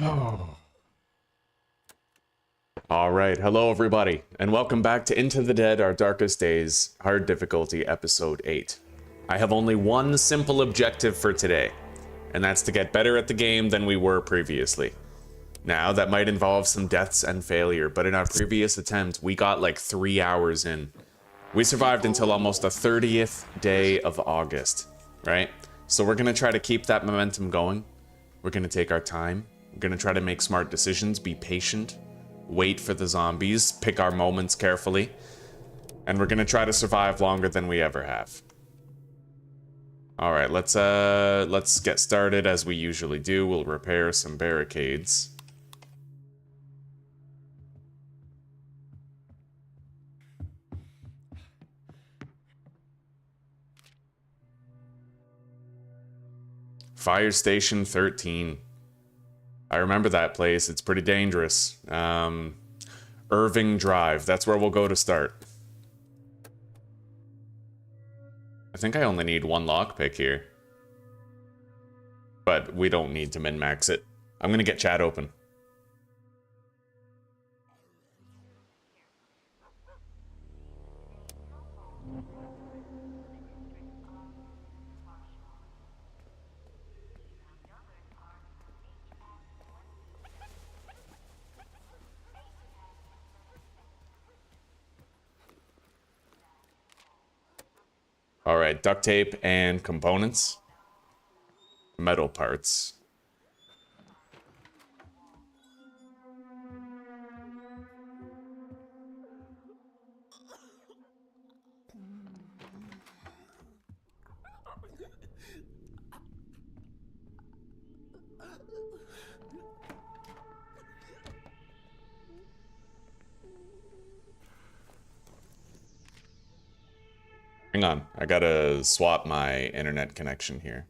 Oh. All right, hello everybody, and welcome back to Into the Dead, Our Darkest Days, Hard Difficulty, Episode 8. I have only one simple objective for today, and that's to get better at the game than we were previously. Now, that might involve some deaths and failure, but in our previous attempt, we got like 3 hours in. We survived until almost the 30th day of August, right? So we're gonna try to keep that momentum going. We're gonna take our time. We're gonna try to make smart decisions, be patient, wait for the zombies, pick our moments carefully, and we're gonna try to survive longer than we ever have. All right, let's get started as we usually do. We'll repair some barricades. Fire Station 13. I remember that place. It's pretty dangerous. Irving Drive. That's where we'll go to start. I think I only need one lockpick here. But we don't need to min-max it. I'm gonna get chat open. All right, duct tape and components. Metal parts. Hang on, I gotta swap my internet connection here.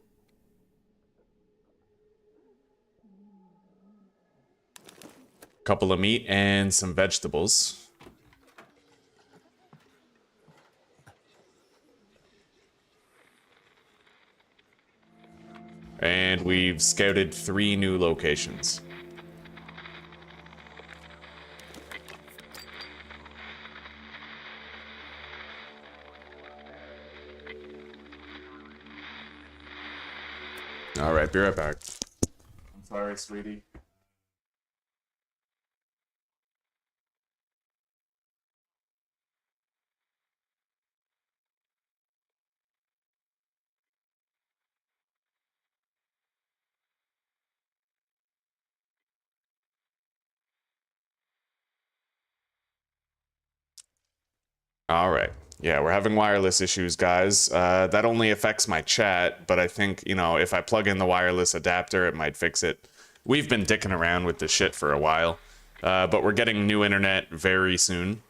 Couple of meat and some vegetables. And we've scouted 3 new locations. All right, be right back. I'm sorry, sweetie. All right. Yeah, we're having wireless issues, guys. That only affects my chat, but I think, you know, if I plug in the wireless adapter, it might fix it. We've been dicking around with this shit for a while, but we're getting new internet very soon.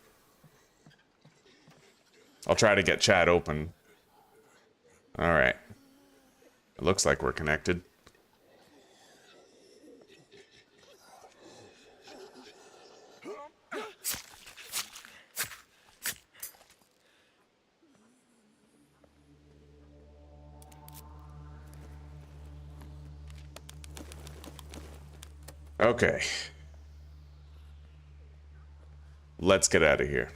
I'll try to get chat open. All right. It looks like we're connected. Okay. Let's get out of here.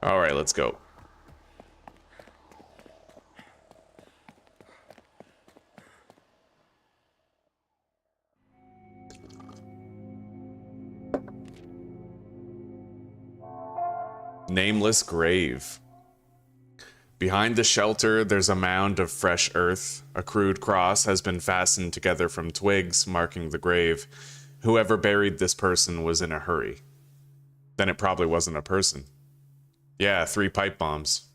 All right, let's go. Nameless grave. Behind the shelter, there's a mound of fresh earth. A crude cross has been fastened together from twigs, marking the grave. Whoever buried this person was in a hurry. Then it probably wasn't a person. Yeah, 3 pipe bombs.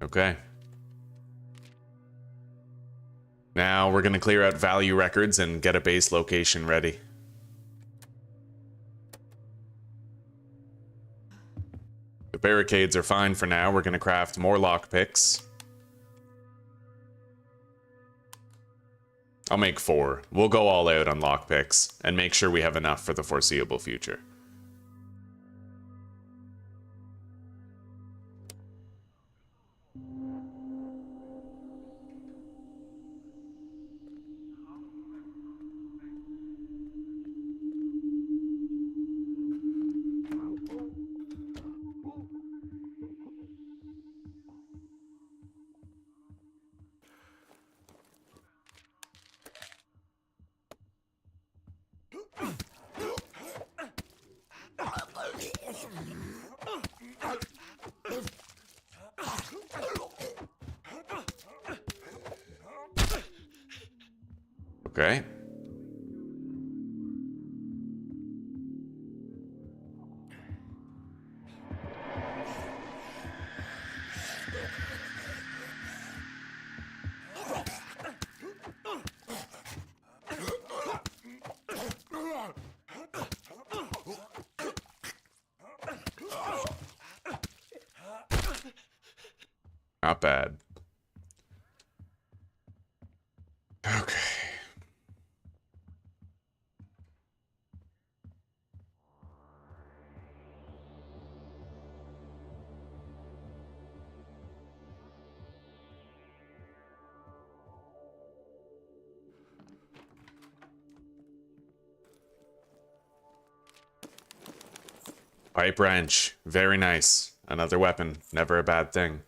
Okay. Now we're going to clear out value records and get a base location ready. The barricades are fine for now. We're going to craft more lockpicks. I'll make 4. We'll go all out on lockpicks and make sure we have enough for the foreseeable future. Okay. Not bad. Okay. Pipe wrench. Very nice. Another weapon. Never a bad thing.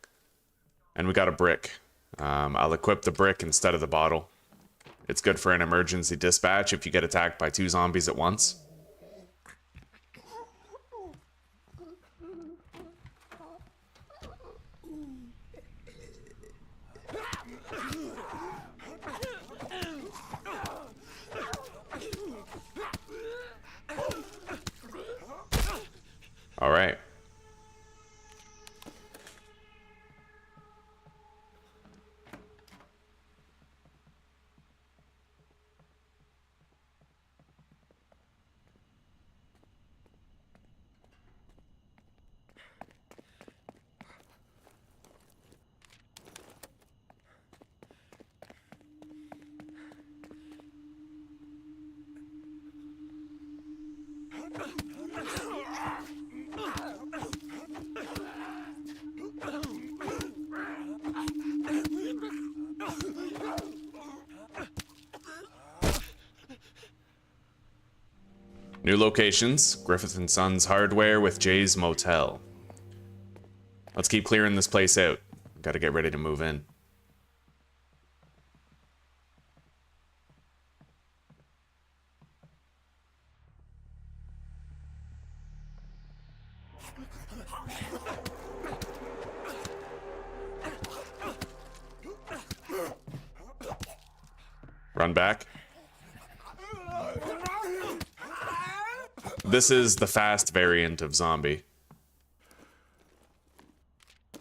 And we got a brick. I'll equip the brick instead of the bottle. It's good for an emergency dispatch if you get attacked by 2 zombies at once. All right. New locations, Griffith & Sons Hardware with Jay's Motel. Let's keep clearing this place out. Gotta get ready to move in. Run back. This is the fast variant of zombie.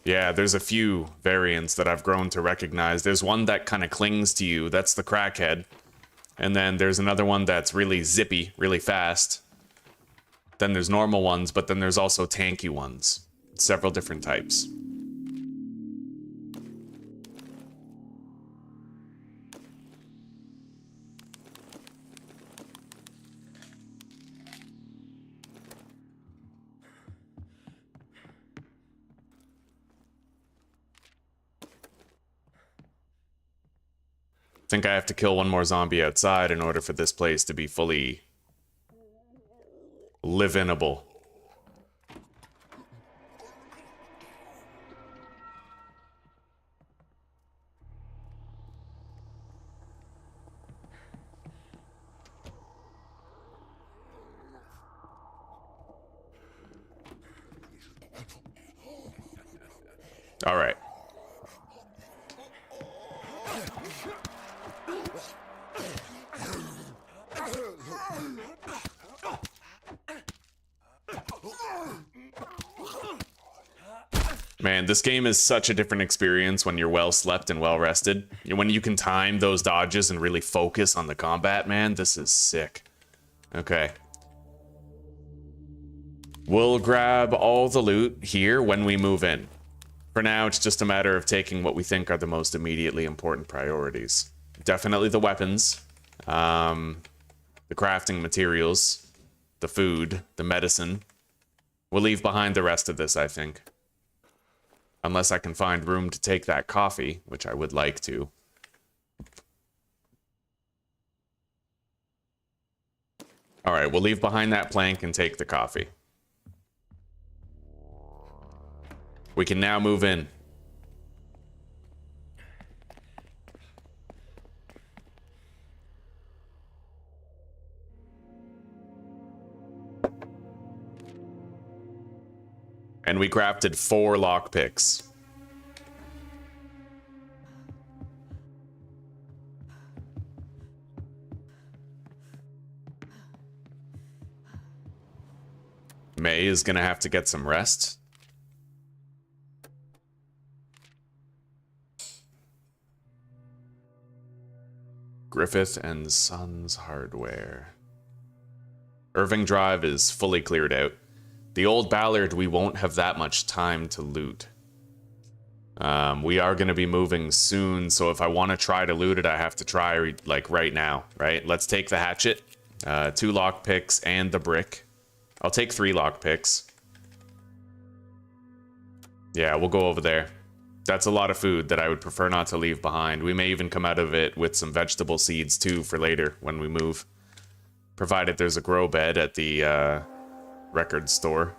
Yeah, there's a few variants that I've grown to recognize. There's one that kind of clings to you. That's the crackhead. And then there's another one that's really zippy, really fast. Then there's normal ones, but then there's also tanky ones. Several different types. I think I have to kill one more zombie outside in order for this place to be fully live-inable. All right. Man, this game is such a different experience when you're well slept and well rested. When you can time those dodges and really focus on the combat, man, this is sick. Okay. We'll grab all the loot here when we move in. For now, it's just a matter of taking what we think are the most immediately important priorities. Definitely the weapons, the crafting materials, the food, the medicine. We'll leave behind the rest of this, I think. Unless I can find room to take that coffee, which I would like to. All right, we'll leave behind that plank and take the coffee. We can now move in. And we crafted 4 lockpicks. May is gonna have to get some rest. Griffith and Sons Hardware. Irving Drive is fully cleared out. The old Ballard, we won't have that much time to loot. We are going to be moving soon, so if I want to try to loot it, I have to try, like, right now, right? Let's take the hatchet, 2 lockpicks, and the brick. I'll take 3 lockpicks. Yeah, we'll go over there. That's a lot of food that I would prefer not to leave behind. We may even come out of it with some vegetable seeds, too, for later when we move. Provided there's a grow bed at the, record store.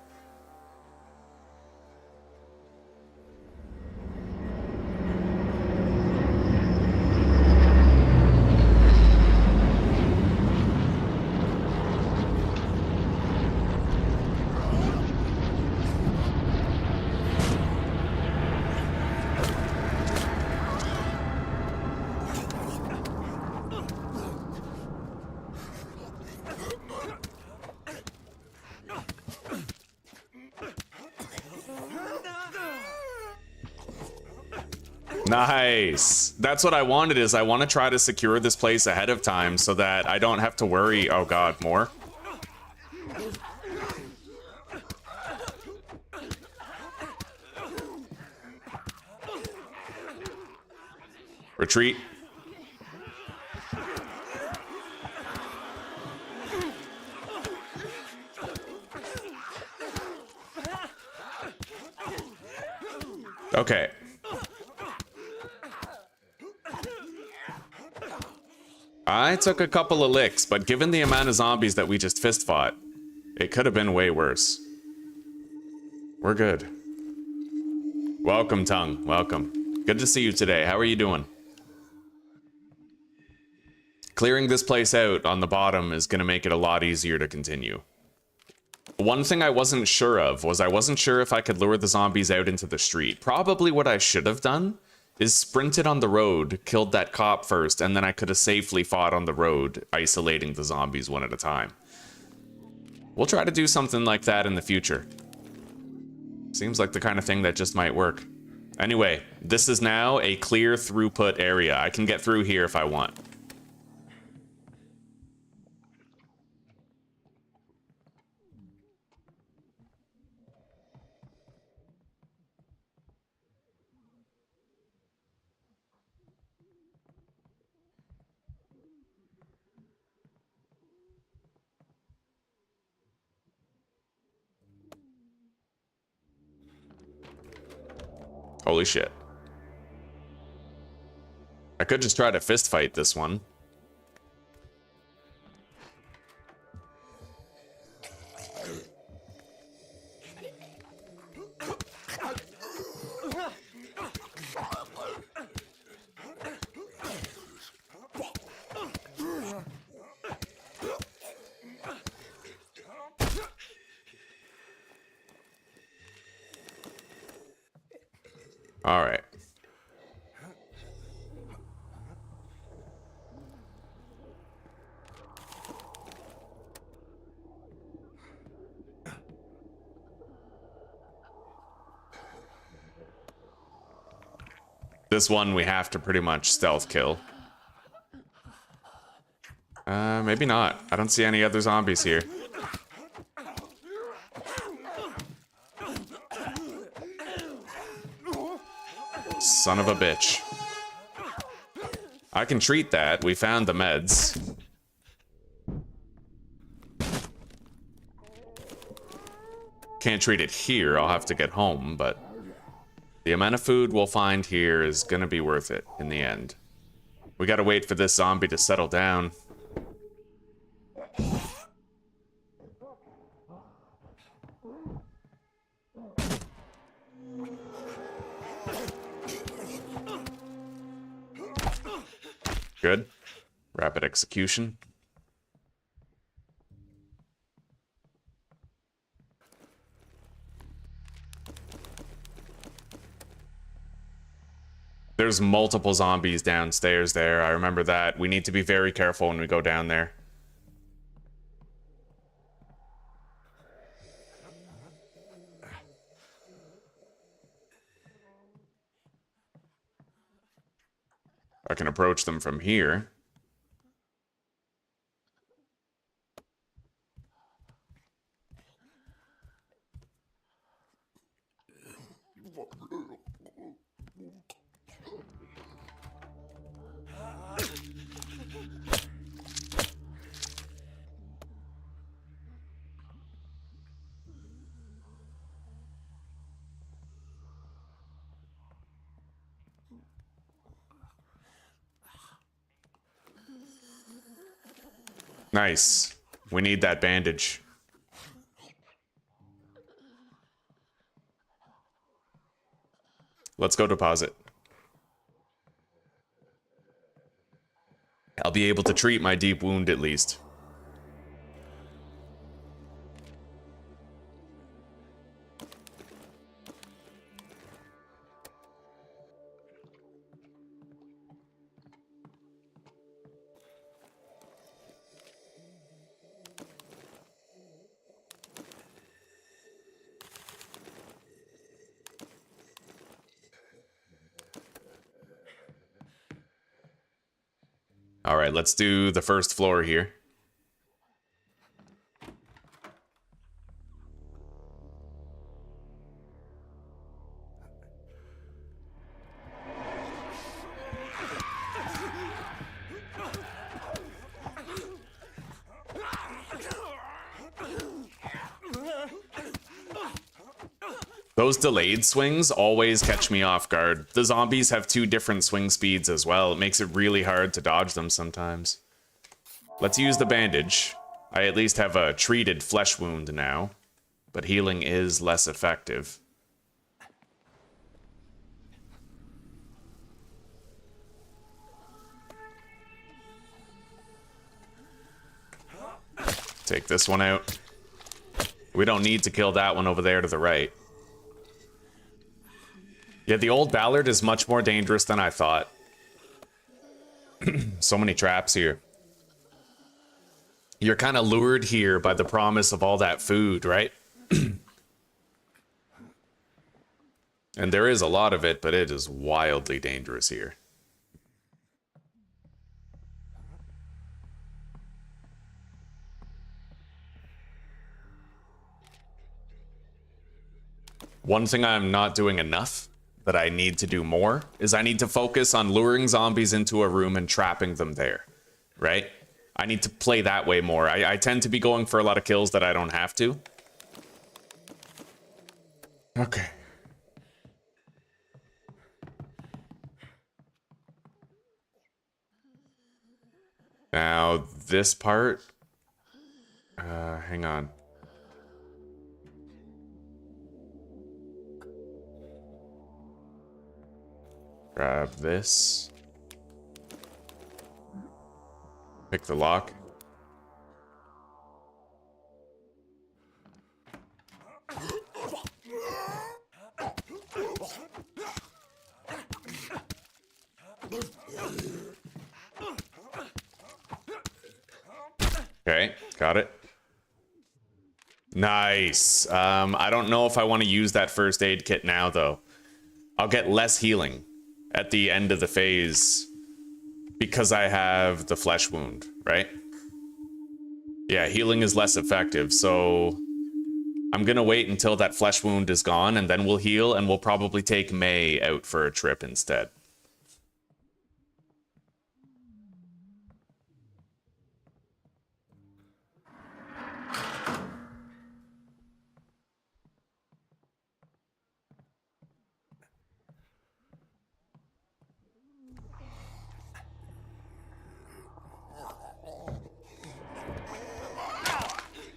Nice. That's what I wanted, is I want to try to secure this place ahead of time so that I don't have to worry. Oh god, more? Retreat. Okay. I took a couple of licks, but given the amount of zombies that we just fist fought, it could have been way worse. We're good. Welcome, Tongue. Welcome. Good to see you today. How are you doing? Clearing this place out on the bottom is going to make it a lot easier to continue. One thing I wasn't sure of was I wasn't sure if I could lure the zombies out into the street. Probably what I should have done is sprinted on the road, killed that cop first, and then I could have safely fought on the road, isolating the zombies one at a time. We'll try to do something like that in the future. Seems like the kind of thing that just might work. Anyway, this is now a clear throughput area. I can get through here if I want. Holy shit. I could just try to fist fight this one. All right. This one we have to pretty much stealth kill. Maybe not. I don't see any other zombies here. Son of a bitch. I can treat that. We found the meds. Can't treat it here. I'll have to get home, but the amount of food we'll find here is gonna be worth it in the end. We gotta wait for this zombie to settle down. Good. Rapid execution. There's multiple zombies downstairs there. I remember that. We need to be very careful when we go down there. I can approach them from here. Nice. We need that bandage. Let's go deposit. I'll be able to treat my deep wound at least. All right, let's do the first floor here. Those delayed swings always catch me off guard. The zombies have 2 different swing speeds as well. It makes it really hard to dodge them sometimes. Let's use the bandage. I at least have a treated flesh wound now, but healing is less effective. Take this one out. We don't need to kill that one over there to the right. Yeah, the old Ballard is much more dangerous than I thought. So many traps here. You're kind of lured here by the promise of all that food, right? And there is a lot of it, but it is wildly dangerous here. One thing I'm not doing enough that I need to do more is I need to focus on luring zombies into a room and trapping them there, right? I need to play that way more. I tend to be going for a lot of kills that I don't have to. Okay. Now, this part... hang on. Grab this. Pick the lock. Okay, got it. Nice. I don't know if I want to use that first aid kit now, though. I'll get less healing. at the end of the phase because I have the flesh wound, right? Yeah, healing is less effective, so I'm gonna wait until that flesh wound is gone, and then we'll heal, and we'll probably take May out for a trip instead.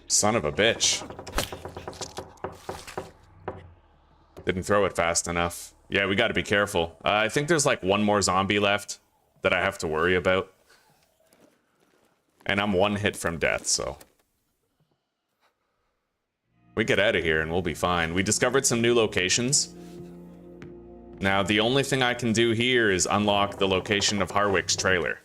Son of a bitch. Didn't throw it fast enough. Yeah, we gotta be careful. I think there's like one more zombie left that I have to worry about. And I'm one hit from death, so. We get out of here and we'll be fine. We discovered some new locations. Now, the only thing I can do here is unlock the location of Harwick's trailer.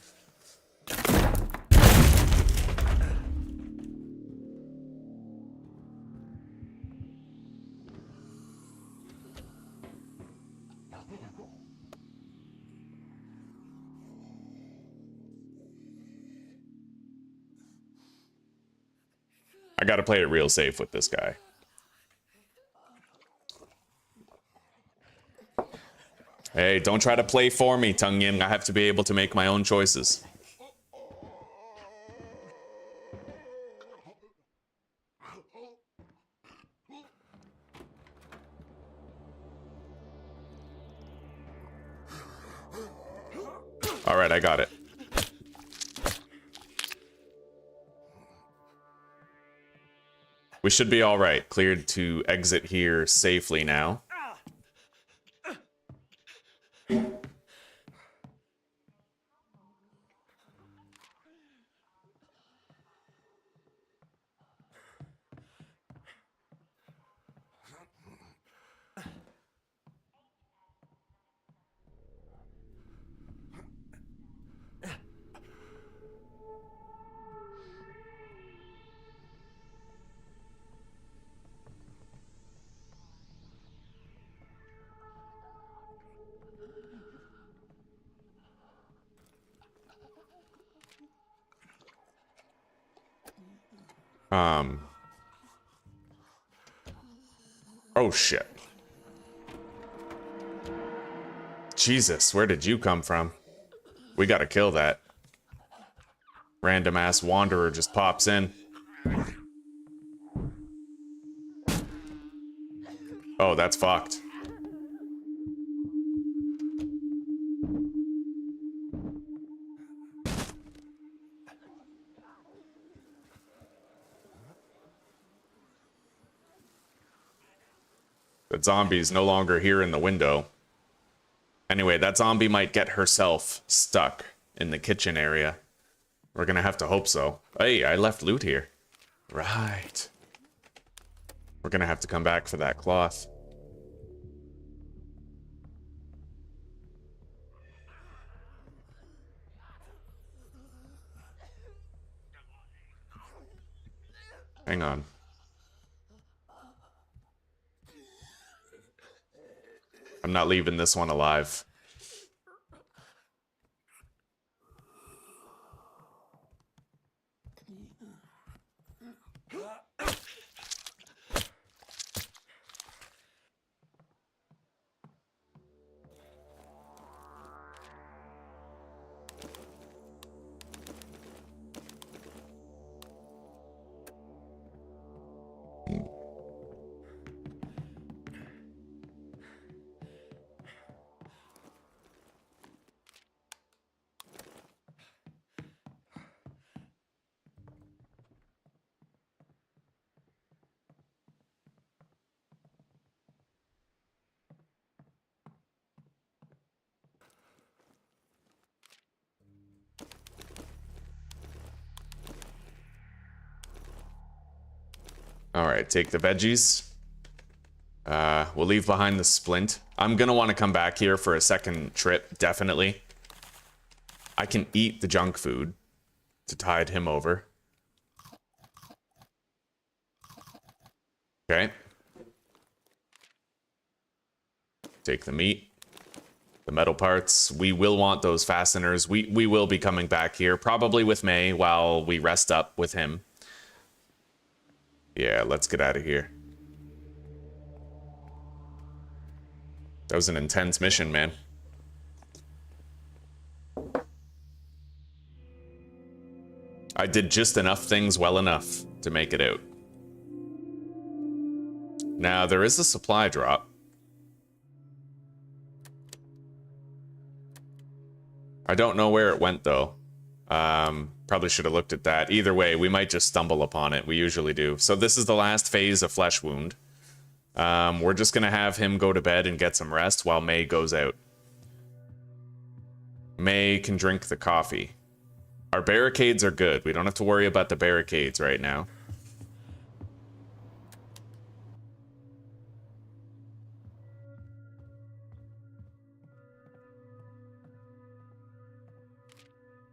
I gotta play it real safe with this guy. Hey, don't try to play for me, Tung Yin. I have to be able to make my own choices. All right, I got it. We should be all right. Cleared to exit here safely now. Oh shit. Jesus, where did you come from? We gotta kill that. Random ass wanderer just pops in. Oh, that's fucked. That zombie's no longer here in the window. Anyway, that zombie might get herself stuck in the kitchen area. We're gonna have to hope so. Hey, I left loot here. Right. We're gonna have to come back for that cloth. Hang on. I'm not leaving this one alive. All right, take the veggies. We'll leave behind the splint. I'm gonna want to come back here for a second trip, definitely. I can eat the junk food to tide him over. Okay. Take the meat. The metal parts, we will want those fasteners. We will be coming back here, probably with May while we rest up with him. Yeah, let's get out of here. That was an intense mission, man. I did just enough things well enough to make it out. Now, there is a supply drop. I don't know where it went, though. Probably should have looked at that. Either way, we might just stumble upon it. We usually do. So this is the last phase of Flesh Wound. We're just going to have him go to bed and get some rest while May goes out. May can drink the coffee. Our barricades are good. We don't have to worry about the barricades right now.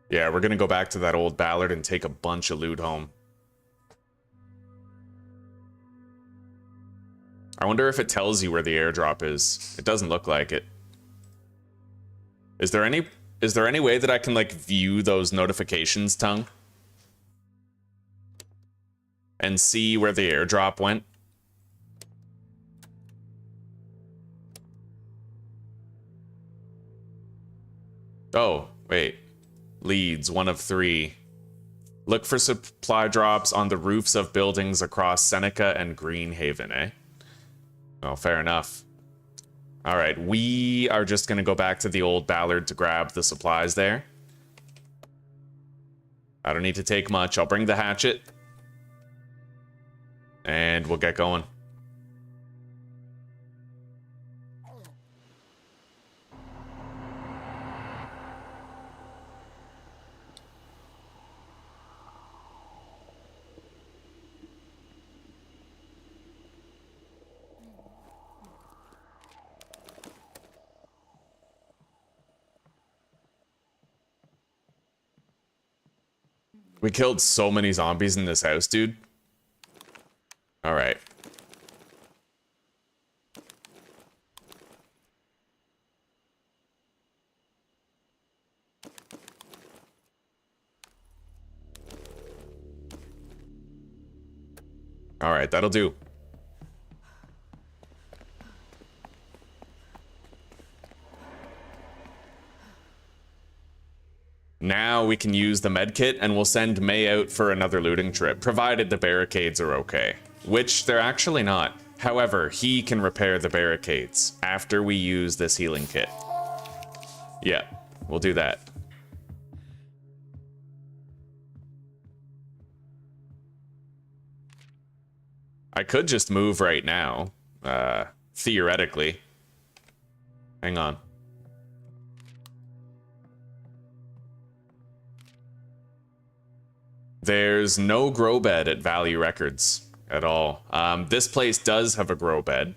Yeah, we're going to go back to that old Ballard and take a bunch of loot home. I wonder if it tells you where the airdrop is. It doesn't look like it. Is there any way that I can, like, view those notifications, Tongue? And see where the airdrop went? Oh, wait. Leads, 1 of 3. Look for supply drops on the roofs of buildings across Seneca and Greenhaven, eh? Oh, fair enough. Alright, we are just gonna go back to the old Ballard to grab the supplies there. I don't need to take much. I'll bring the hatchet. And we'll get going. We killed so many zombies in this house, dude. All right. All right, that'll do. Now we can use the medkit and we'll send May out for another looting trip, provided the barricades are okay. Which they're actually not. However, he can repair the barricades after we use this healing kit. Yeah, we'll do that. I could just move right now, theoretically. Hang on. There's no grow bed at Value Records at all. This place does have a grow bed.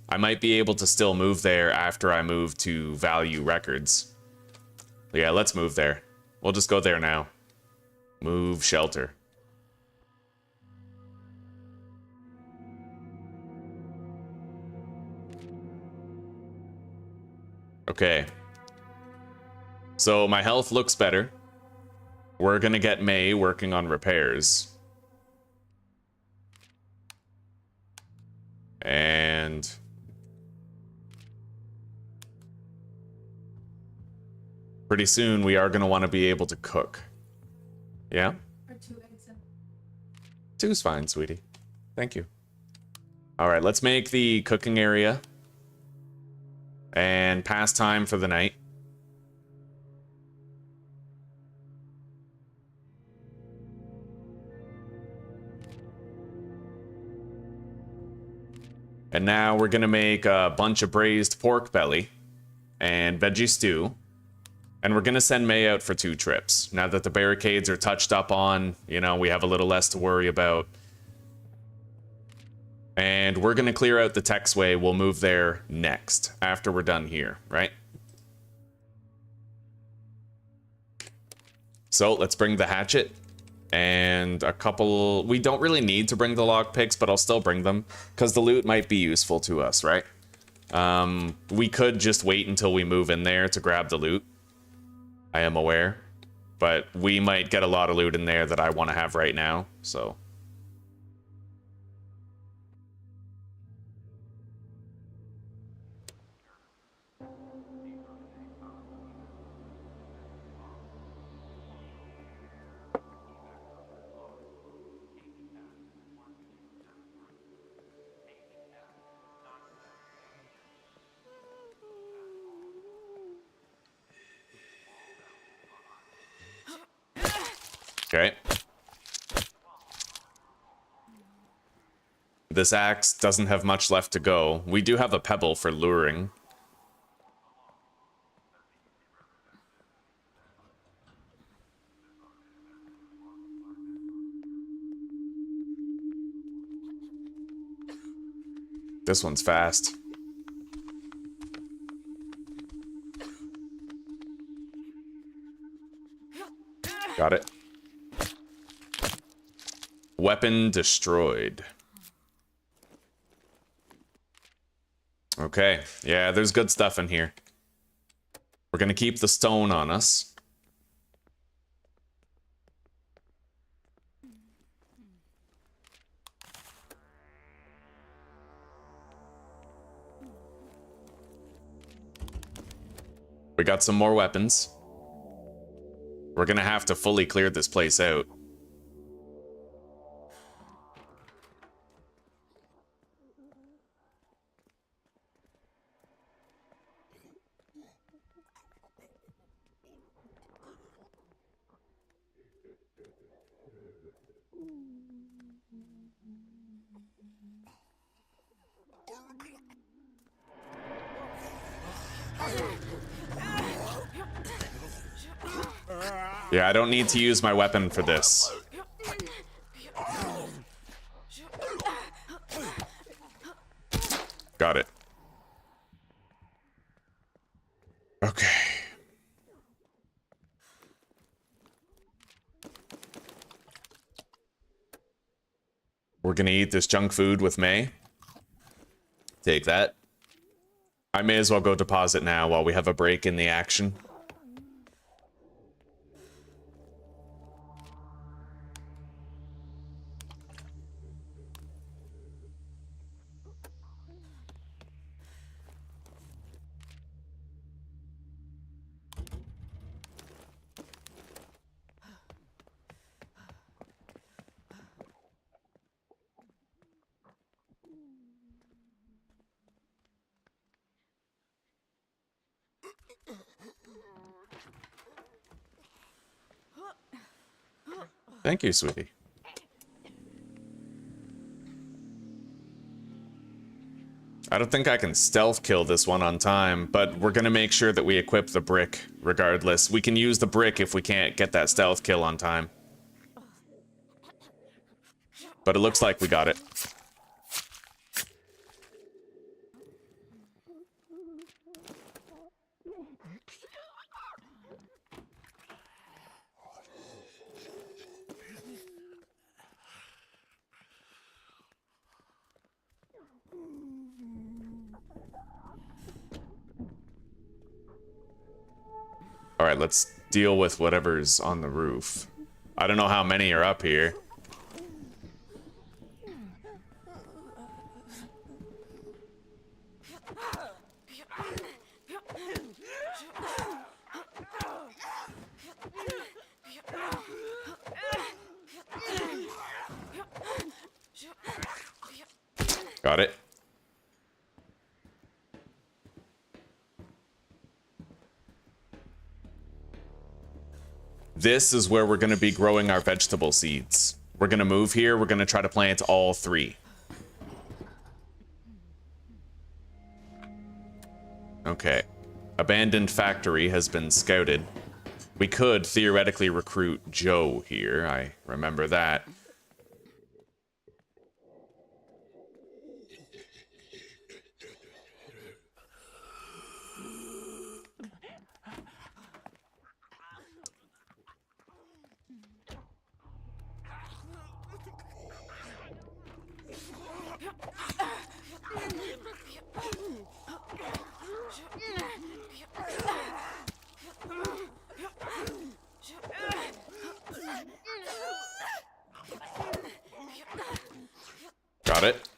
I might be able to still move there after I move to Value Records. Yeah, let's move there. We'll just go there now. Move shelter. Okay. So my health looks better. We're gonna get May working on repairs. And pretty soon we are gonna want to be able to cook. Yeah? Or 2 eggs in. 2's fine, sweetie. Thank you. Alright, let's make the cooking area. And pass time for the night. And now we're gonna make a bunch of braised pork belly and veggie stew. And we're gonna send May out for 2 trips. Now that the barricades are touched up on, you know, we have a little less to worry about. And we're gonna clear out the Texway. We'll move there next, after we're done here, right? So let's bring the hatchet. And a couple... We don't really need to bring the lockpicks, but I'll still bring them, because the loot might be useful to us, right? We could just wait until we move in there to grab the loot. I am aware. But we might get a lot of loot in there that I want to have right now, so... Okay. This axe doesn't have much left to go. We do have a pebble for luring. This one's fast. Got it. Weapon destroyed. Okay, yeah, there's good stuff in here. We're gonna keep the stone on us. We got some more weapons. We're gonna have to fully clear this place out. Yeah, I don't need to use my weapon for this. Got it. Okay. We're gonna eat this junk food with May. Take that. I may as well go deposit now while we have a break in the action. Thank you, sweetie. I don't think I can stealth kill this one on time, but we're gonna make sure that we equip the brick regardless. We can use the brick if we can't get that stealth kill on time. But it looks like we got it. Alright, let's deal with whatever's on the roof. I don't know how many are up here. Got it. This is where we're going to be growing our vegetable seeds. We're going to move here. We're going to try to plant all 3. Okay. Abandoned factory has been scouted. We could theoretically recruit Joe here. I remember that. Got it.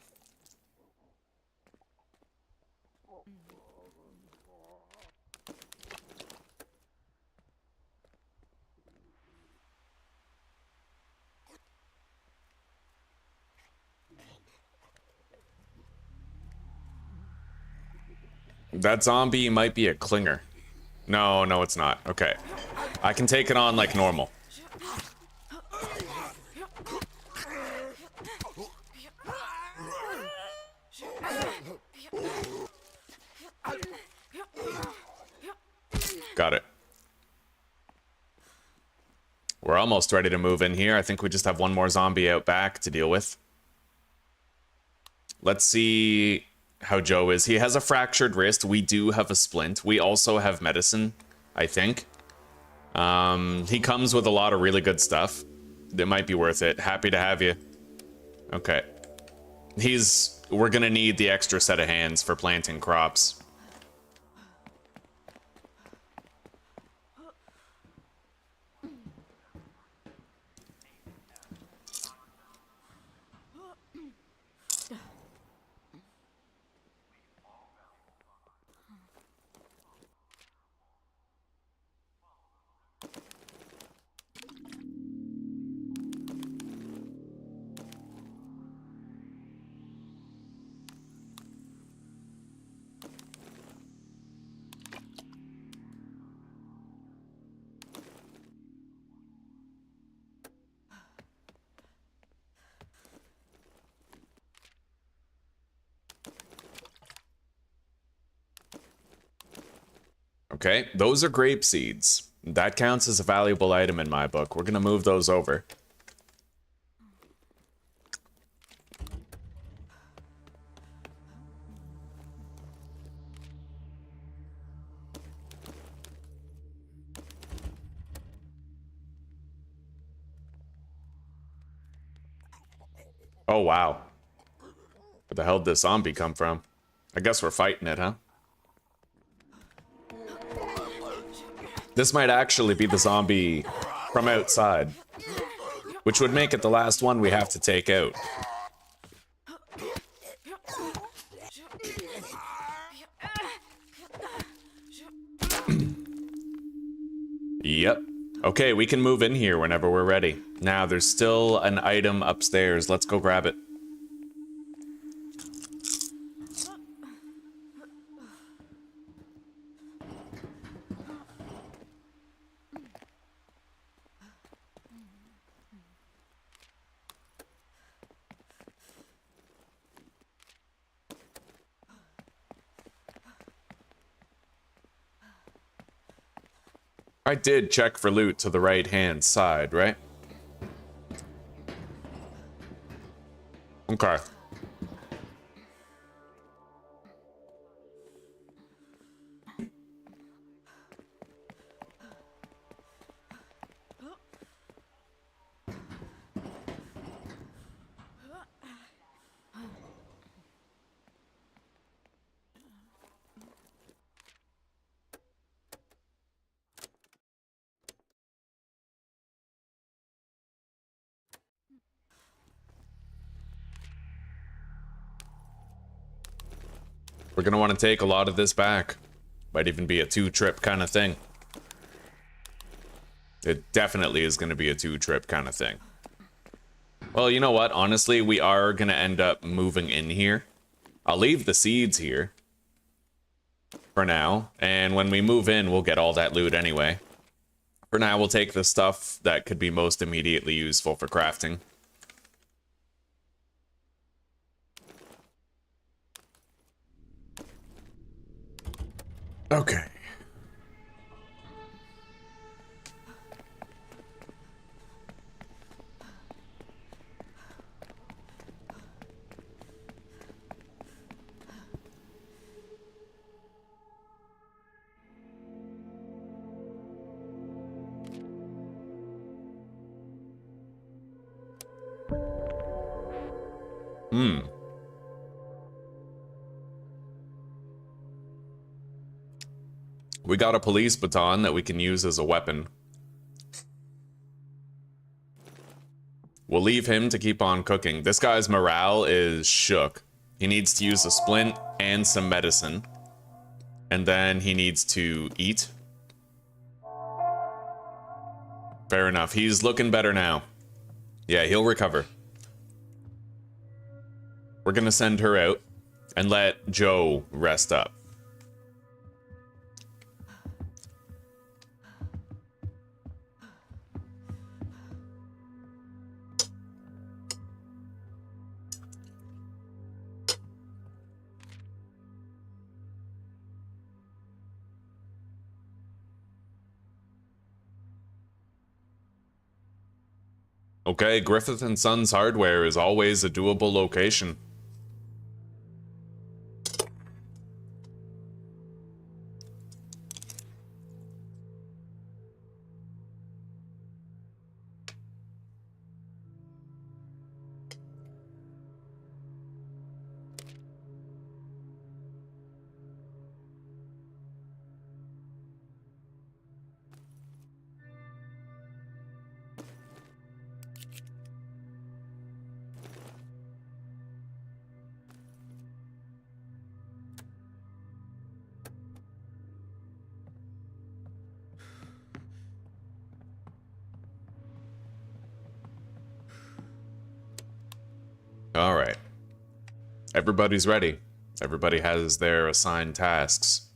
That zombie might be a clinger. No, no, it's not. Okay. I can take it on like normal. Got it. We're almost ready to move in here. I think we just have one more zombie out back to deal with. Let's see how Joe is. He has a fractured wrist. We do have a splint. We also have medicine, I think. He comes with a lot of really good stuff. It might be worth it. Happy to have you. Okay. We're gonna need the extra set of hands for planting crops. Okay, those are grape seeds. That counts as a valuable item in my book. We're gonna move those over. Oh, wow. Where the hell did this zombie come from? I guess we're fighting it, huh? This might actually be the zombie from outside, which would make it the last one we have to take out. Yep. Okay, we can move in here whenever we're ready. Now, there's still an item upstairs. Let's go grab it. I did check for loot to the right-hand side, right? Okay. We're gonna want to take a lot of this back. Might even be a two-trip kind of thing. It definitely is gonna be a two-trip kind of thing. Well, you know what? Honestly, we are gonna end up moving in here. I'll leave the seeds here for now, and when we move in, we'll get all that loot anyway. For now, we'll take the stuff that could be most immediately useful for crafting. Okay. We got a police baton that we can use as a weapon. We'll leave him to keep on cooking. This guy's morale is shook. He needs to use a splint and some medicine. And then he needs to eat. Fair enough. He's looking better now. Yeah, he'll recover. We're gonna send her out and let Joe rest up. Okay, Griffith and Sons Hardware is always a doable location. All right. Everybody's ready. Everybody has their assigned tasks.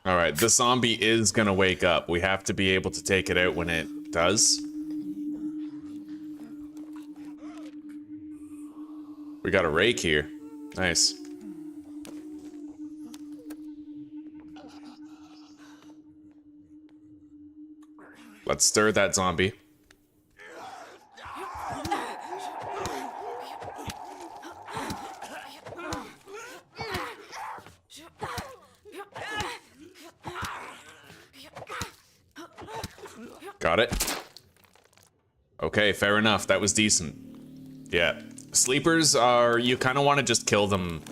Alright, the zombie is gonna wake up. We have to be able to take it out when it does. We got a rake here. Nice. Let's stir that zombie. Got it. Okay, fair enough. That was decent. Yeah. Sleepers are... You kind of want to just kill them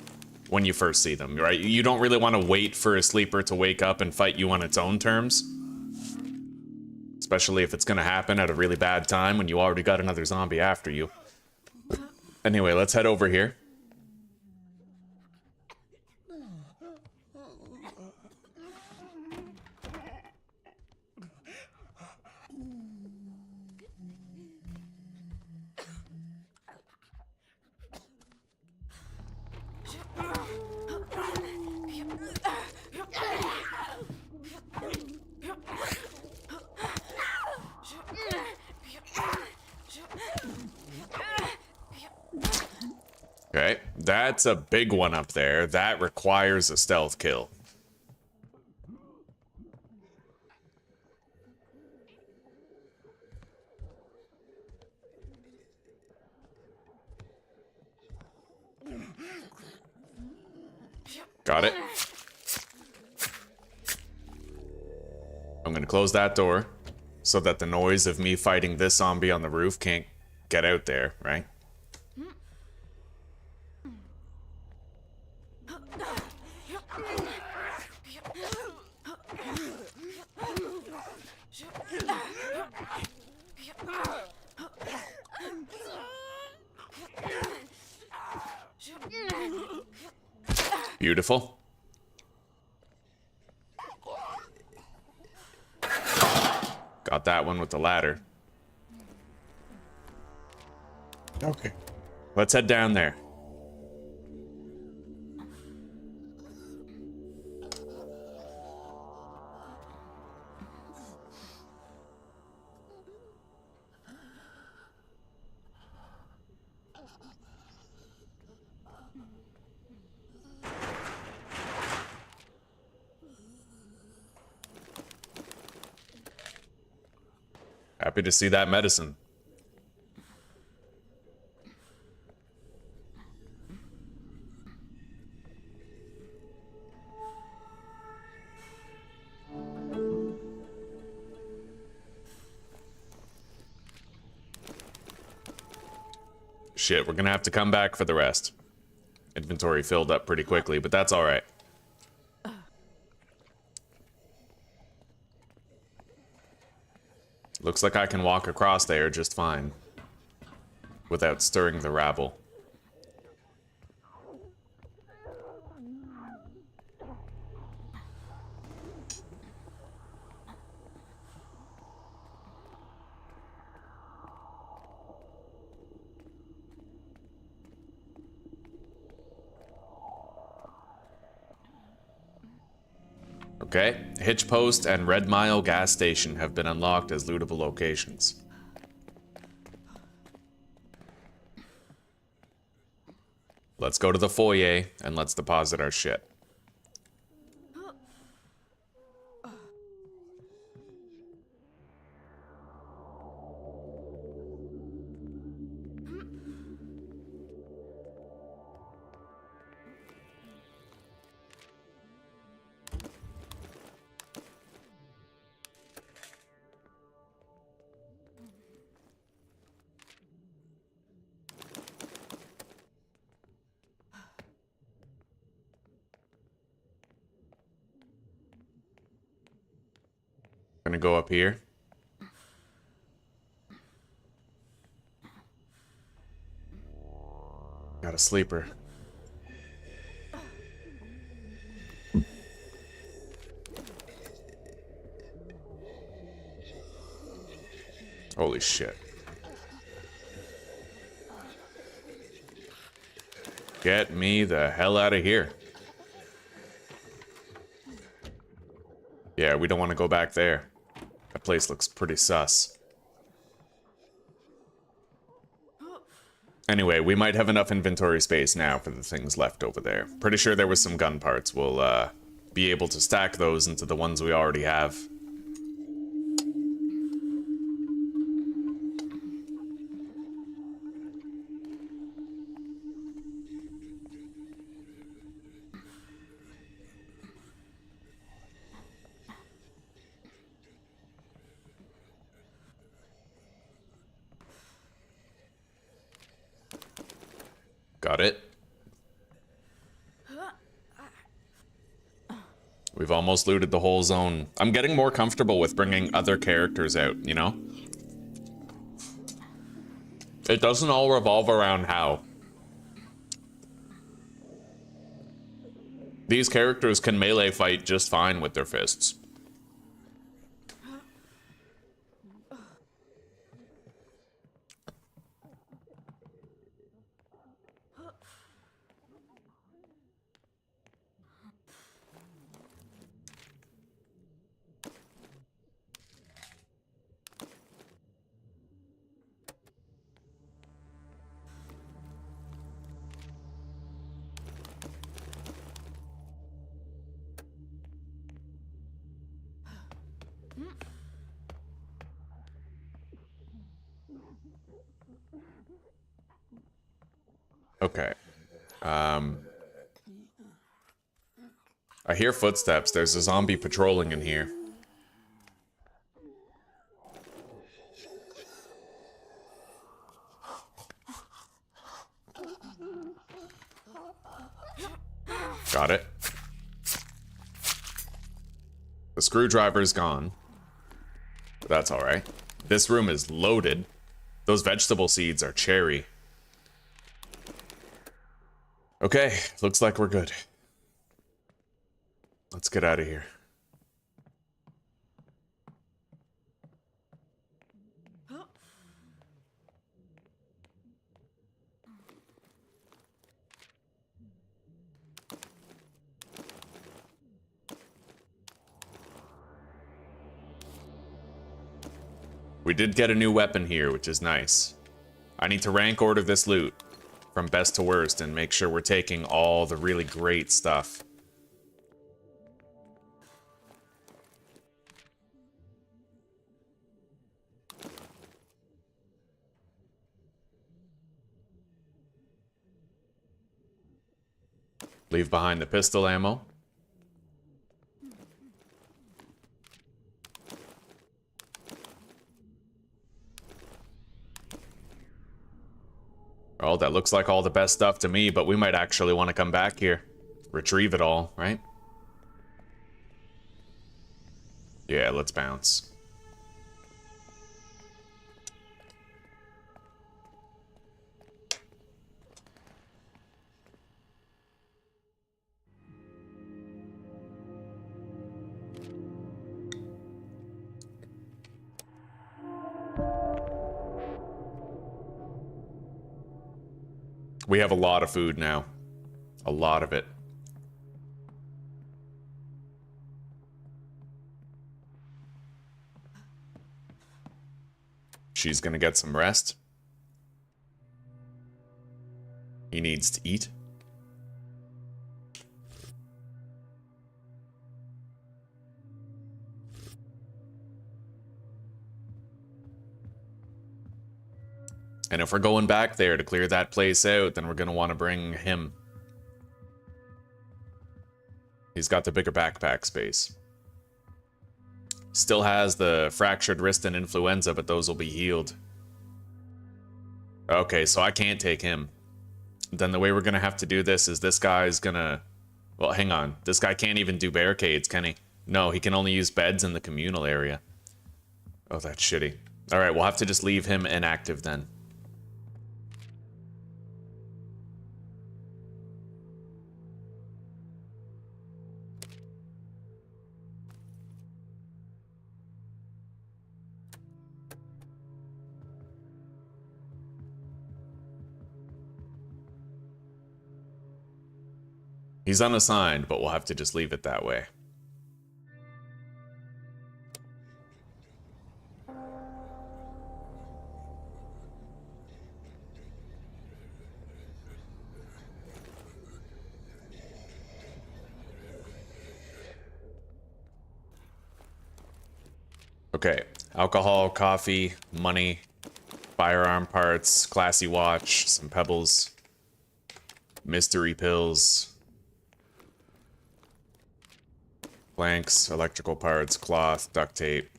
when you first see them, right? You don't really want to wait for a sleeper to wake up and fight you on its own terms. Especially if it's going to happen at a really bad time when you already got another zombie after you. Anyway, let's head over here. Okay, that's a big one up there. That requires a stealth kill. Got it. I'm gonna close that door so that the noise of me fighting this zombie on the roof can't get out there, right? Beautiful. Got that one with the ladder. Okay. Let's head down there. Happy to see that medicine. Shit, we're gonna have to come back for the rest. Inventory filled up pretty quickly, but that's alright. Looks like I can walk across there just fine. Without stirring the rabble. Okay, Hitch Post and Red Mile gas station have been unlocked as lootable locations. Let's go to the foyer and let's deposit our shit. Gonna go up here. Got a sleeper. Holy shit. Get me the hell out of here. Yeah, we don't want to go back there. That place looks pretty sus. Anyway, we might have enough inventory space now for the things left over there. Pretty sure there was some gun parts. We'll be able to stack those into the ones we already have. Got it. We've almost looted the whole zone. I'm getting more comfortable with bringing other characters out, you know? It doesn't all revolve around how. These characters can melee fight just fine with their fists. Okay. I hear footsteps. There's a zombie patrolling in here. Got it. The screwdriver's gone. But that's alright. This room is loaded. Those vegetable seeds are cherry. Okay, looks like we're good. Let's get out of here. We did get a new weapon here, which is nice. I need to rank order this loot from best to worst and make sure we're taking all the really great stuff. Leave behind the pistol ammo. Oh, that looks like all the best stuff to me, but we might actually want to come back here. Retrieve it all, right? Yeah, let's bounce. We have a lot of food now. A lot of it. She's gonna get some rest. He needs to eat. And if we're going back there to clear that place out, then we're going to want to bring him. He's got the bigger backpack space. Still has the fractured wrist and influenza, but those will be healed. Okay, so I can't take him. Then the way we're going to have to do this is this guy's going to... Well, hang on. This guy can't even do barricades, can he? No, he can only use beds in the communal area. Oh, that's shitty. Alright, we'll have to just leave him inactive then. He's unassigned, but we'll have to just leave it that way. Okay, alcohol, coffee, money, firearm parts, classy watch, some pebbles, mystery pills, blanks, electrical parts, cloth, duct tape.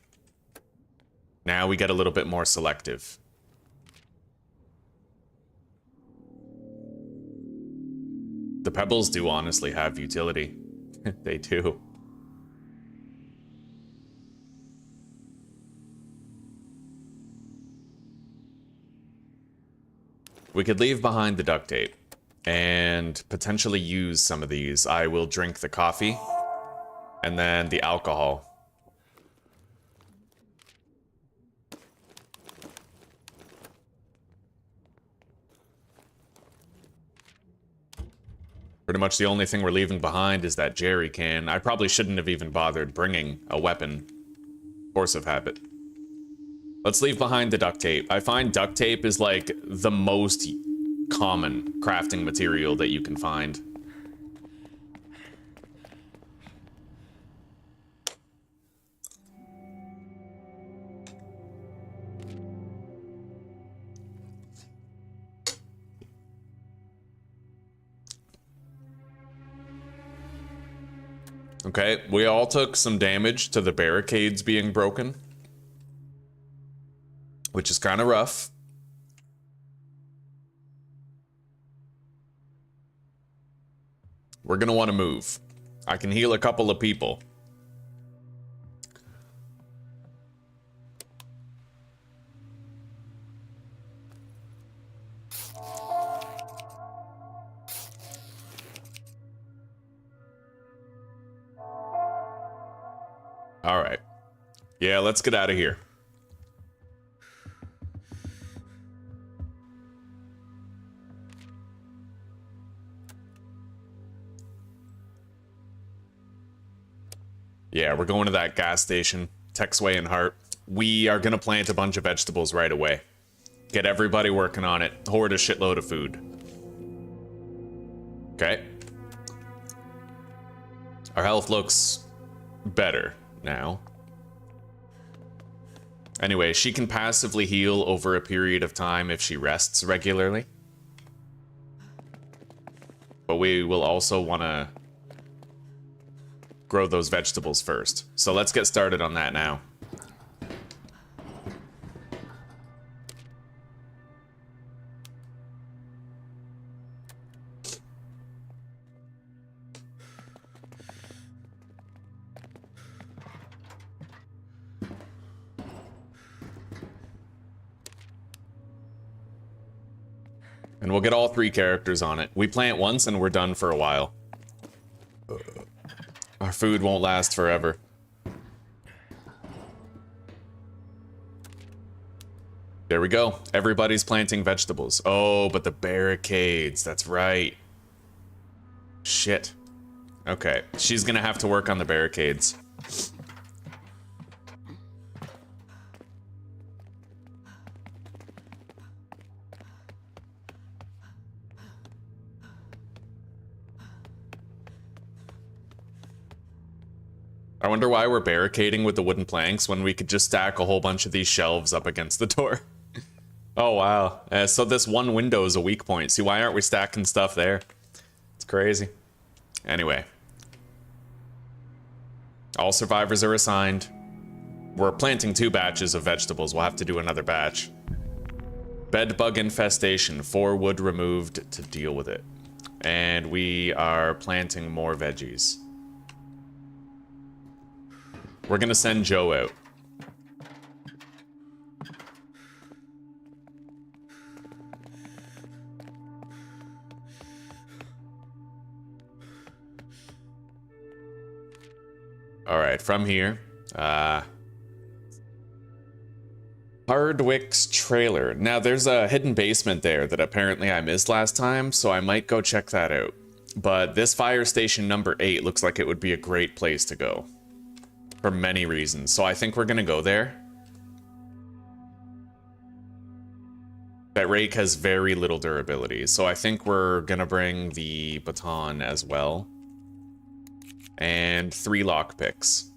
Now we get a little bit more selective. The pebbles do honestly have utility. They do. We could leave behind the duct tape and potentially use some of these. I will drink the coffee and then the alcohol. Pretty much the only thing we're leaving behind is that jerry can. I probably shouldn't have even bothered bringing a weapon. Force of habit. Let's leave behind the duct tape. I find duct tape is like the most common crafting material that you can find. Okay, we all took some damage to the barricades being broken, which is kind of rough. We're gonna want to move. I can heal a couple of people. All right. Yeah, let's get out of here. Yeah, we're going to that gas station, Texway and Hart. We are going to plant a bunch of vegetables right away. Get everybody working on it. Hoard a shitload of food. Okay. Our health looks better now. Anyway, she can passively heal over a period of time if she rests regularly. But but we will also want to grow those vegetables first. So let's get started on that now. And we'll get all 3 characters on it. We plant once and we're done for a while. Our food won't last forever. There we go. Everybody's planting vegetables. Oh, but the barricades. That's right. Shit. Okay. She's gonna have to work on the barricades. I wonder why we're barricading with the wooden planks when we could just stack a whole bunch of these shelves up against the door. Oh, wow. So this one window is a weak point. See, why aren't we stacking stuff there? It's crazy. Anyway. All survivors are assigned. We're planting 2 batches of vegetables. We'll have to do another batch. Bed bug infestation. 4 wood removed to deal with it. And we are planting more veggies. We're gonna send Joe out. Alright, from here, Hardwick's trailer. Now, there's a hidden basement there that apparently I missed last time, so I might go check that out. But this fire station number 8 looks like it would be a great place to go. For many reasons, so I think we're gonna go there. That rake has very little durability, so I think we're gonna bring the baton as well. And 3 lockpicks.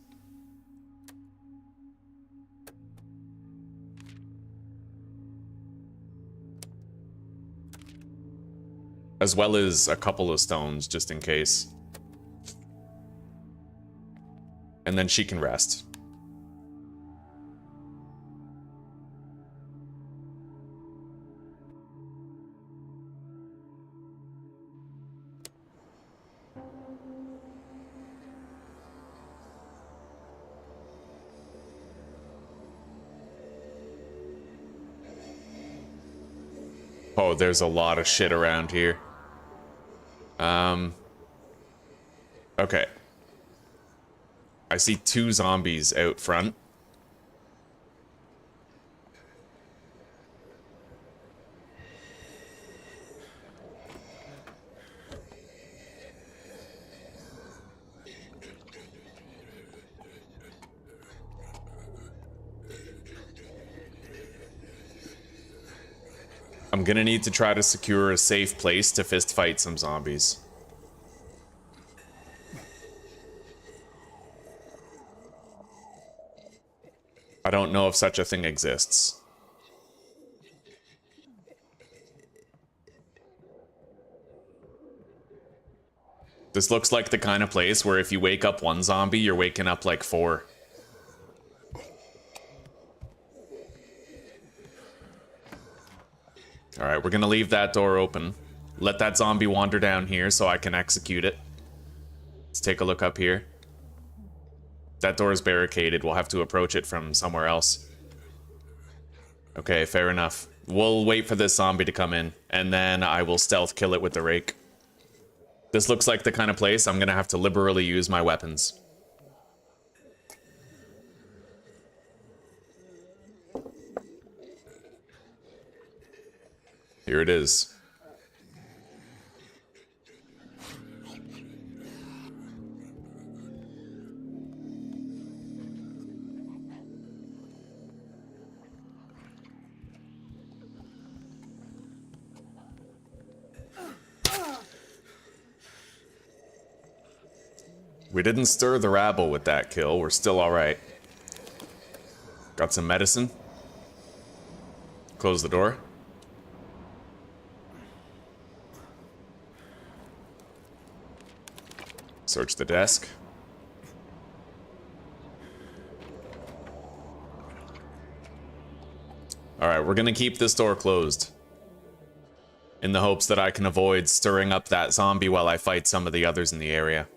As well as a couple of stones, just in case. And then she can rest. Oh, there's a lot of shit around here. Okay. I see 2 zombies out front. I'm gonna need to try to secure a safe place to fist fight some zombies. I don't know if such a thing exists. This looks like the kind of place where if you wake up 1 zombie, you're waking up like 4. Alright, we're gonna leave that door open. Let that zombie wander down here so I can execute it. Let's take a look up here. That door is barricaded. We'll have to approach it from somewhere else. Okay, fair enough. We'll wait for this zombie to come in, and then I will stealth kill it with the rake. This looks like the kind of place I'm gonna have to liberally use my weapons. Here it is. We didn't stir the rabble with that kill. We're still alright. Got some medicine. Close the door. Search the desk. Alright, we're gonna keep this door closed. In the hopes that I can avoid stirring up that zombie while I fight some of the others in the area.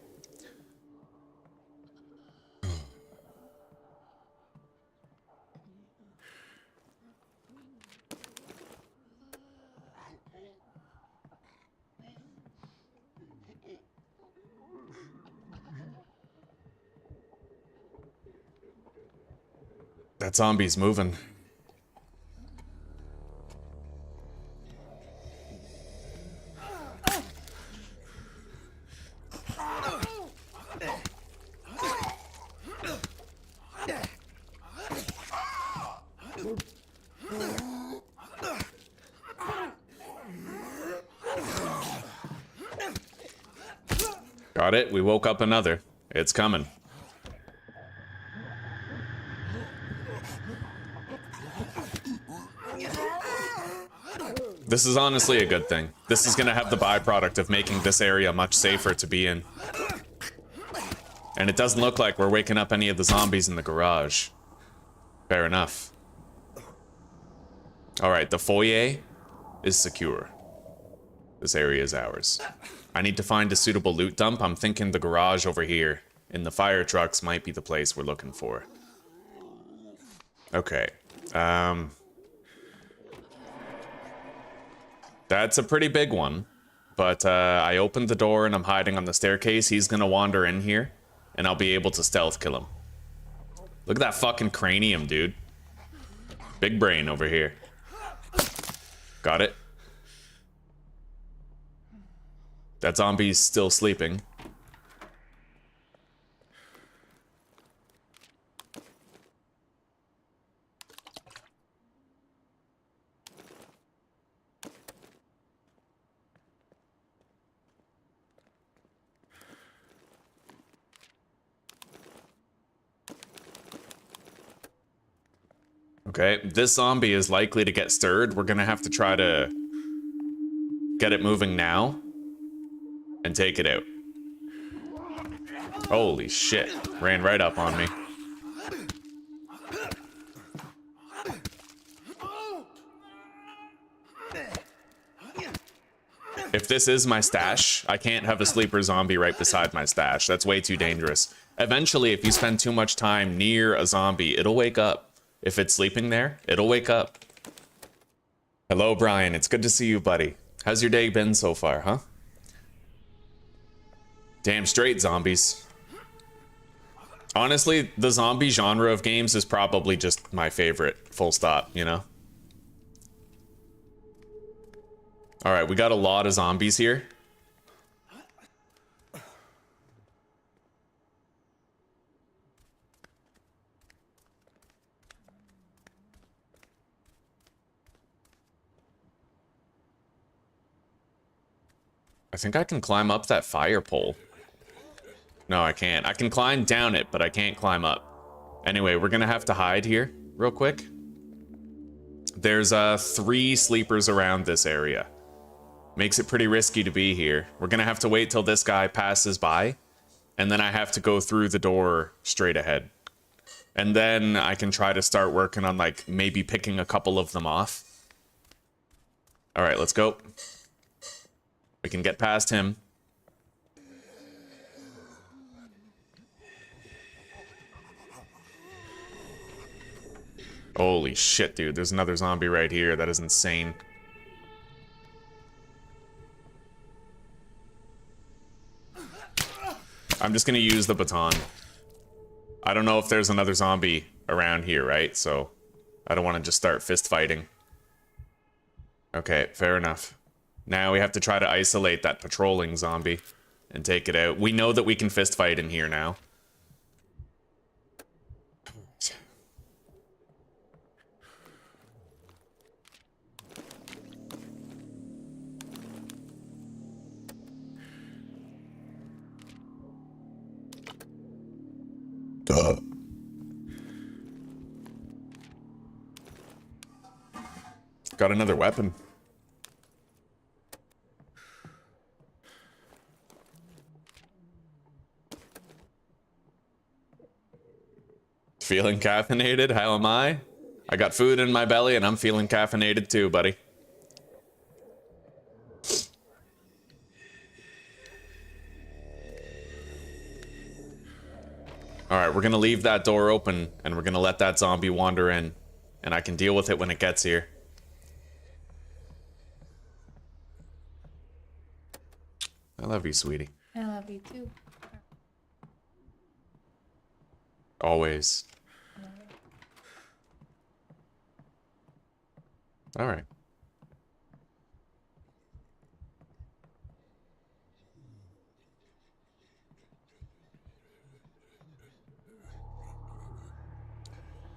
That zombie's moving. Got it. We woke up another. It's coming. This is honestly a good thing. This is gonna have the byproduct of making this area much safer to be in. And it doesn't look like we're waking up any of the zombies in the garage. Fair enough. Alright, the foyer is secure. This area is ours. I need to find a suitable loot dump. I'm thinking the garage over here in the fire trucks might be the place we're looking for. Okay. That's a pretty big one. But I opened the door and I'm hiding on the staircase. He's gonna wander in here and I'll be able to stealth kill him. Look at that fucking cranium, dude. Big brain over here. Got it. That zombie's still sleeping. Okay, this zombie is likely to get stirred. We're gonna have to try to get it moving now and take it out. Holy shit, ran right up on me. If this is my stash, I can't have a sleeper zombie right beside my stash. That's way too dangerous. Eventually, if you spend too much time near a zombie, it'll wake up. If it's sleeping there, it'll wake up. Hello, Brian. It's good to see you, buddy. How's your day been so far, huh? Damn straight, zombies. Honestly, the zombie genre of games is probably just my favorite, full stop, you know? Alright, we got a lot of zombies here. I think I can climb up that fire pole. No, I can't. I can climb down it, but I can't climb up. Anyway, we're gonna have to hide here real quick. There's 3 sleepers around this area. Makes it pretty risky to be here. We're gonna have to wait till this guy passes by, and then I have to go through the door straight ahead. And then I can try to start working on, like, maybe picking a couple of them off. Alright, let's go. We can get past him. Holy shit, dude. There's another zombie right here. That is insane. I'm just gonna use the baton. I don't know if there's another zombie around here, right? So I don't want to just start fist fighting. Okay, fair enough. Now we have to try to isolate that patrolling zombie and take it out. We know that we can fist fight in here now. Duh. Got another weapon. Feeling caffeinated? How am I? I got food in my belly and I'm feeling caffeinated too, buddy. Alright, we're gonna leave that door open and we're gonna let that zombie wander in. And I can deal with it when it gets here. I love you, sweetie. I love you too. Always. Alright.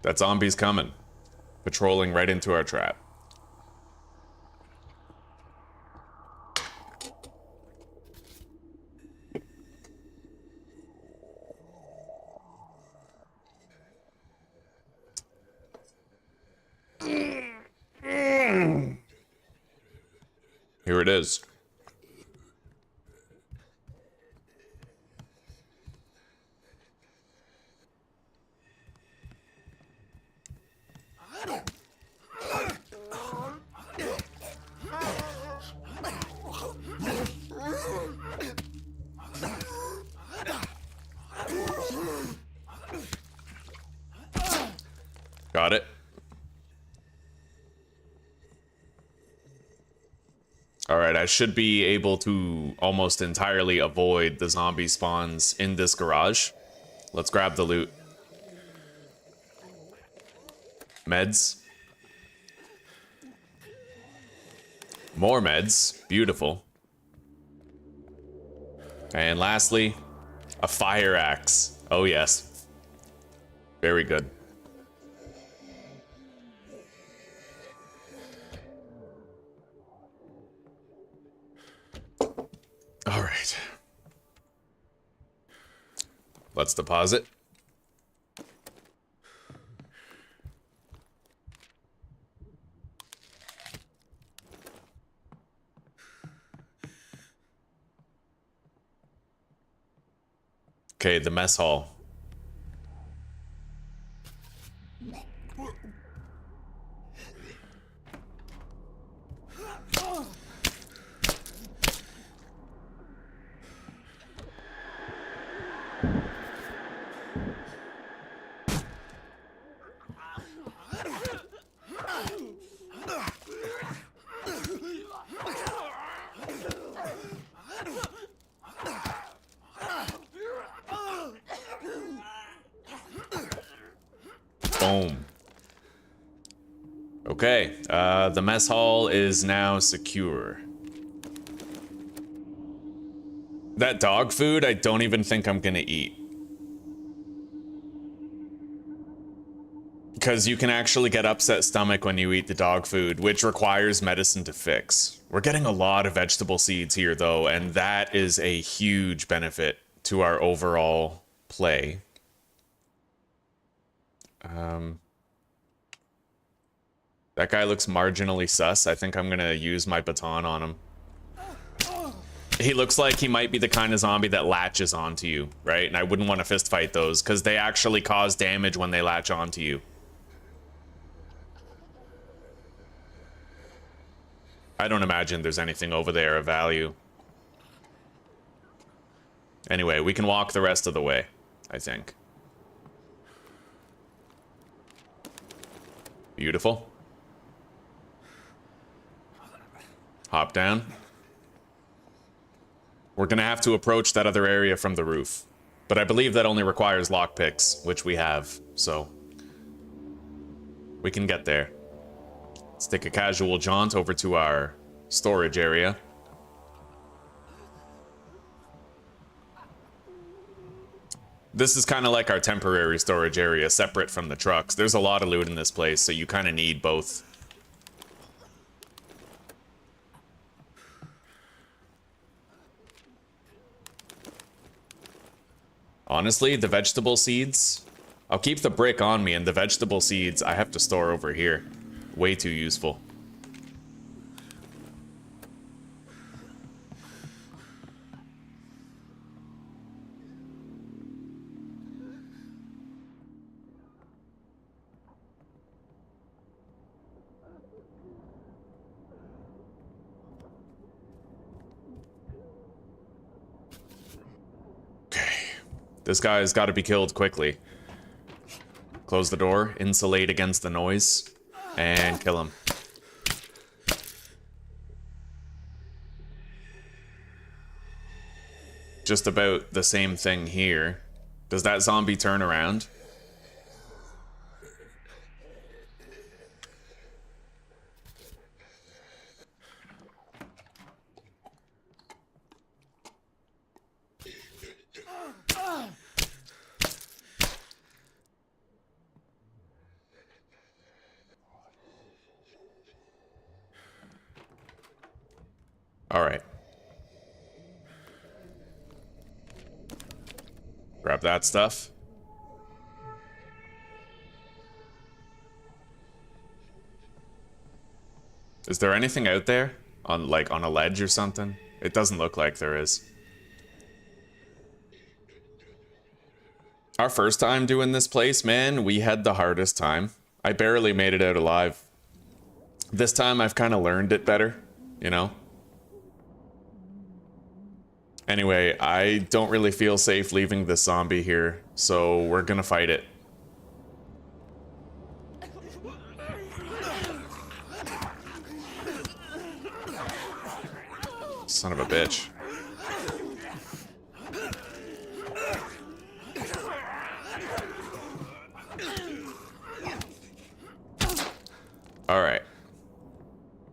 That zombie's coming. Patrolling right into our trap. Here it is. Got it. Alright, I should be able to almost entirely avoid the zombie spawns in this garage. Let's grab the loot. Meds. More meds. Beautiful. And lastly, a fire axe. Oh yes. Very good. All right. Let's deposit. Okay, the mess hall. Boom. Okay, the mess hall is now secure. That dog food, I don't even think I'm gonna eat. Because you can actually get upset stomach when you eat the dog food, which requires medicine to fix. We're getting a lot of vegetable seeds here though, and that is a huge benefit to our overall play. That guy looks marginally sus. I think I'm gonna use my baton on him. He looks like he might be the kind of zombie that latches onto you, right? And I wouldn't want to fist fight those because they actually cause damage when they latch onto you. I don't imagine there's anything over there of value. Anyway, we can walk the rest of the way, I think. Beautiful. Hop down. We're gonna have to approach that other area from the roof. But I believe that only requires lockpicks, which we have, so we can get there. Let's take a casual jaunt over to our storage area. This is kind of like our temporary storage area, separate from the trucks. There's a lot of loot in this place, so you kind of need both. Honestly, the vegetable seeds, I'll keep the brick on me, and the vegetable seeds I have to store over here. Way too useful. This guy's got to be killed quickly. Close the door, insulate against the noise, and kill him. Just about the same thing here. Does that zombie turn around? All right. Grab that stuff. Is there anything out there? On a ledge or something? It doesn't look like there is. Our first time doing this place, man, we had the hardest time. I barely made it out alive. This time I've kind of learned it better, you know? Anyway, I don't really feel safe leaving this zombie here, so we're gonna fight it. Son of a bitch. Alright.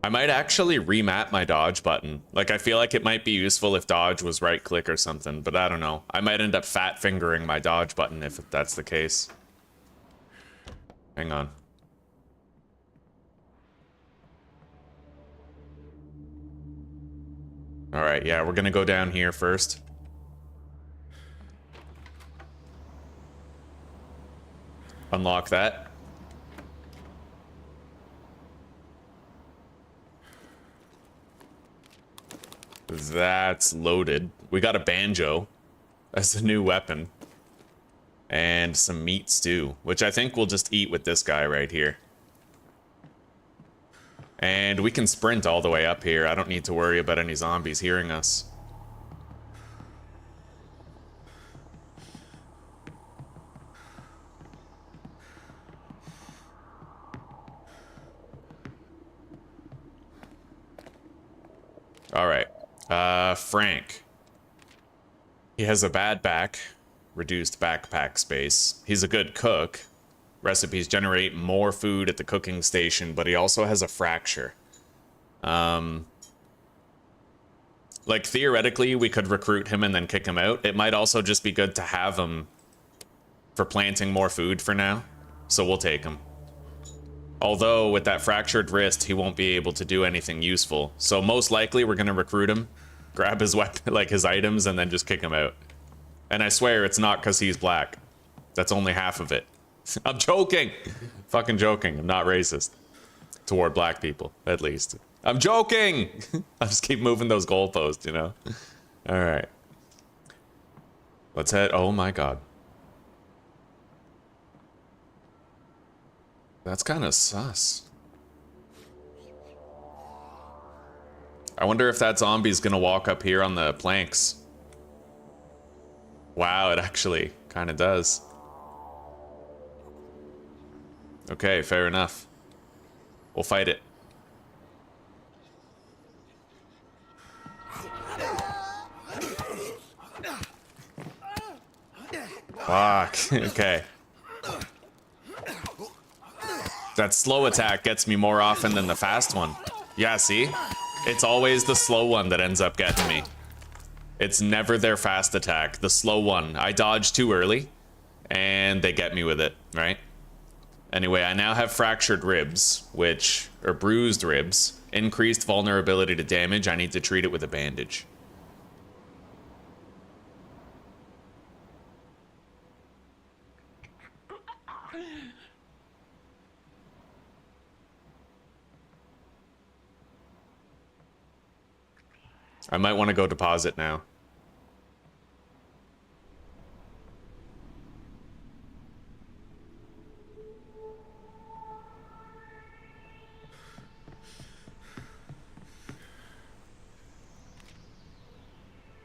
I might actually remap my dodge button. Like, I feel like it might be useful if dodge was right click or something, but I don't know. I might end up fat fingering my dodge button if that's the case. Hang on. Alright, yeah, we're gonna go down here first. Unlock that. That's loaded. We got a banjo as a new weapon. And some meat stew, which I think we'll just eat with this guy right here. And we can sprint all the way up here. I don't need to worry about any zombies hearing us. All right. Frank. He has a bad back, reduced backpack space. He's a good cook. Recipes generate more food at the cooking station, but he also has a fracture. Like, theoretically, we could recruit him and then kick him out. It might also just be good to have him for planting more food for now, so we'll take him. Although, with that fractured wrist, he won't be able to do anything useful. So most likely, we're gonna recruit him, grab his weapon, like his items, and then just kick him out. And I swear, it's not because he's black. That's only half of it. I'm joking! Fucking joking. I'm not racist. Toward black people, at least. I'm joking! I'll just keep moving those goalposts, you know? Alright. Let's head... Oh my god. That's kind of sus. I wonder if that zombie's gonna walk up here on the planks. Wow, it actually kind of does. Okay, fair enough. We'll fight it. Fuck, okay. That slow attack gets me more often than the fast one. Yeah, see? It's always the slow one that ends up getting me. It's never their fast attack, the slow one. I dodge too early, and they get me with it, right? Anyway, I now have fractured ribs, or bruised ribs. Increased vulnerability to damage. I need to treat it with a bandage. I might want to go deposit now.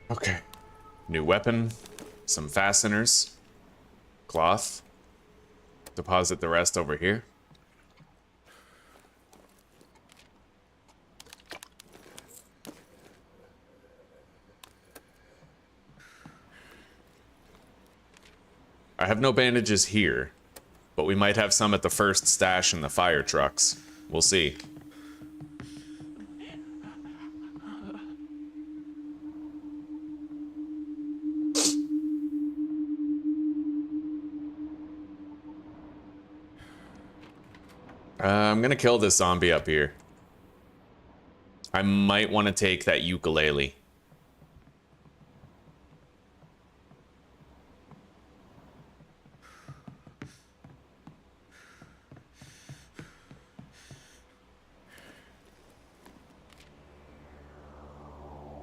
Okay. New weapon. some fasteners, cloth, deposit the rest over here. I have no bandages here, but we might have some at the first stash in the fire trucks. We'll see. I'm gonna kill this zombie up here. I might want to take that ukulele.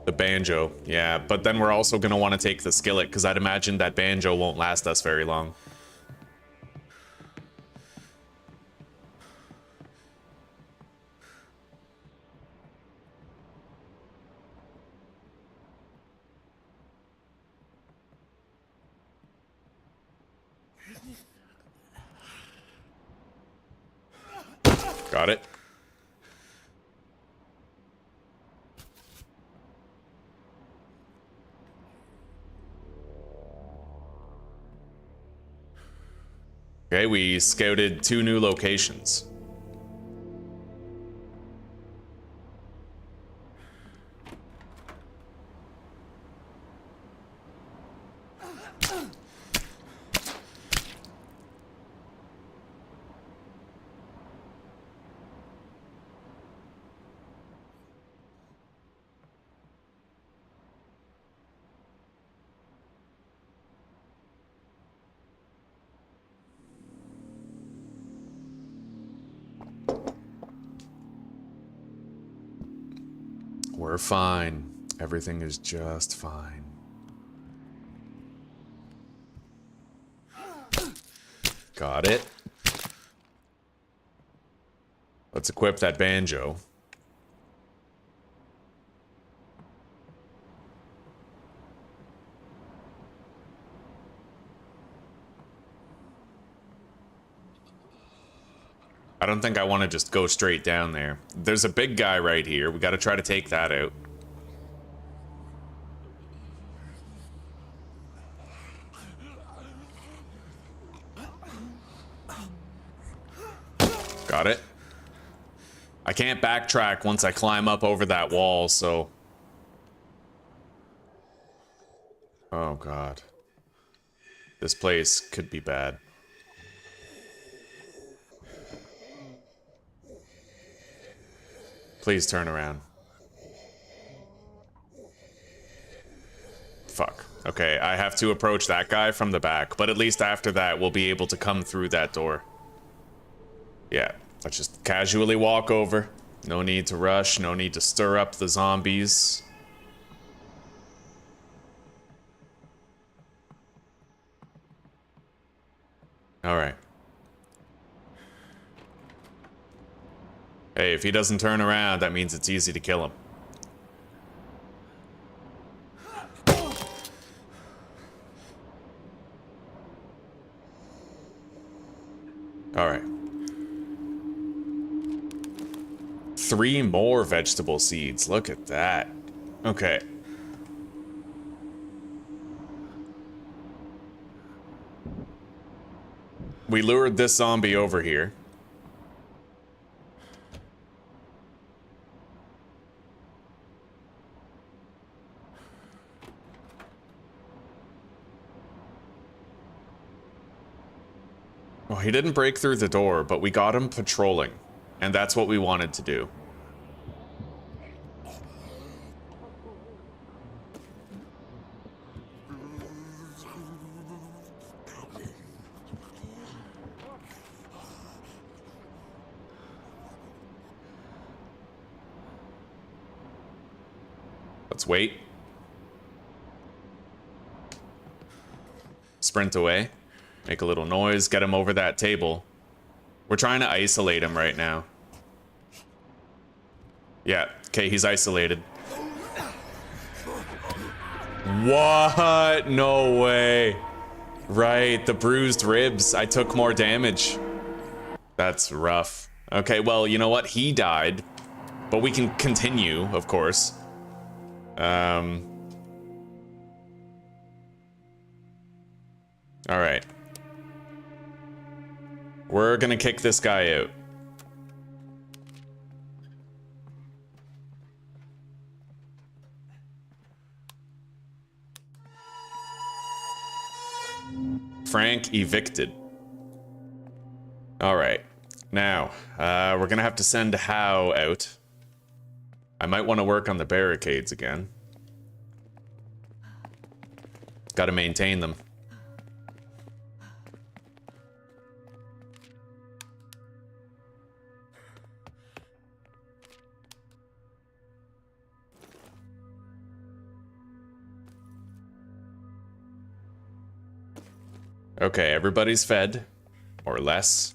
The banjo, yeah, but then we're also gonna want to take the skillet because I'd imagine that banjo won't last us very long. Got it. Okay, we scouted 2 new locations. We're fine. Everything is just fine. Got it. Let's equip that banjo. I don't think I want to just go straight down there. There's a big guy right here. We got to try to take that out. Got it. I can't backtrack once I climb up over that wall, so... Oh, God. This place could be bad. Please turn around. Fuck. Okay, I have to approach that guy from the back, but at least after that, we'll be able to come through that door. Yeah, let's just casually walk over. No need to rush, no need to stir up the zombies. All right. Hey, if he doesn't turn around, that means it's easy to kill him. All right. 3 more vegetable seeds. Look at that. Okay. We lured this zombie over here. Well, he didn't break through the door, but we got him patrolling, and that's what we wanted to do. Let's wait. Sprint away. Make a little noise, get him over that table. We're trying to isolate him right now. Yeah, okay, he's isolated. What? No way. Right, the bruised ribs. I took more damage. That's rough. Okay, well, you know what? He died. But we can continue, of course. Alright. We're gonna kick this guy out. Frank evicted. Alright. Now, we're gonna have to send How out. I might want to work on the barricades again. Gotta maintain them. Okay, everybody's fed. Or less.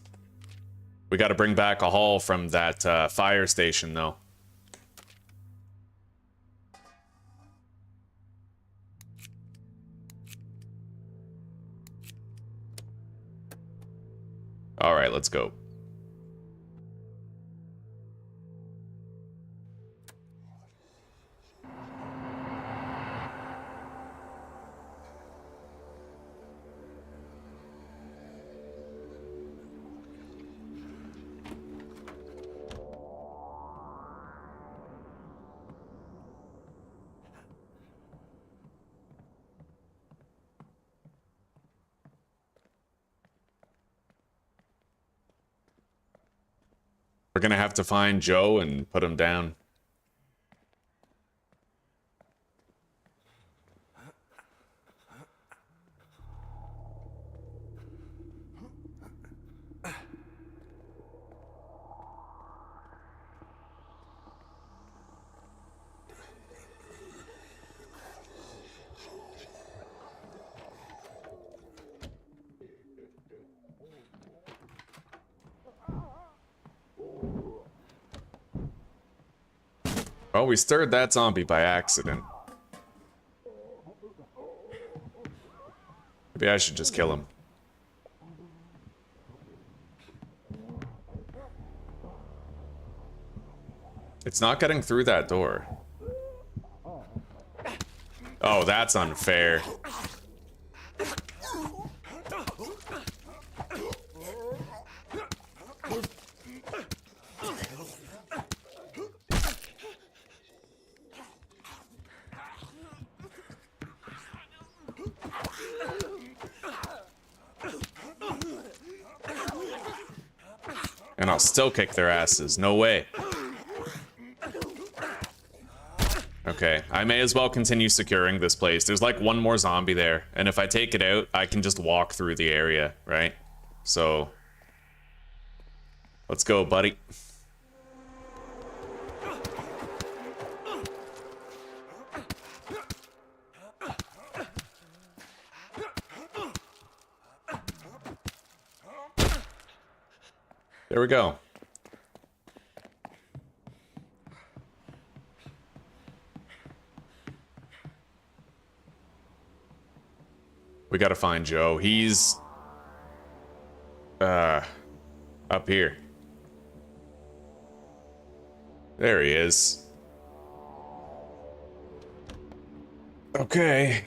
We gotta bring back a haul from that fire station, though. Alright, let's go. We're gonna have to find Joe and put him down. Oh, we stirred that zombie by accident. Maybe I should just kill him. It's not getting through that door. Oh, that's unfair. And I'll still kick their asses. No way. Okay, I may as well continue securing this place. There's like one more zombie there, and if I take it out, I can just walk through the area, right? So, let's go, buddy. There we go. We gotta find Joe. He's up here. There he is. Okay.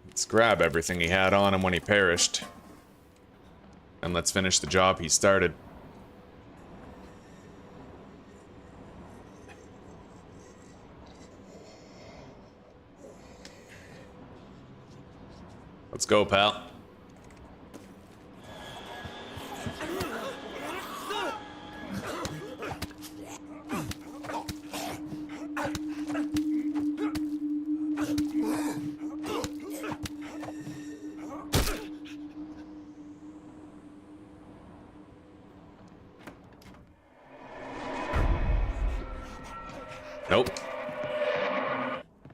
Let's grab everything he had on him when he perished. And let's finish the job he started. Let's go, pal. Nope.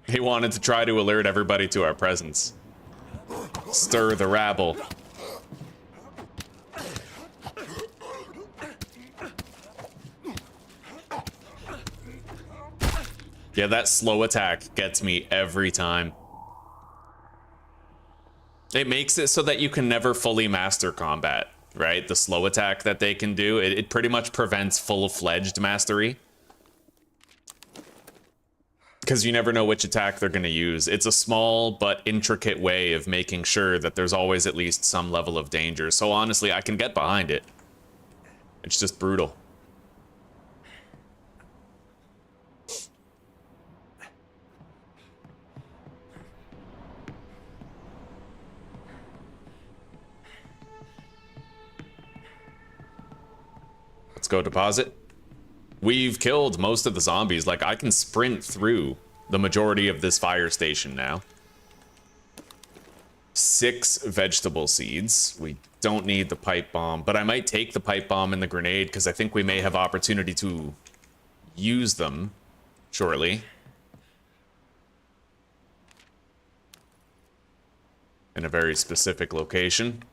He wanted to try to alert everybody to our presence. Stir the rabble. Yeah, that slow attack gets me every time. It makes it so that you can never fully master combat, right? The slow attack that they can do, it pretty much prevents full-fledged mastery. Because you never know which attack they're going to use. It's a small but intricate way of making sure that there's always at least some level of danger. So honestly, I can get behind it. It's just brutal. Let's go deposit. We've killed most of the zombies. Like, I can sprint through the majority of this fire station now. 6 vegetable seeds. We don't need the pipe bomb, but I might take the pipe bomb and the grenade because I think we may have opportunity to use them shortly. In a very specific location.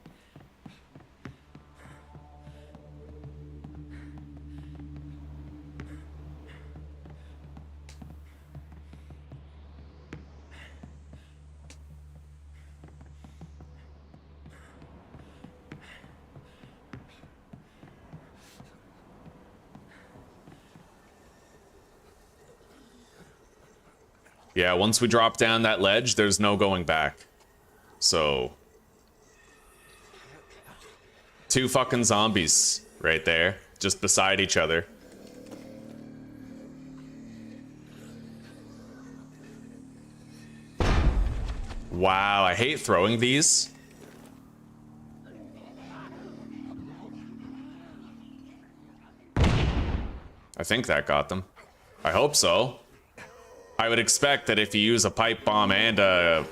Yeah, once we drop down that ledge, there's no going back. So... 2 fucking zombies right there, just beside each other. Wow, I hate throwing these. I think that got them. I hope so. I would expect that if you use a pipe bomb and a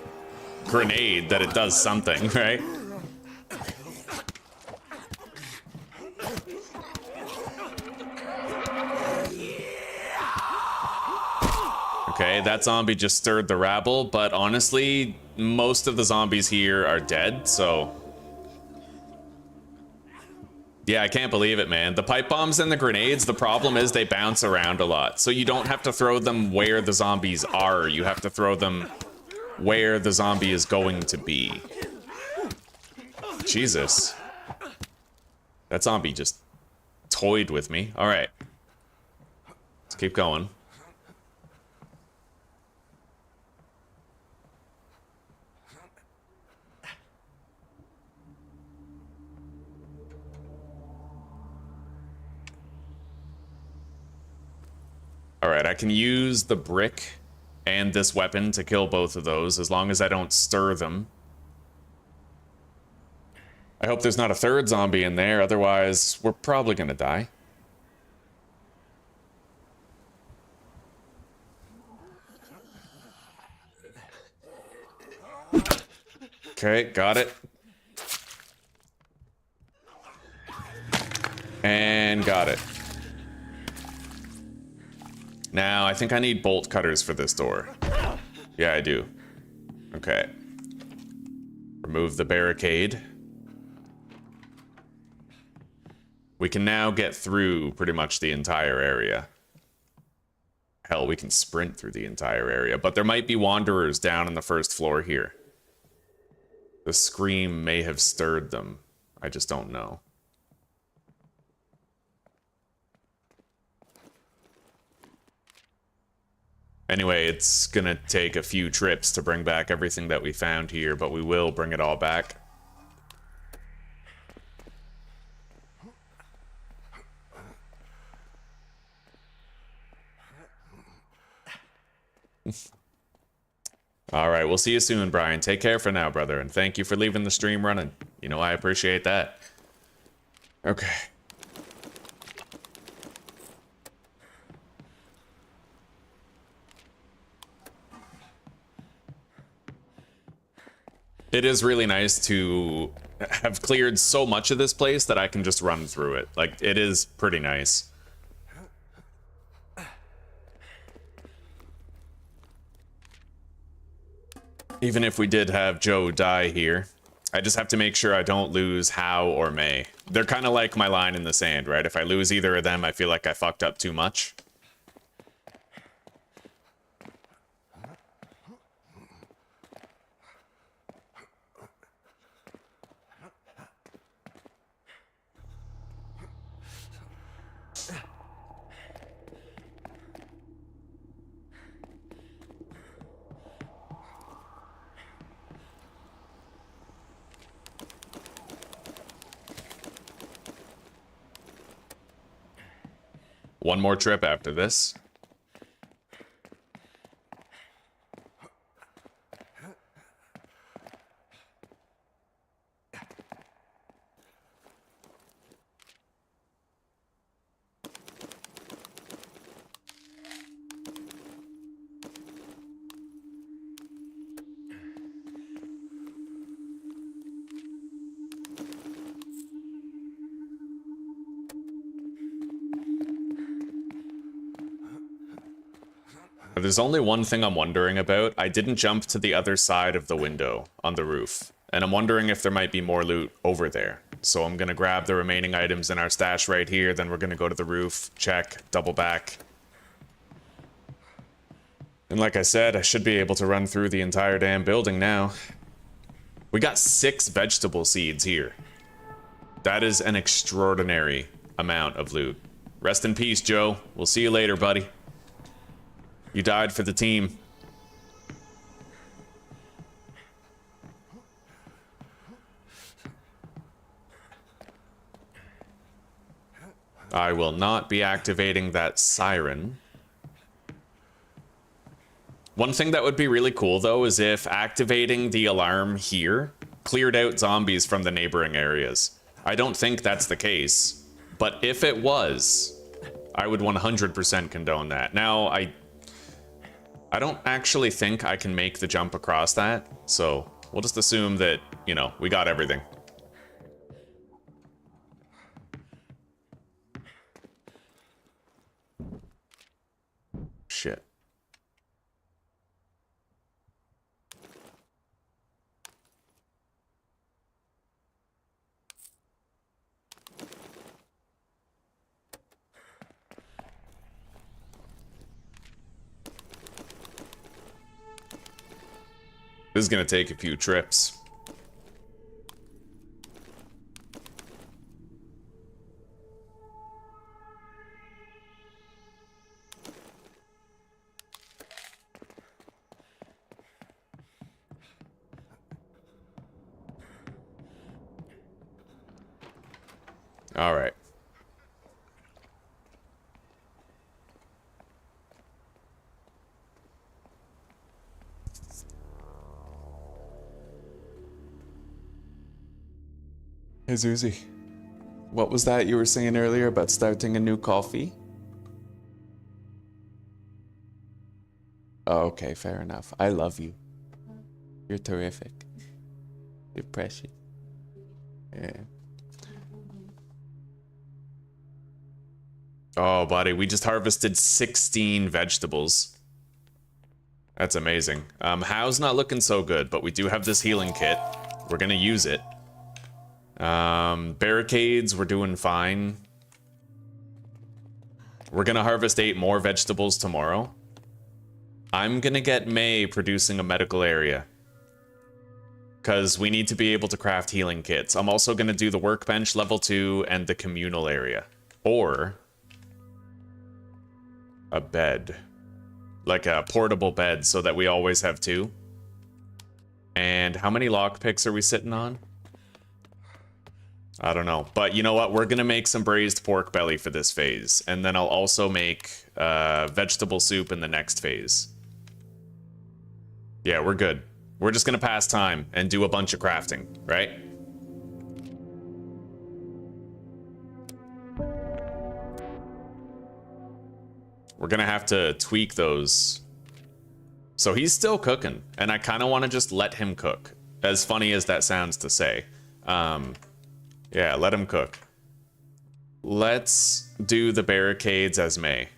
grenade, that it does something, right? Okay, that zombie just stirred the rabble, but honestly, most of the zombies here are dead, so... Yeah, I can't believe it, man. The pipe bombs and the grenades, the problem is they bounce around a lot. So you don't have to throw them where the zombies are. You have to throw them where the zombie is going to be. Jesus. That zombie just toyed with me. All right. Let's keep going. Alright, I can use the brick and this weapon to kill both of those, as long as I don't stir them. I hope there's not a third zombie in there, otherwise we're probably gonna die. Okay, got it. And got it. Now, I think I need bolt cutters for this door. Yeah, I do. Okay. Remove the barricade. We can now get through pretty much the entire area. Hell, we can sprint through the entire area, but there might be wanderers down on the first floor here. The scream may have stirred them. I just don't know. Anyway, it's gonna take a few trips to bring back everything that we found here, but we will bring it all back. All right, we'll see you soon, Brian. Take care for now, brother, and thank you for leaving the stream running. You know, I appreciate that. Okay. It is really nice to have cleared so much of this place that I can just run through it. Like, it is pretty nice. Even if we did have Joe die here, I just have to make sure I don't lose How or May. They're kind of like my line in the sand, right? If I lose either of them, I feel like I fucked up too much. one more trip after this. There's only one thing I'm wondering about. I didn't jump to the other side of the window on the roof, and I'm wondering if there might be more loot over there. So I'm gonna grab the remaining items in our stash right here, then we're gonna go to the roof, check, double back. And like I said, I should be able to run through the entire damn building now. We got 6 vegetable seeds here. That is an extraordinary amount of loot. Rest in peace, Joe. We'll see you later, buddy. You died for the team. I will not be activating that siren. One thing that would be really cool, though, is if activating the alarm here cleared out zombies from the neighboring areas. I don't think that's the case, but if it was, I would 100% condone that. Now, I don't actually think I can make the jump across that, so we'll just assume that, you know, we got everything. Shit. This is gonna take a few trips. All right. Hey, Zuzi. What was that you were saying earlier about starting a new coffee? Oh, okay, fair enough. I love you. You're terrific. You're precious. Yeah. Oh, buddy, we just harvested 16 vegetables. That's amazing. How's not looking so good, but we do have this healing kit. We're gonna use it. Barricades, we're doing fine. We're gonna harvest 8 more vegetables tomorrow. I'm gonna get May producing a medical area, because we need to be able to craft healing kits. I'm also gonna do the workbench level 2 and the communal area. Or a bed. Like a portable bed so that we always have 2. And how many lockpicks are we sitting on? I don't know, but you know what? We're gonna make some braised pork belly for this phase, and then I'll also make vegetable soup in the next phase. Yeah, we're good. We're just gonna pass time and do a bunch of crafting, right? We're gonna have to tweak those. So he's still cooking, and I kind of want to just let him cook. As funny as that sounds to say. Yeah, let him cook. Let's do the barricades as May.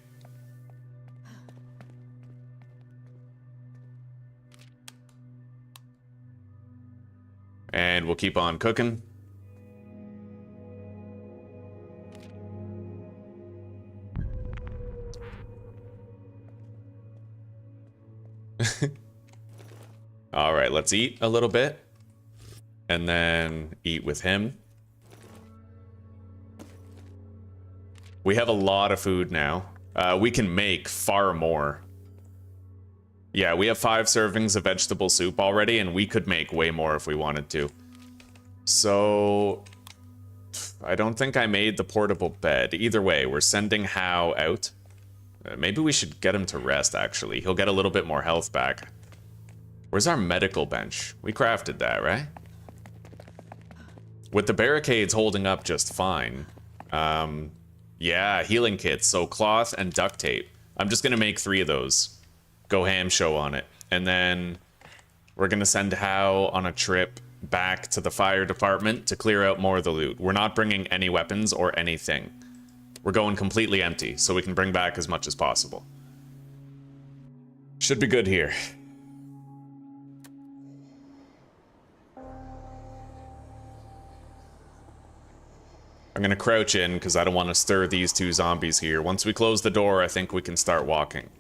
And we'll keep on cooking. All right, let's eat a little bit. And then eat with him. We have a lot of food now. We can make far more. Yeah, we have 5 servings of vegetable soup already, and we could make way more if we wanted to. So I don't think I made the portable bed. Either way, we're sending How out. Maybe we should get him to rest, actually. He'll get a little bit more health back. Where's our medical bench? We crafted that, right? With the barricades holding up just fine. Yeah, healing kits. So cloth and duct tape. I'm just gonna make 3 of those. Go ham show on it. And then we're gonna send How on a trip back to the fire department to clear out more of the loot. We're not bringing any weapons or anything. We're going completely empty, so we can bring back as much as possible. Should be good here. I'm gonna crouch in because I don't want to stir these 2 zombies here. Once we close the door, I think we can start walking.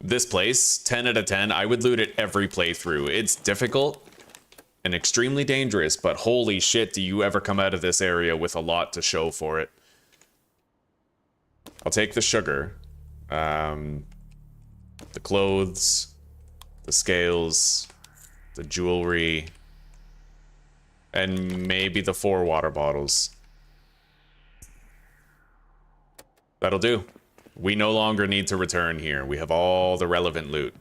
This place, 10 out of 10, I would loot it every playthrough. It's difficult and extremely dangerous, but holy shit, do you ever come out of this area with a lot to show for it. I'll take the sugar, the clothes, the scales, the jewelry, and maybe the 4 water bottles. That'll do. We no longer need to return here. We have all the relevant loot.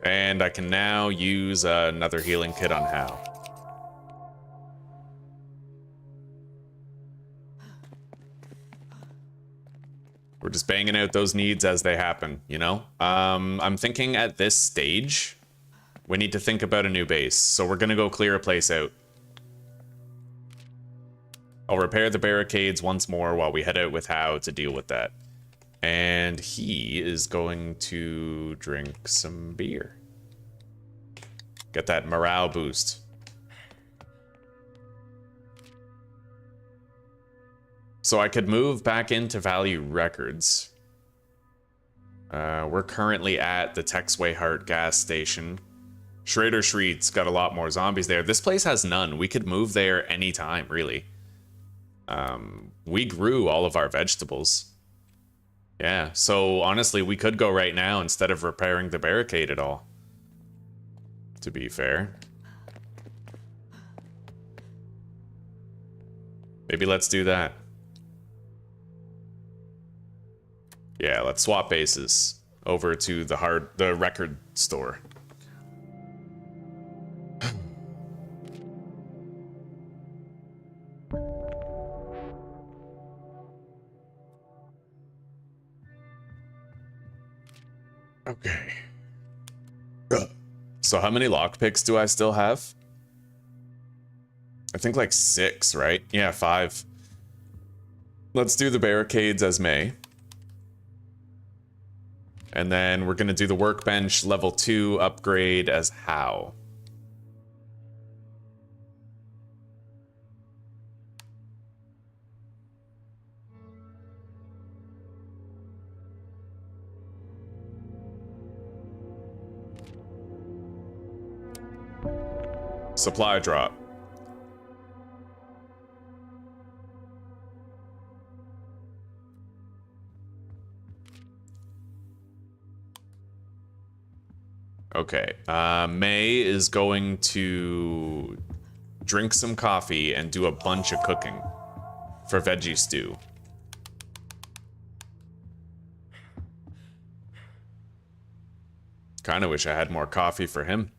And I can now use another healing kit on How. We're just banging out those needs as they happen, you know? I'm thinking at this stage, we need to think about a new base. So we're gonna go clear a place out. I'll repair the barricades once more while we head out with How to deal with that. And he is going to drink some beer. Get that morale boost. So I could move back into Value Records. We're currently at the Texway Heart gas station. Schrader Street's got a lot more zombies there. This place has none. We could move there anytime, really. We grew all of our vegetables. Yeah, so honestly, we could go right now instead of repairing the barricade at all. To be fair. Maybe let's do that. Yeah, let's swap bases over to the record store. Okay. So how many lockpicks do I still have? I think like 6, right? Yeah, 5. Let's do the barricades as May. And then we're gonna do the workbench level 2 upgrade as How. Supply drop. Okay, May is going to drink some coffee and do a bunch of cooking for veggie stew. Kinda wish I had more coffee for him.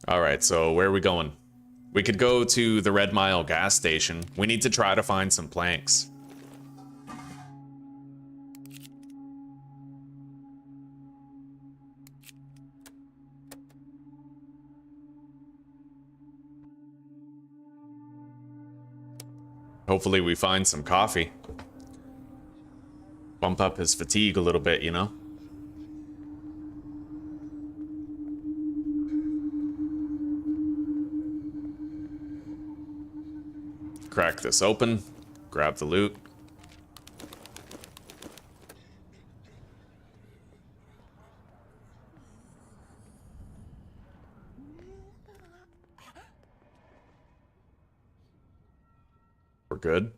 Alright, so where are we going? We could go to the Red Mile gas station. We need to try to find some planks. Hopefully we find some coffee. Bump up his fatigue a little bit, you know? Crack this open. Grab the loot. We're good.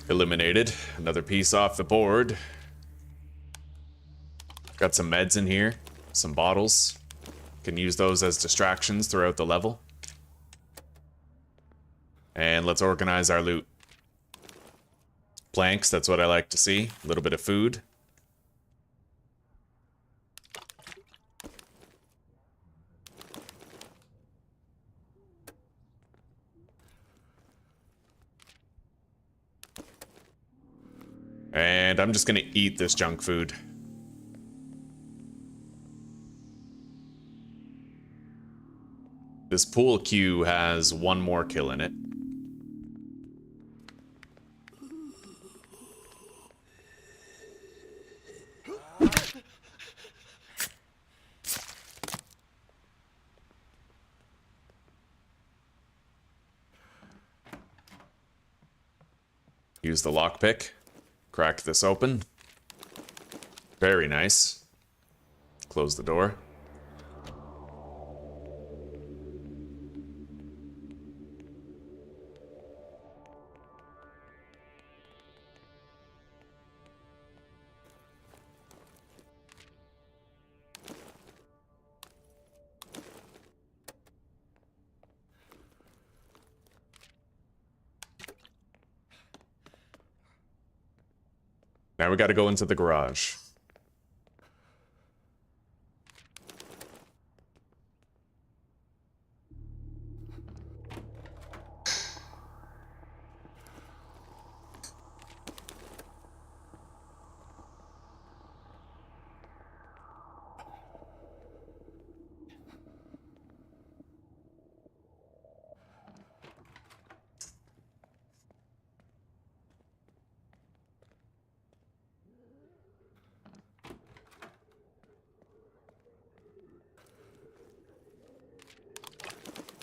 Eliminated. Another piece off the board. Got some meds in here. Some bottles. Can use those as distractions throughout the level. And let's organize our loot. Planks, that's what I like to see. A little bit of food. And I'm just gonna eat this junk food. This pool cue has one more kill in it. Use the lockpick. Crack this open. Very nice. Close the door. Now we gotta go into the garage.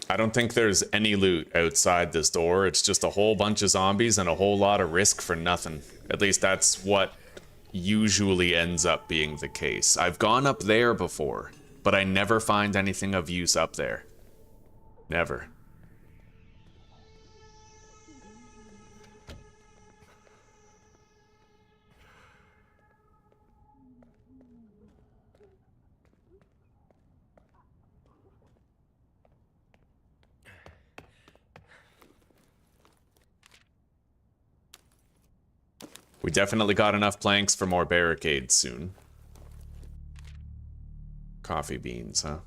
I don't think there's any loot outside this door. It's just a whole bunch of zombies and a whole lot of risk for nothing. At least that's what usually ends up being the case. I've gone up there before, but I never find anything of use up there. Never. We definitely got enough planks for more barricades soon. Coffee beans, huh?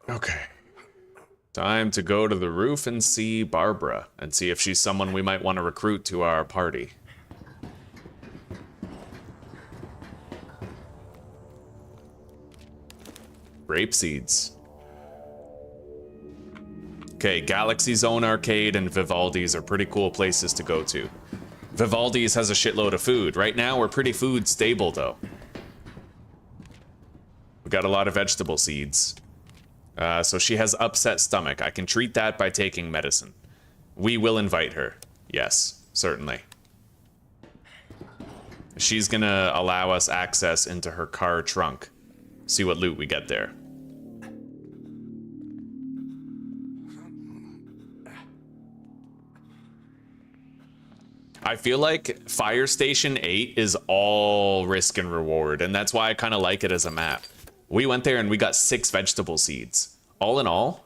Okay. Time to go to the roof and see Barbara, and see if she's someone we might want to recruit to our party. Grape seeds. Okay, Galaxy Zone Arcade and Vivaldi's are pretty cool places to go to. Vivaldi's has a shitload of food. Right now, we're pretty food stable, though. We got a lot of vegetable seeds. So she has upset stomach. I can treat that by taking medicine. We will invite her. Yes, certainly. She's gonna allow us access into her car trunk. See what loot we get there. I feel like Fire Station 8 is all risk and reward, and that's why I kind of like it as a map. We went there and we got 6 vegetable seeds. All in all,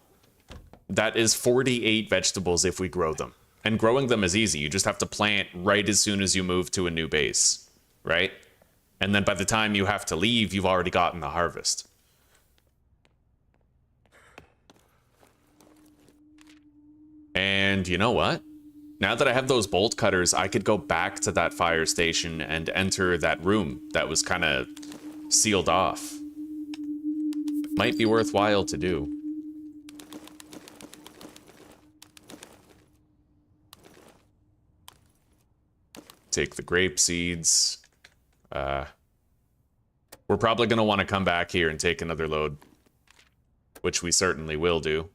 that is 48 vegetables if we grow them. And growing them is easy. You just have to plant right as soon as you move to a new base, right? And then by the time you have to leave, you've already gotten the harvest. And you know what? Now that I have those bolt cutters, I could go back to that fire station and enter that room that was kind of sealed off. Might be worthwhile to do. Take the grape seeds. We're probably going to want to come back here and take another load, which we certainly will do.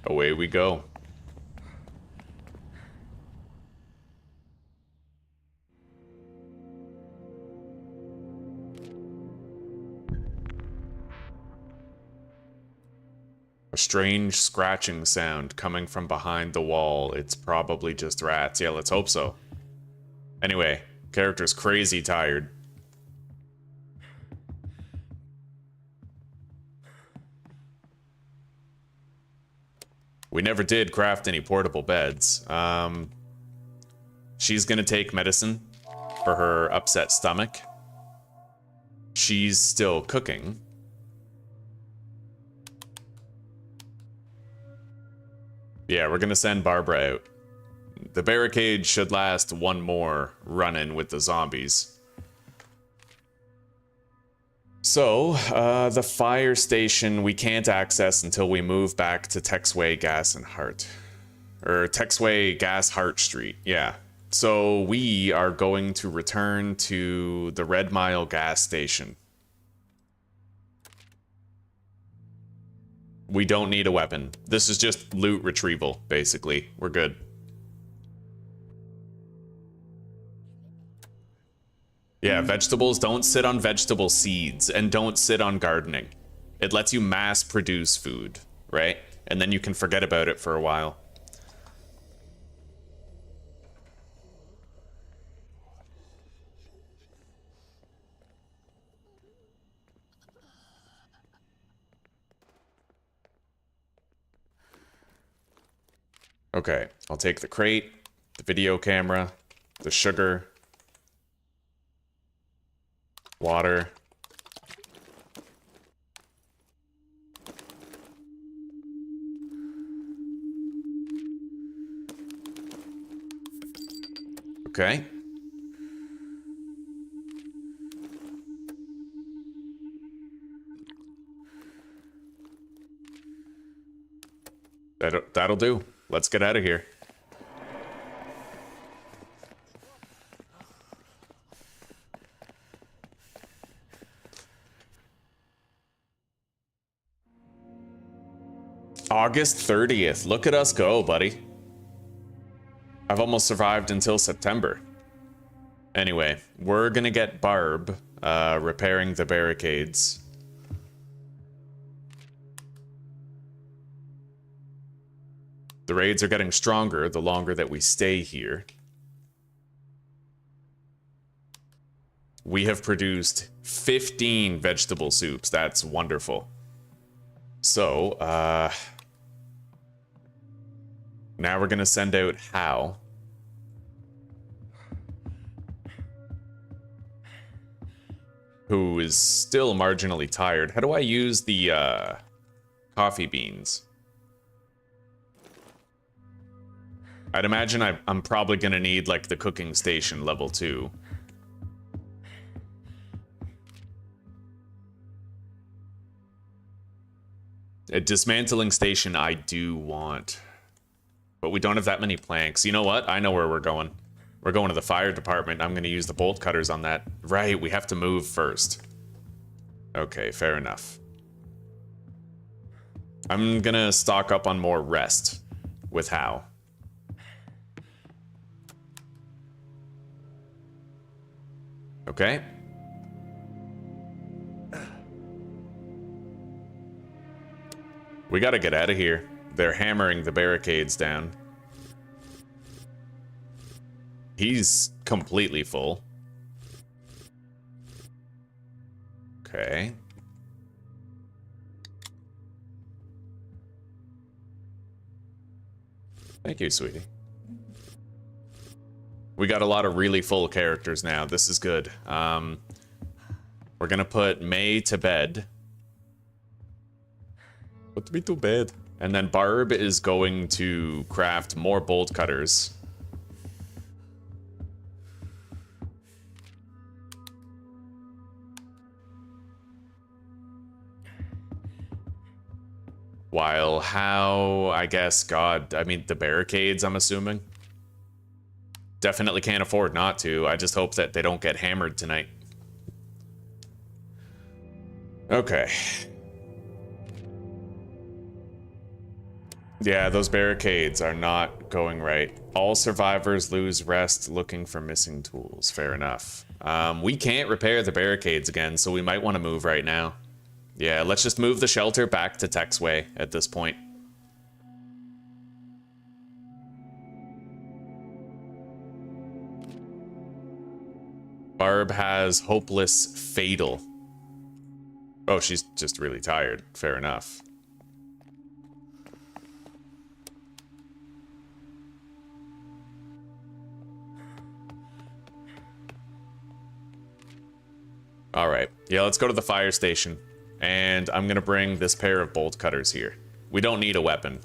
Away we go. A strange scratching sound coming from behind the wall. It's probably just rats. Yeah, let's hope so. Anyway, character's crazy tired. We never did craft any portable beds. She's gonna take medicine for her upset stomach. She's still cooking. Yeah, we're gonna send Barbara out. The barricade should last one more run-in with the zombies. So, the fire station we can't access until we move back to Texway Gas and Hart. Or Texway Gas Hart Street, yeah. So we are going to return to the Red Mile gas station. We don't need a weapon. This is just loot retrieval, basically. We're good. Yeah, vegetables, don't sit on vegetable seeds, and don't sit on gardening. It lets you mass produce food, right? And then you can forget about it for a while. Okay, I'll take the crate, the video camera, the sugar, water. Okay. That'll do. Let's get out of here. August 30th. Look at us go, buddy. I've almost survived until September. Anyway, we're gonna get Barb repairing the barricades. The raids are getting stronger the longer that we stay here. We have produced 15 vegetable soups. That's wonderful. So, now we're gonna send out Hal. Who is still marginally tired. How do I use the coffee beans? I'd imagine I'm probably gonna need like the cooking station level 2. A dismantling station I do want. But we don't have that many planks. You know what? I know where we're going. We're going to the fire department. I'm gonna use the bolt cutters on that. Right, we have to move first. Okay, fair enough. I'm gonna stock up on more rest with Hal. Okay. We gotta get out of here. They're hammering the barricades down. He's completely full. Okay. Thank you, sweetie. We got a lot of really full characters now. This is good. We're gonna put May to bed. Put me to bed. And then Barb is going to craft more bolt cutters. While how, I guess, God, I mean, the barricades, I'm assuming. Definitely can't afford not to. I just hope that they don't get hammered tonight. Okay. Yeah, those barricades are not going right. All survivors lose rest looking for missing tools. Fair enough. We can't repair the barricades again, so we might want to move right now. Yeah, let's just move the shelter back to Tech's Way at this point. Barb has hopeless fatal. Oh, she's just really tired. Fair enough. All right. Yeah, let's go to the fire station. And I'm going to bring this pair of bolt cutters here. We don't need a weapon.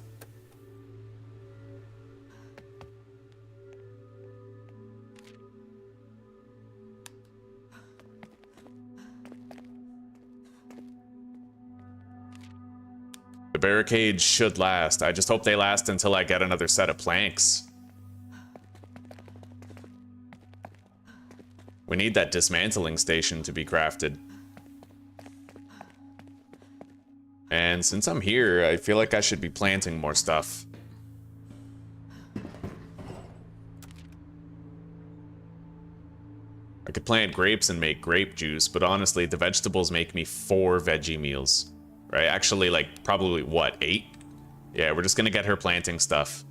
The barricades should last. I just hope they last until I get another set of planks. We need that dismantling station to be crafted. And since I'm here, I feel like I should be planting more stuff. I could plant grapes and make grape juice, but honestly, the vegetables make me 4 veggie meals. Right? Actually, like, probably, what, 8? Yeah, we're just gonna get her planting stuff.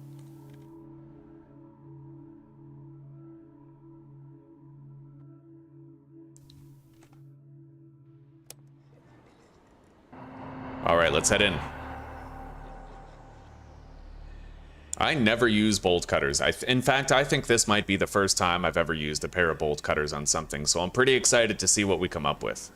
Alright, let's head in. I never use bolt cutters. In fact, I think this might be the first time I've ever used a pair of bolt cutters on something, so I'm pretty excited to see what we come up with.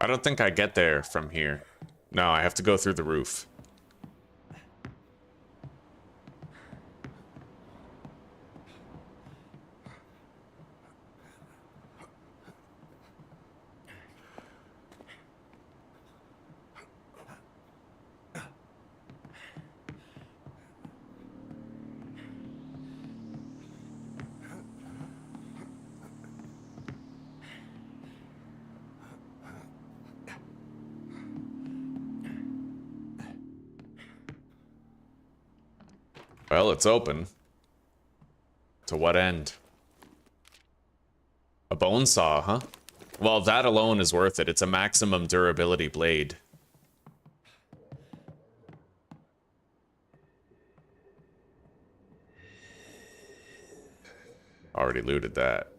I don't think I get there from here. No, I have to go through the roof. Well, it's open. To what end? A bone saw, huh? Well, that alone is worth it. It's a maximum durability blade. Already looted that.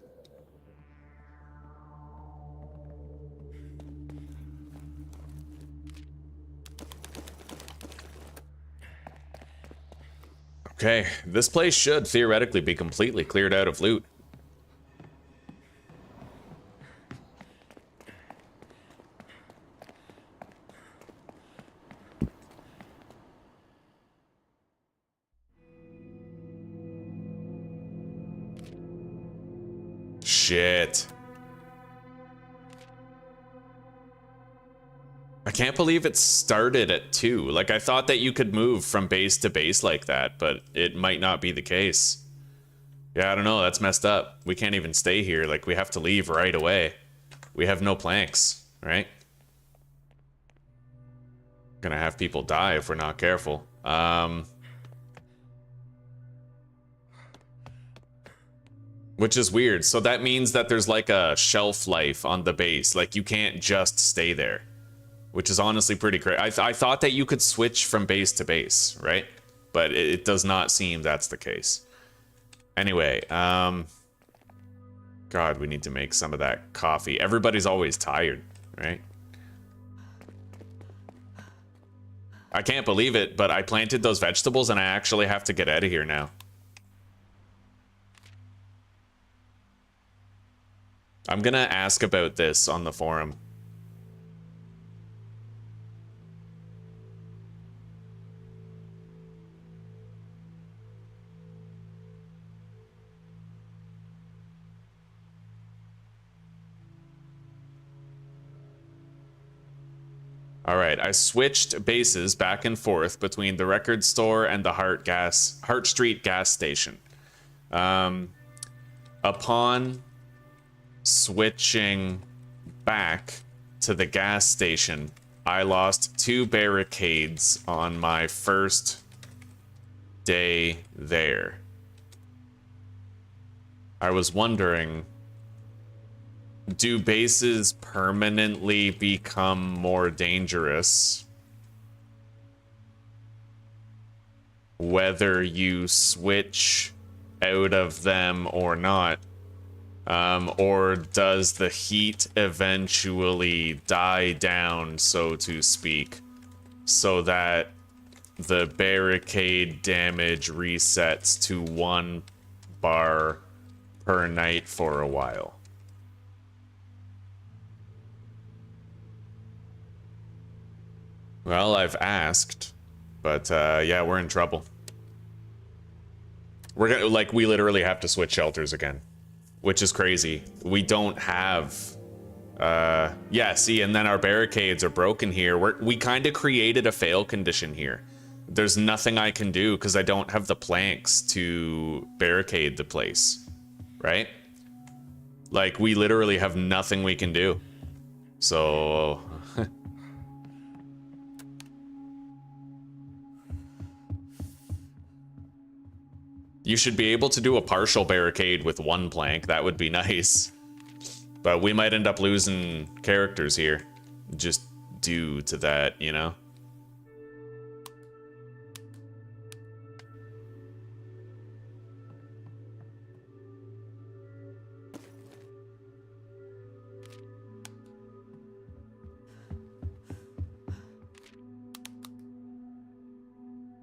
Okay, this place should theoretically be completely cleared out of loot. Shit. I can't believe it started at 2. Like, I thought that you could move from base to base like that, but it might not be the case. Yeah, I don't know. That's messed up. We can't even stay here. Like, we have to leave right away. We have no planks, right? Gonna have people die if we're not careful. Which is weird. So that means that there's like a shelf life on the base. Like you can't just stay there, which is honestly pretty crazy. I thought that you could switch from base to base, right? But it does not seem that's the case. Anyway, God, we need to make some of that coffee. Everybody's always tired, right? I can't believe it, but I planted those vegetables and I actually have to get out of here now. I'm gonna ask about this on the forum. All right, I switched bases back and forth between the record store and the Hart Street gas station. Upon switching back to the gas station, I lost 2 barricades on my first day there. I was wondering, do bases permanently become more dangerous whether you switch out of them or not? Or does the heat eventually die down, so to speak, so that the barricade damage resets to 1 bar per night for a while? Well, I've asked, but yeah, we're in trouble. We're gonna, like, we literally have to switch shelters again, which is crazy. We don't have, yeah, see, and then our barricades are broken here. We kind of created a fail condition here. There's nothing I can do because I don't have the planks to barricade the place, right? Like, we literally have nothing we can do. So... You should be able to do a partial barricade with 1 plank. That would be nice. But we might end up losing characters here just due to that, you know?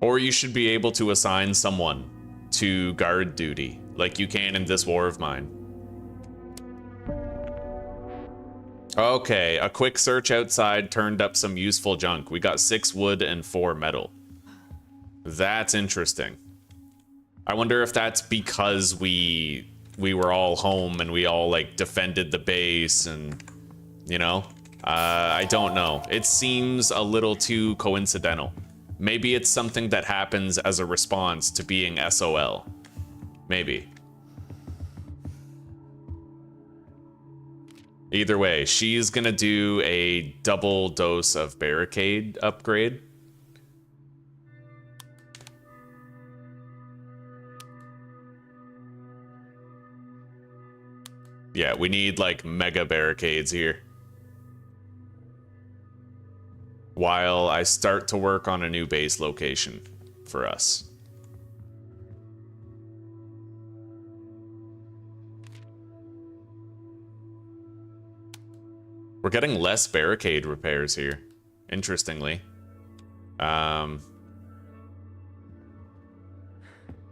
Or you should be able to assign someone to guard duty, like you can in this War of Mine. Okay, a quick search outside turned up some useful junk. We got 6 wood and 4 metal. That's interesting. I wonder if that's because we were all home and we all, like, defended the base and, you know? I don't know. It seems a little too coincidental. Maybe it's something that happens as a response to being SOL. Maybe. Either way, she's gonna do a double dose of barricade upgrade. Yeah, we need like mega barricades here. While I start to work on a new base location for us. We're getting less barricade repairs here, interestingly.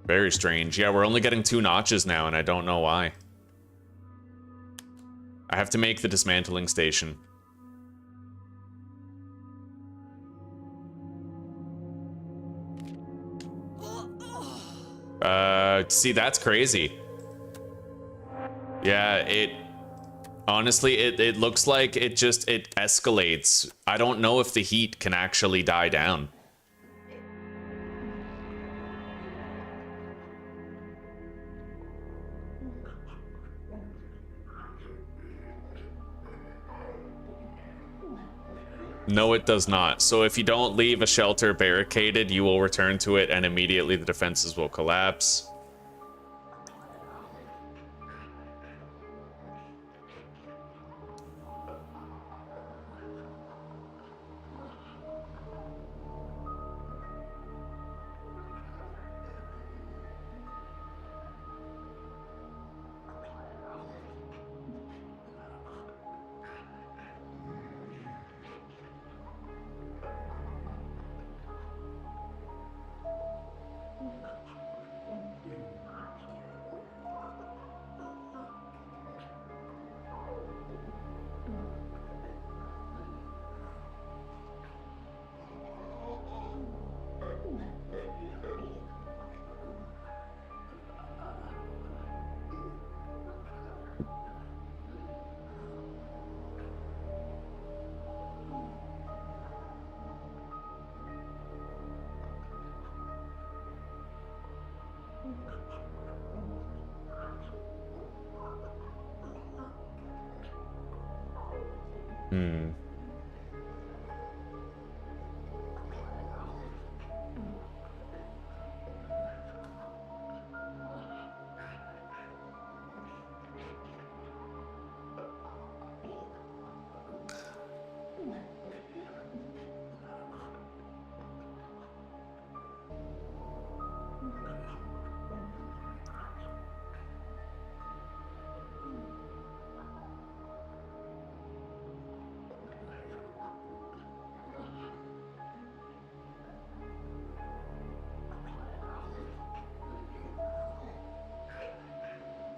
Very strange. Yeah, we're only getting 2 notches now, and I don't know why. I have to make the dismantling station. See, that's crazy. Yeah, honestly, it looks like it escalates. I don't know if the heat can actually die down. No, it does not. So if you don't leave a shelter barricaded, you will return to it and immediately the defenses will collapse.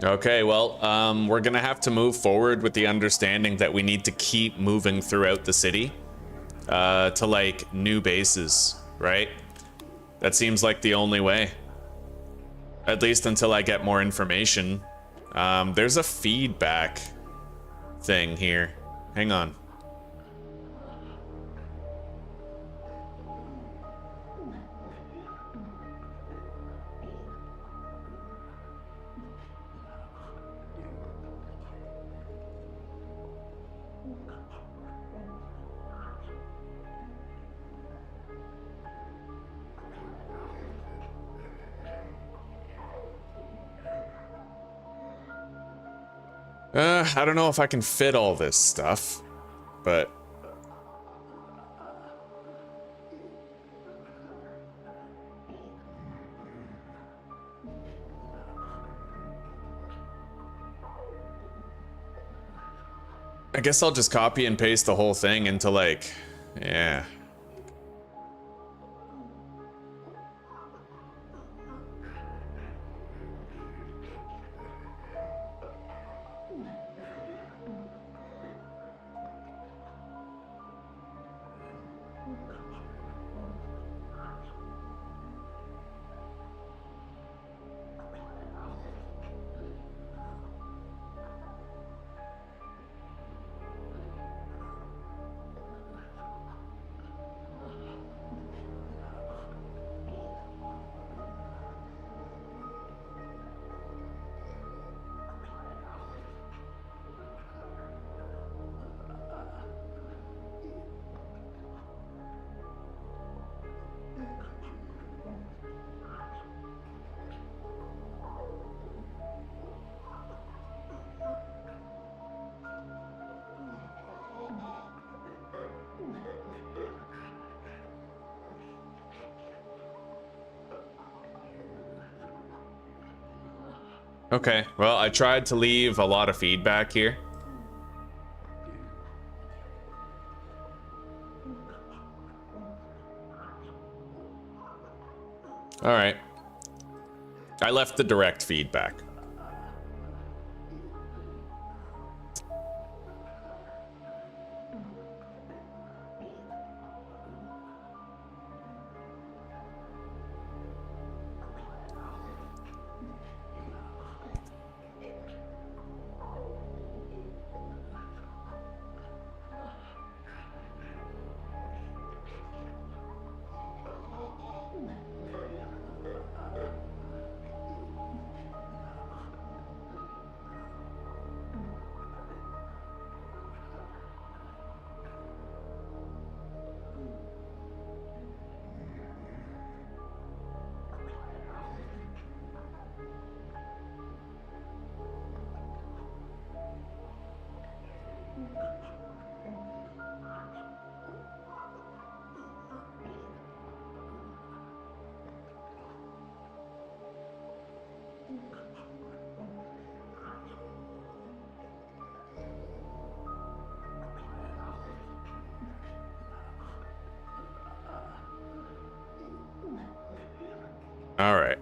Okay, well, we're gonna have to move forward with the understanding that we need to keep moving throughout the city to like new bases, right? That seems like the only way. At least until I get more information. There's a feedback thing here. Hang on. I don't know if I can fit all this stuff, but... I guess I'll just copy and paste the whole thing into like, yeah. Okay, well, I tried to leave a lot of feedback here. All right. I left the direct feedback. All right.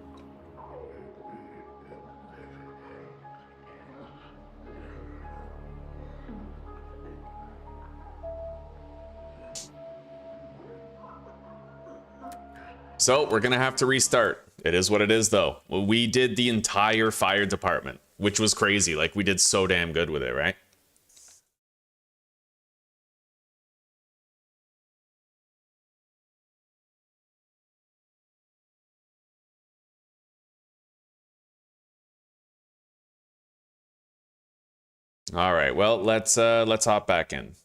So we're gonna have to restart. It is what it is, though. We did the entire fire department, which was crazy. Like, we did so damn good with it, right? All right, well, let's hop back in.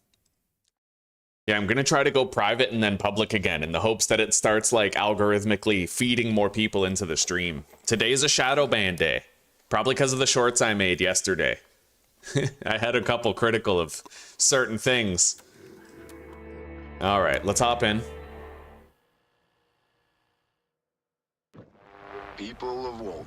Yeah, I'm gonna try to go private and then public again in the hopes that it starts like algorithmically feeding more people into the stream. Today's a shadow ban day, probably because of the shorts I made yesterday. I had a couple critical of certain things. All right, let's hop in. People of Walton.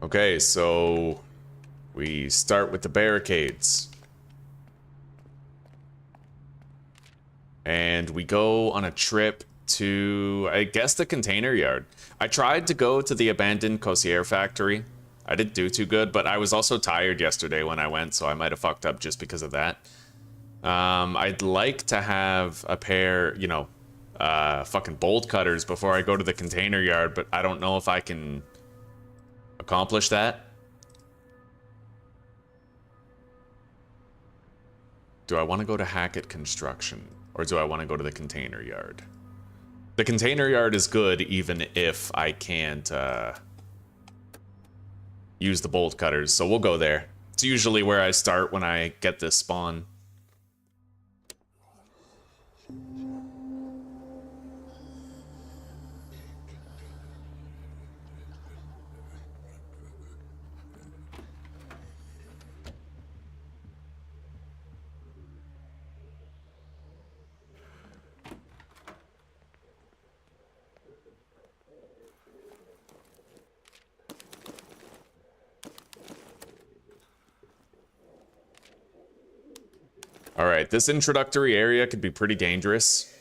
Okay, so we start with the barricades. And we go on a trip to, I guess, the container yard. I tried to go to the abandoned Cossier factory. I didn't do too good, but I was also tired yesterday when I went, so I might have fucked up just because of that. I'd like to have a pair, you know, fucking bolt cutters before I go to the container yard, but I don't know if I can accomplish that. Do I want to go to Hackett Construction, or do I want to go to the container yard? The container yard is good even if I can't use the bolt cutters, so we'll go there. It's usually where I start when I get this spawn. All right, this introductory area could be pretty dangerous.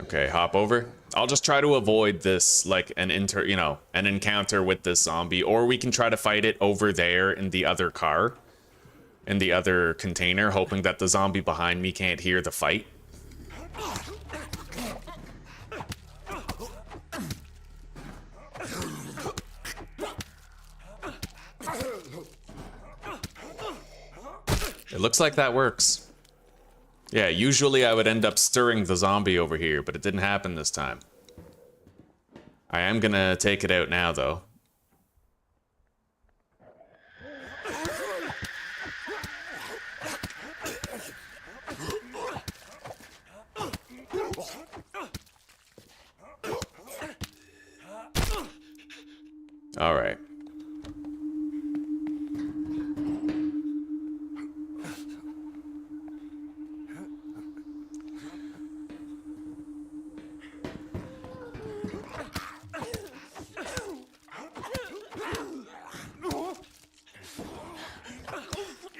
Okay, hop over. I'll just try to avoid this, like, an encounter with this zombie, or we can try to fight it over there in the other car, in the other container, hoping that the zombie behind me can't hear the fight. It looks like that works. Yeah, usually I would end up stirring the zombie over here, but it didn't happen this time. I am gonna take it out now, though. All right.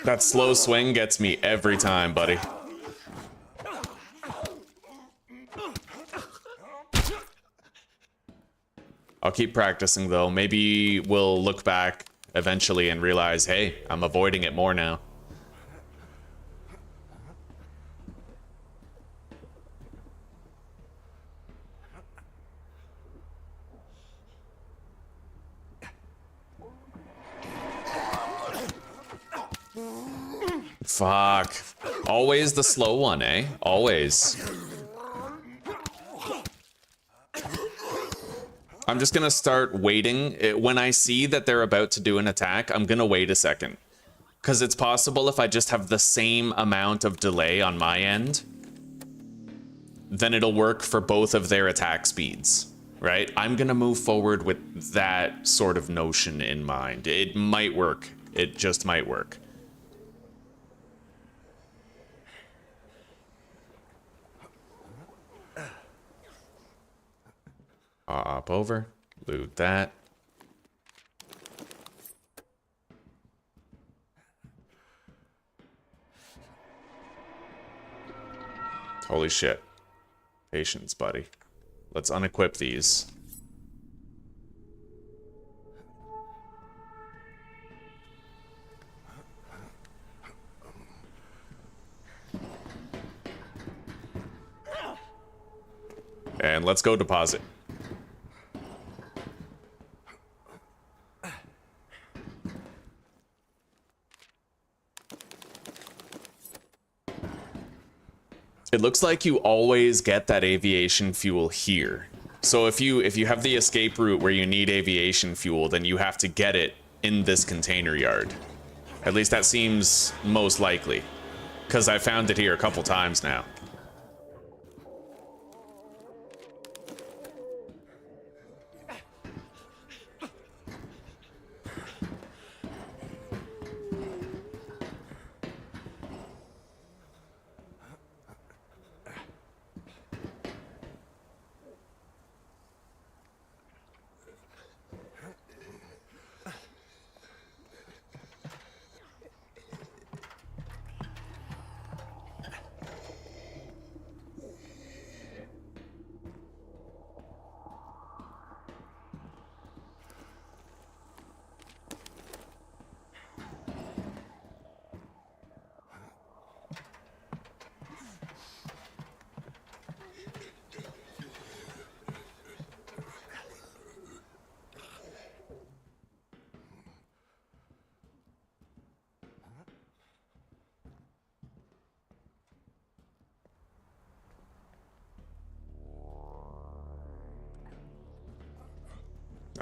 That slow swing gets me every time, buddy. I'll keep practicing, though. Maybe we'll look back eventually and realize, hey, I'm avoiding it more now. Fuck. Always the slow one, eh? Always. I'm just gonna start waiting. When I see that they're about to do an attack, I'm gonna wait a second. Because it's possible if I just have the same amount of delay on my end, then it'll work for both of their attack speeds, right? I'm gonna move forward with that sort of notion in mind. It might work. It just might work. Hop over, loot that. Holy shit. Patience, buddy. Let's unequip these. And let's go deposit. It looks like you always get that aviation fuel here. So if you have the escape route where you need aviation fuel, then you have to get it in this container yard. At least that seems most likely, because I found it here a couple times now.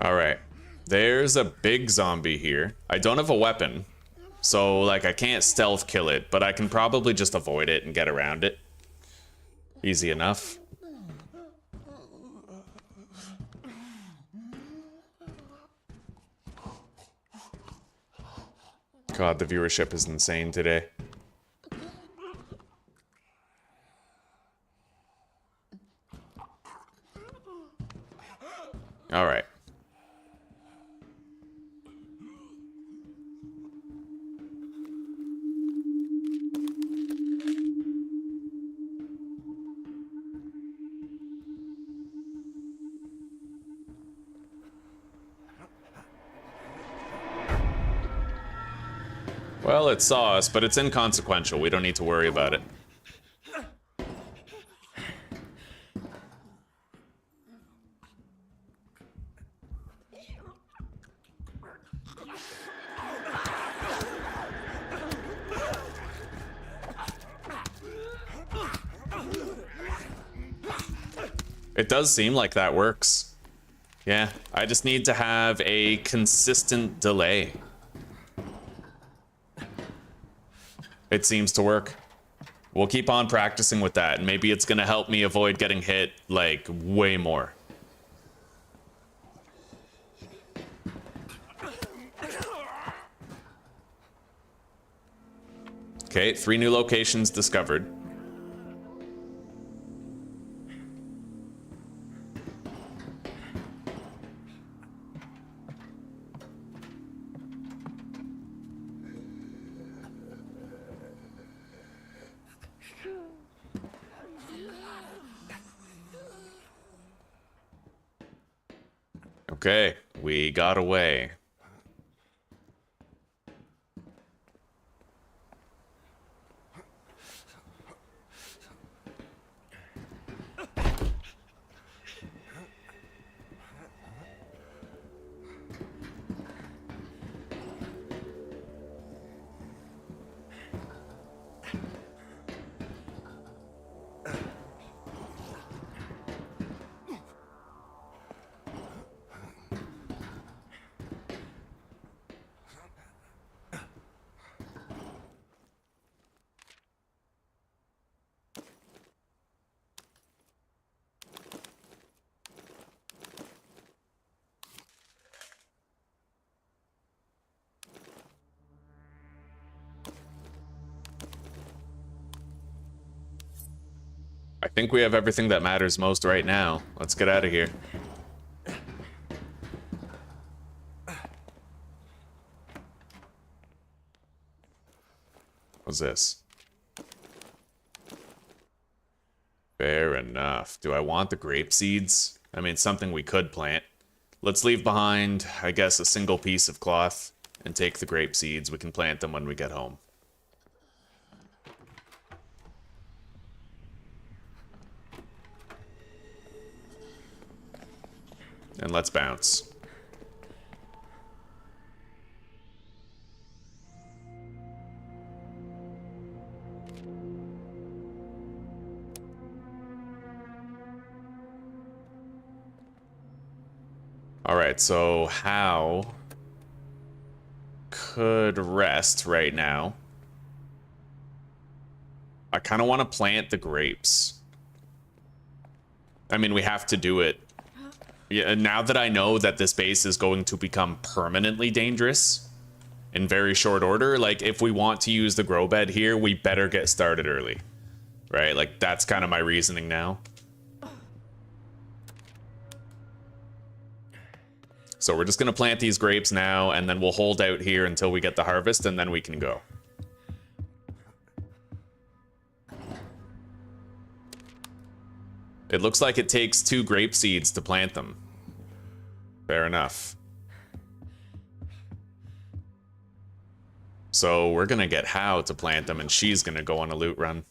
Alright. There's a big zombie here. I don't have a weapon, so like I can't stealth kill it, but I can probably just avoid it and get around it. Easy enough. God, the viewership is insane today. Alright. Well, it saw us, but it's inconsequential. We don't need to worry about it. It does seem like that works. Yeah, I just need to have a consistent delay. It seems to work. We'll keep on practicing with that, and maybe it's gonna help me avoid getting hit, like, way more. Okay, 3 new locations discovered. Okay, we got away. think we have everything that matters most right now. Let's get out of here. What's this? Fair enough. Do I want the grape seeds? I mean, something we could plant. Let's leave behind, I guess, a single piece of cloth and take the grape seeds. We can plant them when we get home. And let's bounce. All right, so how could rest right now? I kind of want to plant the grapes. I mean, we have to do it. Yeah, now that I know that this base is going to become permanently dangerous in very short order, like, if we want to use the grow bed here, we better get started early. Right? Like, that's kind of my reasoning now. So we're just going to plant these grapes now, and then we'll hold out here until we get the harvest, and then we can go. It looks like it takes 2 grape seeds to plant them. Fair enough. So we're going to get How to plant them, and she's going to go on a loot run.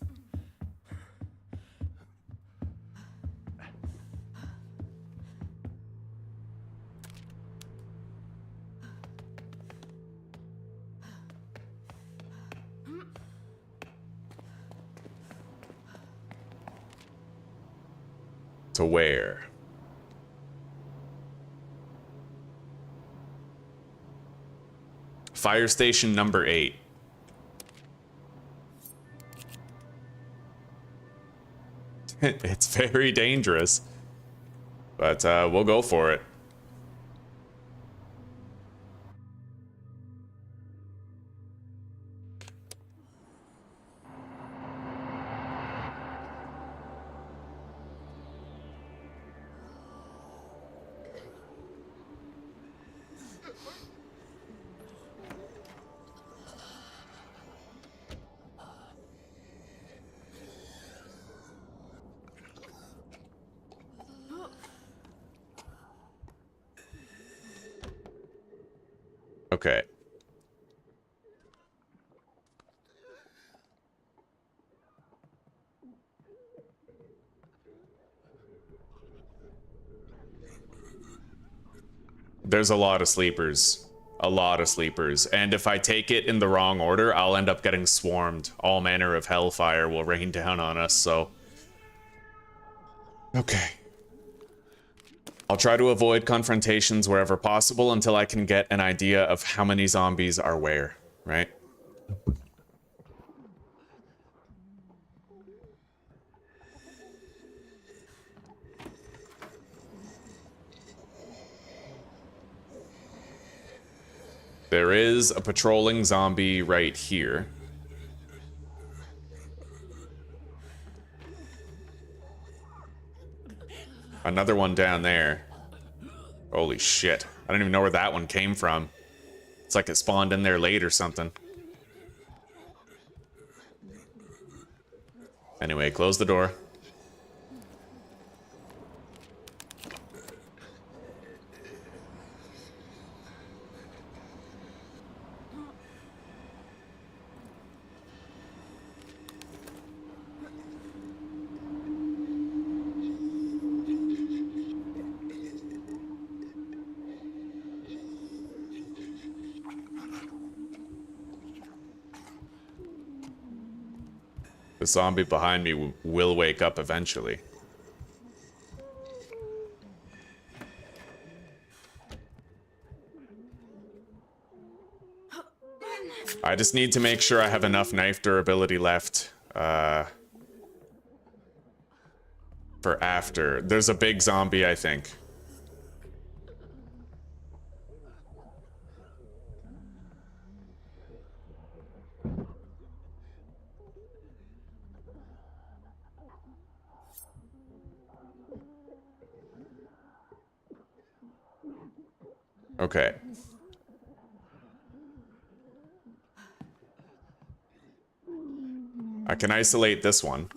To where? Fire station number 8. It's very dangerous, but we'll go for it. Okay. There's a lot of sleepers. A lot of sleepers. And if I take it in the wrong order, I'll end up getting swarmed. All manner of hellfire will rain down on us, so... Okay. I'll try to avoid confrontations wherever possible until I can get an idea of how many zombies are where, right? There is a patrolling zombie right here. Another one down there. Holy shit. I don't even know where that one came from. It's like it spawned in there late or something. Anyway, close the door. The zombie behind me will wake up eventually. I just need to make sure I have enough knife durability left for after. There's a big zombie, I think. Okay. I can isolate this one.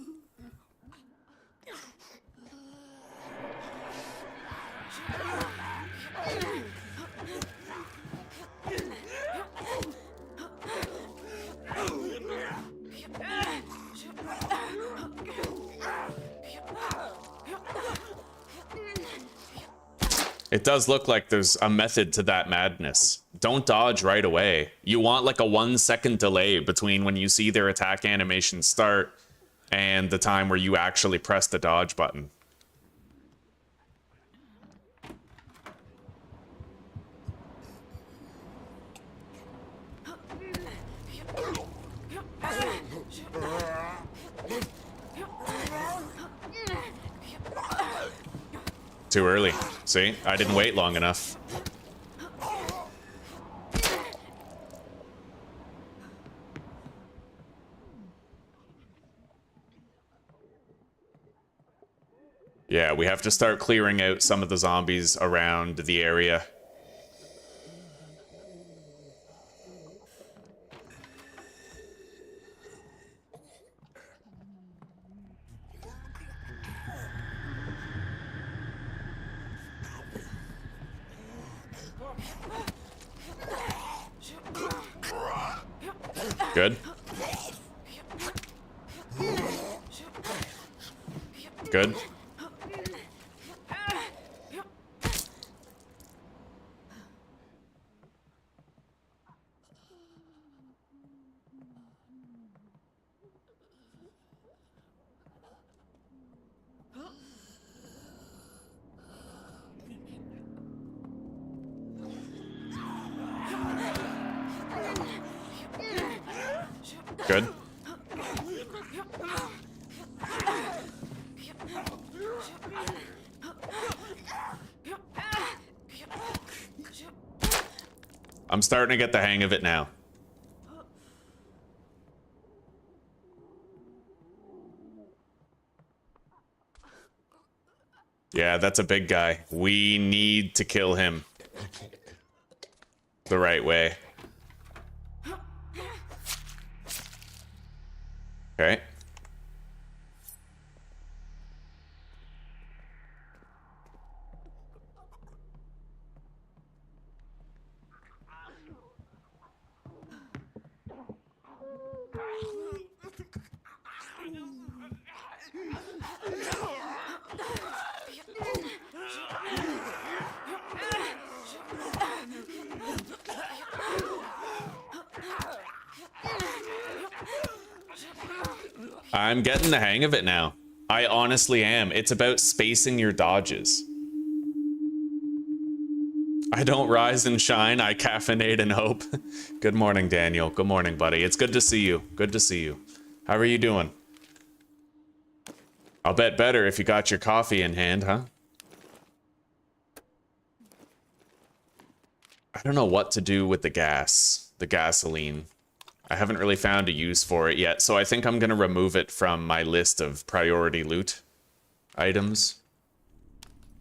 It does look like there's a method to that madness. Don't dodge right away. You want like a 1 second delay between when you see their attack animation start and the time where you actually press the dodge button. Too early. See? I didn't wait long enough. Yeah, we have to start clearing out some of the zombies around the area. Good. Good. Good. I'm starting to get the hang of it now. Yeah, that's a big guy. We need to kill him the right way. Okay. I'm getting the hang of it now. I honestly am. It's about spacing your dodges. I don't rise and shine, I caffeinate and hope. Good morning, Daniel. Good morning, buddy. It's good to see you. Good to see you. How are you doing? I'll bet better if you got your coffee in hand, huh? I don't know what to do with the gasoline. I haven't really found a use for it yet, so I think I'm going to remove it from my list of priority loot items.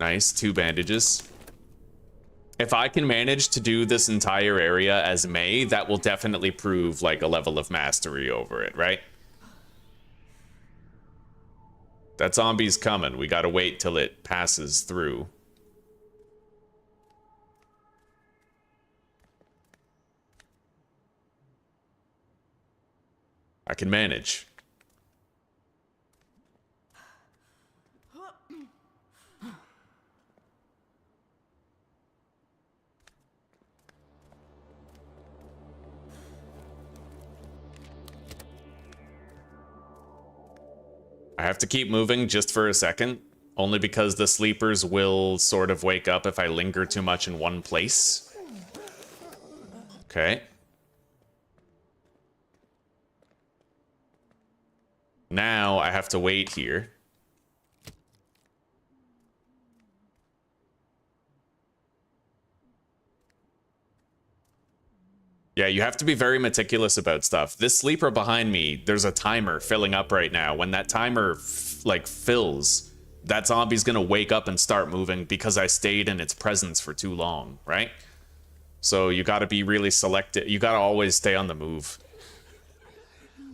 Nice, 2 bandages. If I can manage to do this entire area as May, that will definitely prove like a level of mastery over it, right? That zombie's coming. We gotta wait till it passes through. I can manage. I have to keep moving just for a second, only because the sleepers will sort of wake up if I linger too much in one place. Okay. Now I have to wait here. Yeah, you have to be very meticulous about stuff. This sleeper behind me, there's a timer filling up right now. When that timer fills, that zombie's gonna wake up and start moving because I stayed in its presence for too long, right? So you got to be really selective. You got to always stay on the move.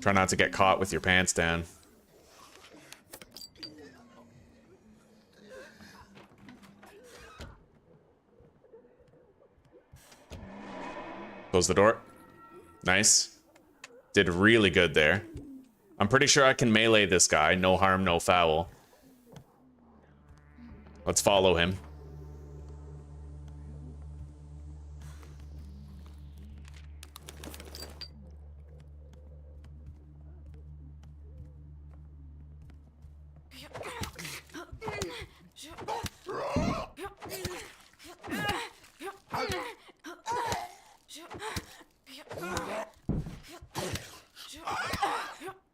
Try not to get caught with your pants down. Close the door. Nice. Did really good there. I'm pretty sure I can melee this guy. No harm, no foul. Let's follow him.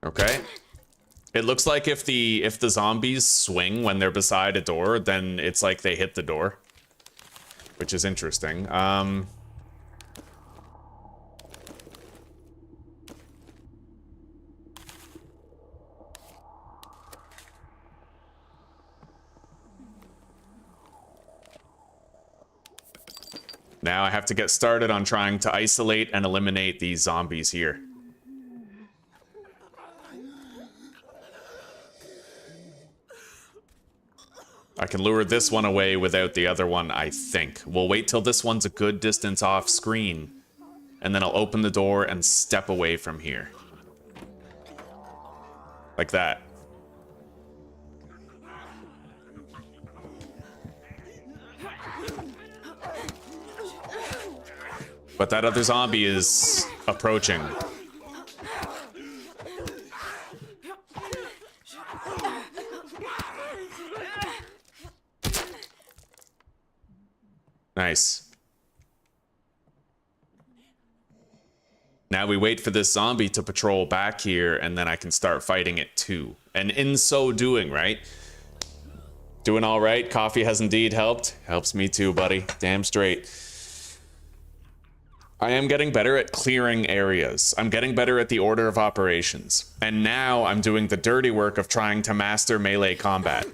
Okay. It looks like if the zombies swing when they're beside a door, then it's like they hit the door, which is interesting. Now I have to get started on trying to isolate and eliminate these zombies here. I can lure this one away without the other one, I think. We'll wait till this one's a good distance off screen, and then I'll open the door and step away from here. Like that. But that other zombie is approaching. Nice. Now we wait for this zombie to patrol back here, and then I can start fighting it too. And in so doing, right? Doing all right. Coffee has indeed helped. Helps me too, buddy. Damn straight. I am getting better at clearing areas. I'm getting better at the order of operations. And now I'm doing the dirty work of trying to master melee combat.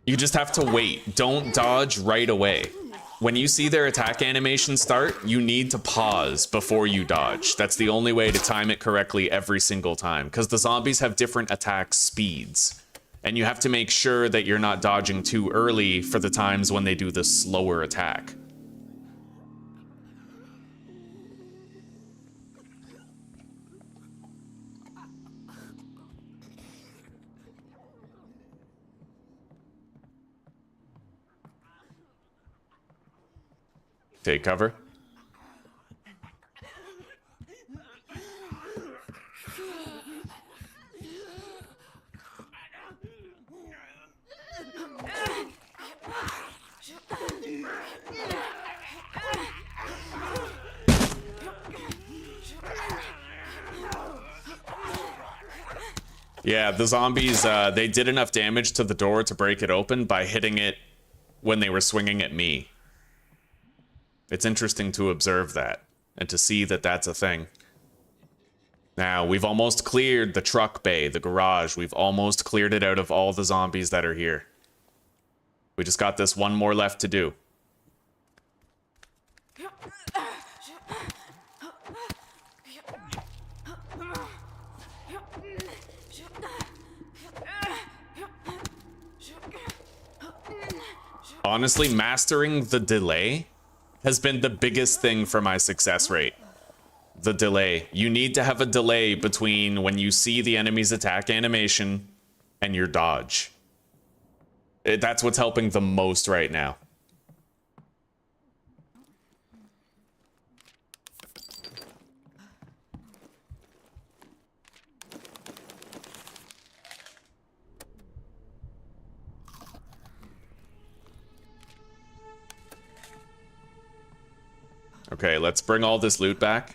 You just have to wait. Don't dodge right away. When you see their attack animation start, you need to pause before you dodge. That's the only way to time it correctly every single time, because the zombies have different attack speeds. And you have to make sure that you're not dodging too early for the times when they do the slower attack. Take cover. Yeah, the zombies, they did enough damage to the door to break it open by hitting it when they were swinging at me. It's interesting to observe that, and to see that that's a thing. Now, we've almost cleared the truck bay, the garage. We've almost cleared it out of all the zombies that are here. We just got this one more left to do. Honestly, mastering the delay has been the biggest thing for my success rate. The delay. You need to have a delay between when you see the enemy's attack animation and your dodge. That's what's helping the most right now. Okay, let's bring all this loot back.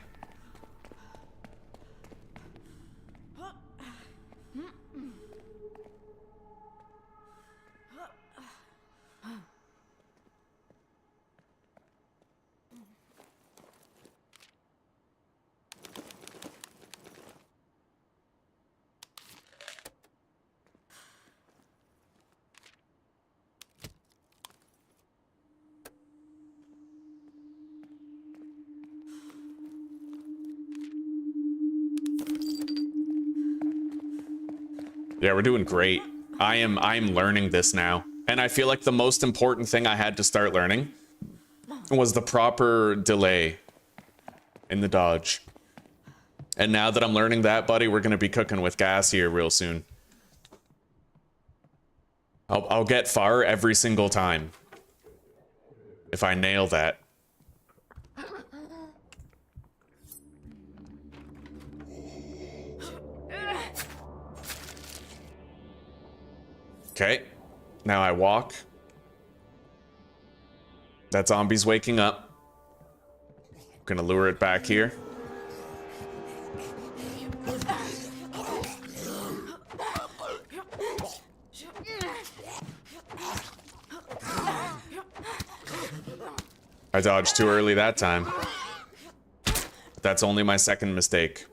Yeah, we're doing great. I'm learning this now. And I feel like the most important thing I had to start learning was the proper delay in the dodge. And now that I'm learning that, buddy, we're gonna be cooking with gas here real soon. I'll get far every single time if I nail that. Okay, now I walk. That zombie's waking up. Gonna lure it back here. I dodged too early that time. That's only my second mistake.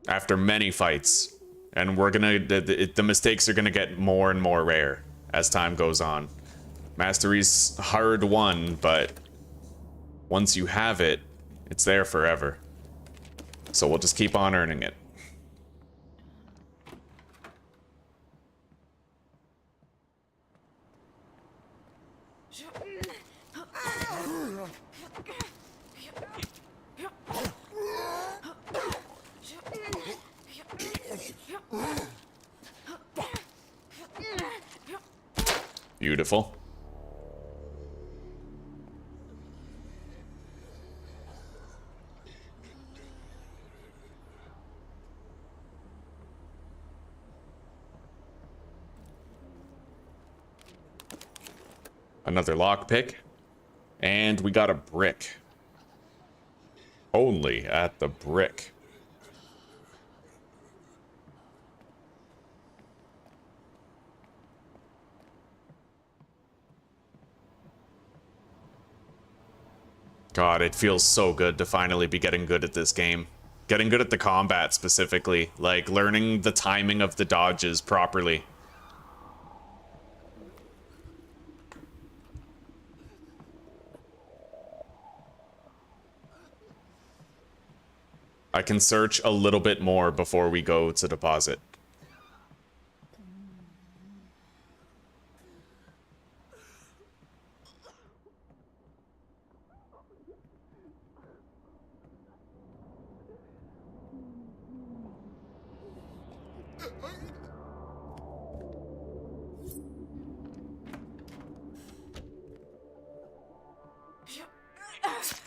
After many fights. And we're gonna, the mistakes are gonna get more and more rare as time goes on. Mastery's hard won, but once you have it, it's there forever. So we'll just keep on earning it. Beautiful. Another lockpick. And we got a brick. Only at the brick. God, it feels so good to finally be getting good at this game. Getting good at the combat specifically. Like, learning the timing of the dodges properly. I can search a little bit more before we go to deposit.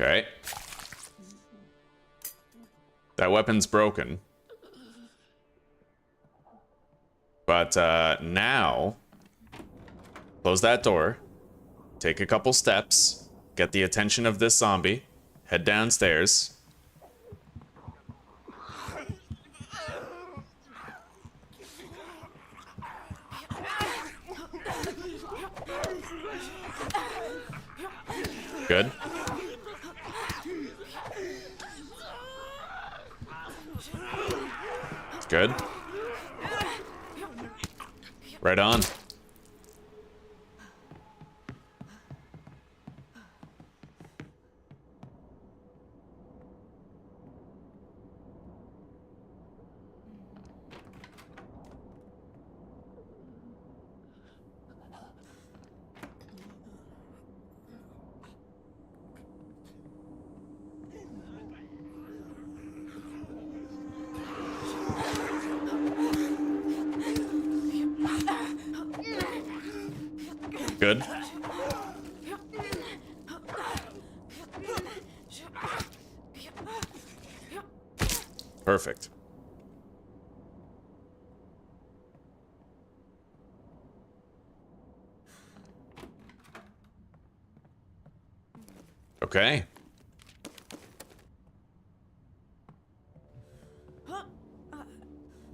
Okay. That weapon's broken. But now, close that door, take a couple steps, get the attention of this zombie, head downstairs. Good. Good. Right on. Good. Perfect. Okay.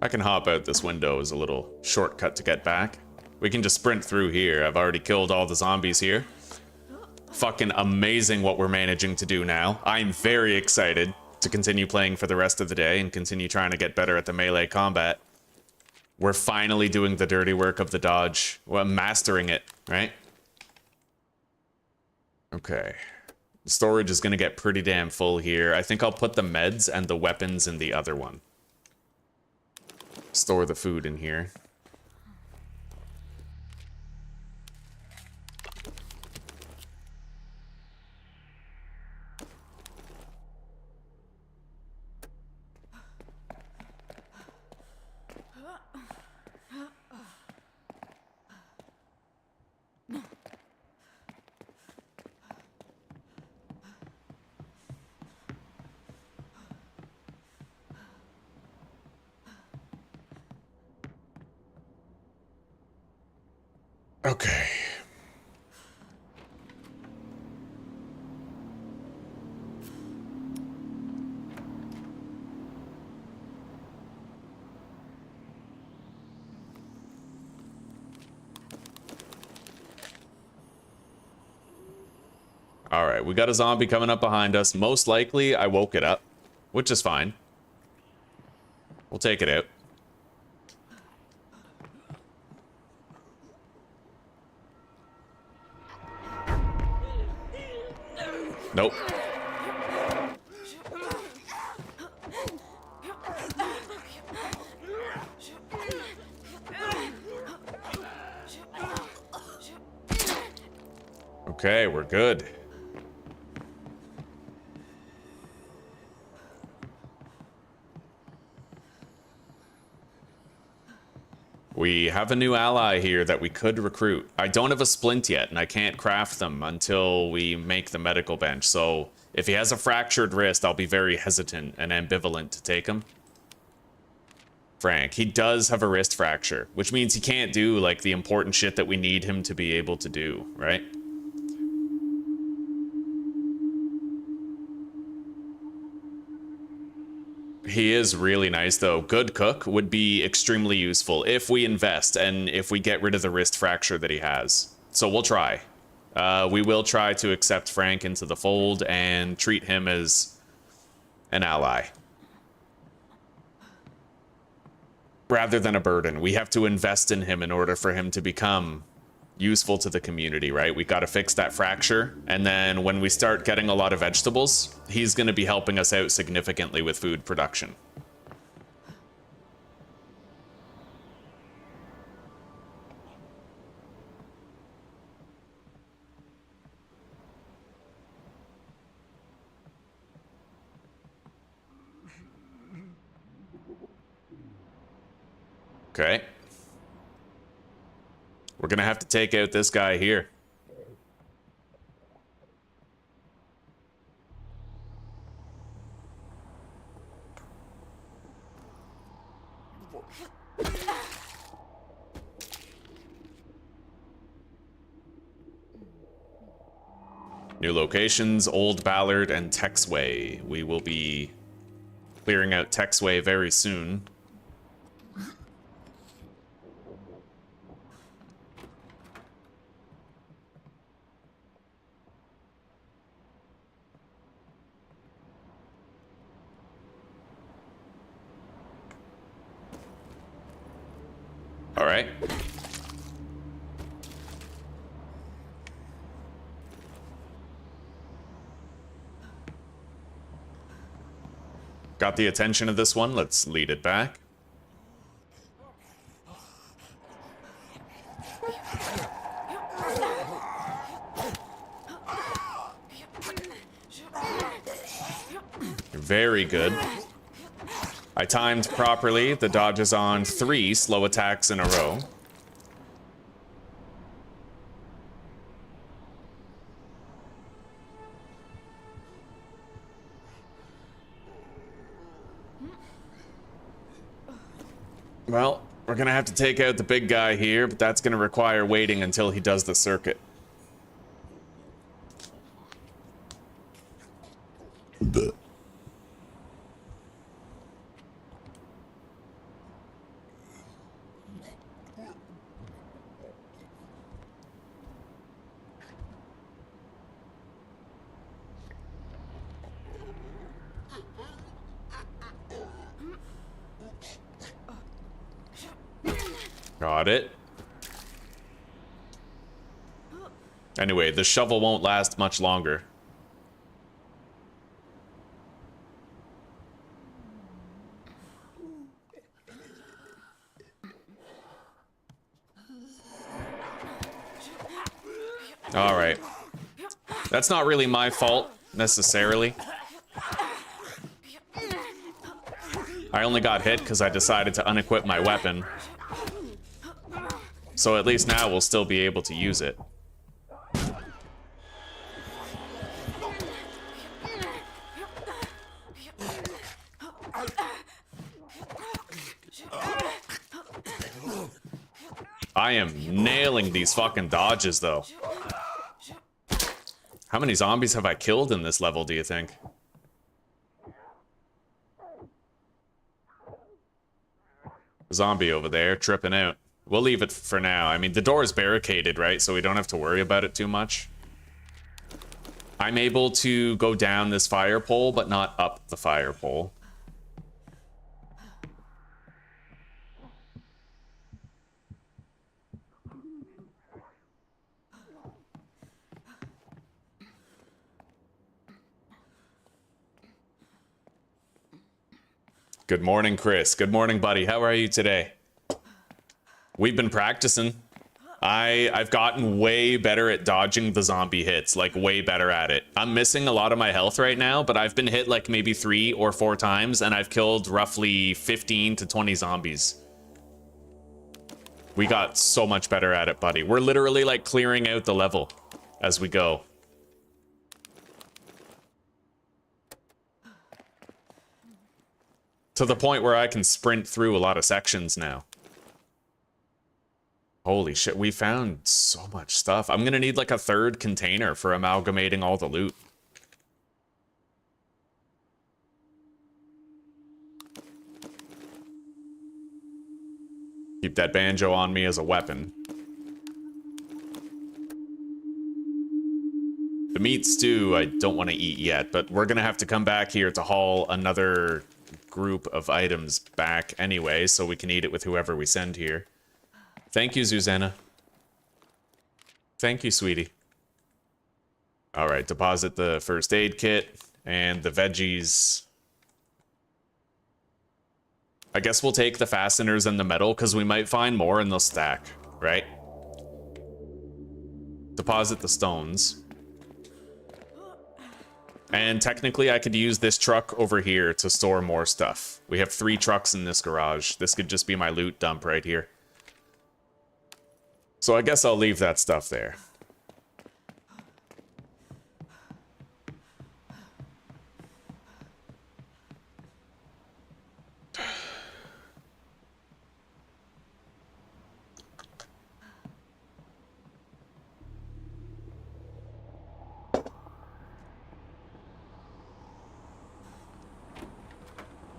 I can hop out this window as a little shortcut to get back. We can just sprint through here. I've already killed all the zombies here. Fucking amazing what we're managing to do now. I'm very excited to continue playing for the rest of the day and continue trying to get better at the melee combat. We're finally doing the dirty work of the dodge. Well, mastering it, right? Okay. The storage is gonna get pretty damn full here. I think I'll put the meds and the weapons in the other one. store the food in here. Okay. All right, we got a zombie coming up behind us. Most likely, I woke it up, which is fine. We'll take it out. Nope. Okay, we're good. We have a new ally here that we could recruit. I don't have a splint yet, and I can't craft them until we make the medical bench. So if he has a fractured wrist, I'll be very hesitant and ambivalent to take him. Frank, he does have a wrist fracture, which means he can't do like the important shit that we need him to be able to do, right? He is really nice, though. Good cook would be extremely useful if we invest and if we get rid of the wrist fracture that he has. So we'll try. We will try to accept Frank into the fold and treat him as an ally. Rather than a burden. We have to invest in him in order for him to become useful to the community, right? We got to fix that fracture, and then when we start getting a lot of vegetables, he's going to be helping us out significantly with food production. Okay. We're gonna have to take out this guy here. New locations, Old Ballard and Texway. We will be clearing out Texway very soon. All right. Got the attention of this one. Let's lead it back. Very good. I timed properly. The dodge is on 3 slow attacks in a row. Well, we're gonna have to take out the big guy here, but that's gonna require waiting until he does the circuit. Got it. Anyway, the shovel won't last much longer. Alright. That's not really my fault, necessarily. I only got hit because I decided to unequip my weapon. So at least now we'll still be able to use it. I am nailing these fucking dodges, though. How many zombies have I killed in this level, do you think? Zombie over there, tripping out. We'll leave it for now. I mean, the door is barricaded, right? So we don't have to worry about it too much. I'm able to go down this fire pole, but not up the fire pole. Good morning, Chris. Good morning, buddy. How are you today? We've been practicing. I've gotten way better at dodging the zombie hits, like way better at it. I'm missing a lot of my health right now, but I've been hit like maybe 3 or 4 times, and I've killed roughly 15 to 20 zombies. We got so much better at it, buddy. We're literally like clearing out the level as we go. To the point where I can sprint through a lot of sections now. Holy shit, we found so much stuff. I'm gonna need like a 3rd container for amalgamating all the loot. Keep that banjo on me as a weapon. The meat stew I don't want to eat yet, but we're gonna have to come back here to haul another group of items back anyway, so we can eat it with whoever we send here. Thank you, Zuzana. Thank you, sweetie. All right, deposit the first aid kit and the veggies. I guess we'll take the fasteners and the metal because we might find more and they'll stack, right? Deposit the stones. And technically I could use this truck over here to store more stuff. We have 3 trucks in this garage. This could just be my loot dump right here. So I guess I'll leave that stuff there.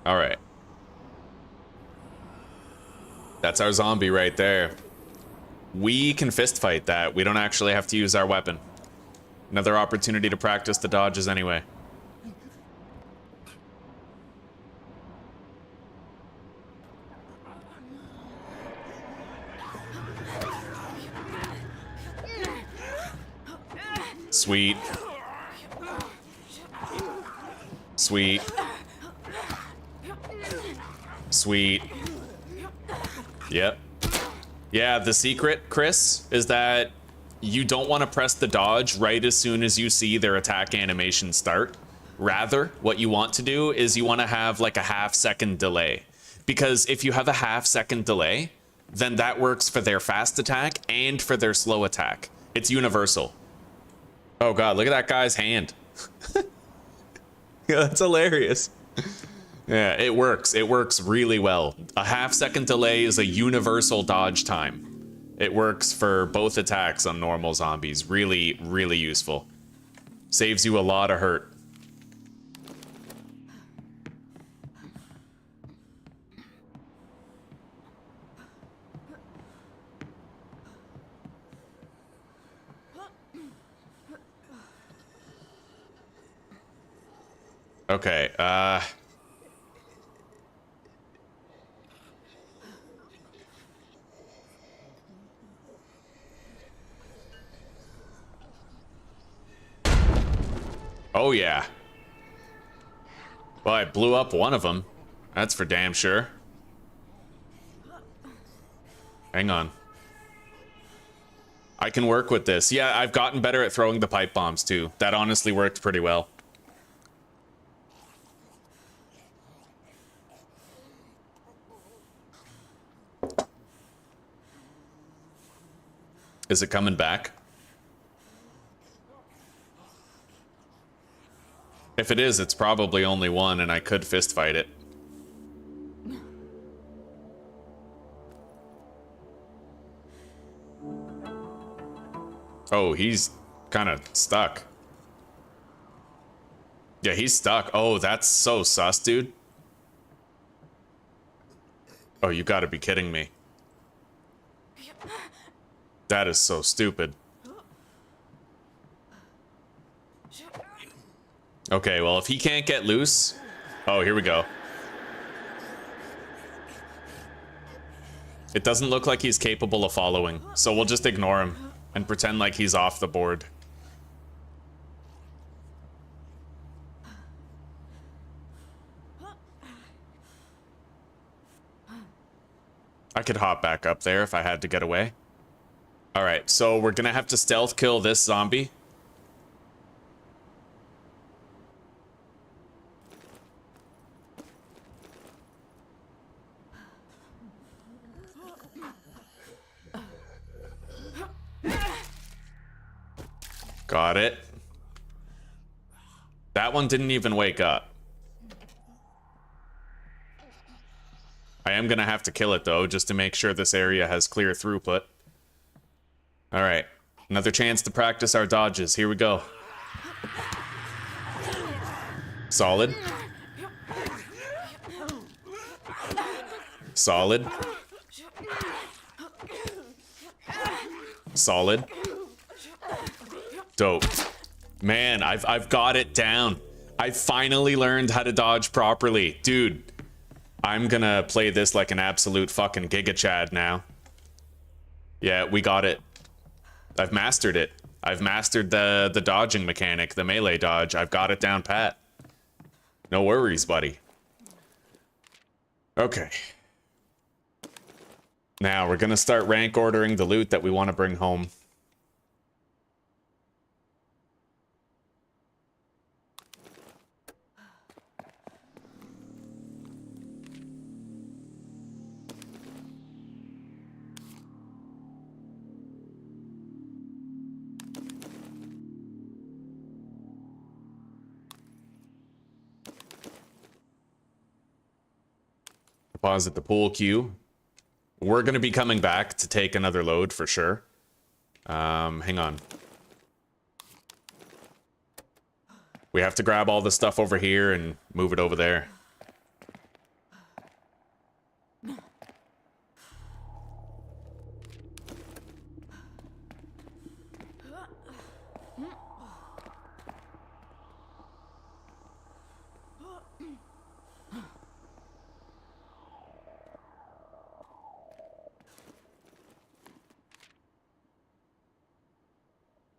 All right. That's our zombie right there. We can fist fight that. We don't actually have to use our weapon. Another opportunity to practice the dodges anyway. Sweet. Sweet. Sweet. Yep. Yeah, the secret, Chris, is that you don't want to press the dodge right as soon as you see their attack animation start. Rather, what you want to do is you want to have like a half-second delay. Because if you have a half-second delay, then that works for their fast attack and for their slow attack. It's universal. Oh god, look at that guy's hand. Yeah, that's hilarious. Yeah, it works. It works really well. A half-second delay is a universal dodge time. It works for both attacks on normal zombies. Really, really useful. Saves you a lot of hurt. Okay, oh yeah. Well, I blew up one of them. That's for damn sure. Hang on. I can work with this. Yeah, I've gotten better at throwing the pipe bombs too. That honestly worked pretty well. Is it coming back? If it is, it's probably only one and I could fist fight it. Oh, he's kind of stuck. Yeah, he's stuck. Oh, that's so sus, dude. Oh, you gotta be kidding me. That is so stupid. Okay, well, if he can't get loose... Oh, here we go. It doesn't look like he's capable of following, so we'll just ignore him and pretend like he's off the board. I could hop back up there if I had to get away. Alright, so we're gonna have to stealth kill this zombie. Got it. That one didn't even wake up. I am gonna have to kill it though, just to make sure this area has clear throughput. Alright, another chance to practice our dodges. Here we go. Solid. Solid. Solid. Dope. Man, I've got it down. I finally learned how to dodge properly. Dude, I'm gonna play this like an absolute fucking Giga Chad now. Yeah, we got it. I've mastered it. I've mastered the dodging mechanic, the melee dodge. I've got it down pat. No worries, buddy. Okay. Now, we're gonna start rank ordering the loot that we want to bring home. Deposit the pool queue. We're going to be coming back to take another load for sure. Hang on. We have to grab all the stuff over here and move it over there.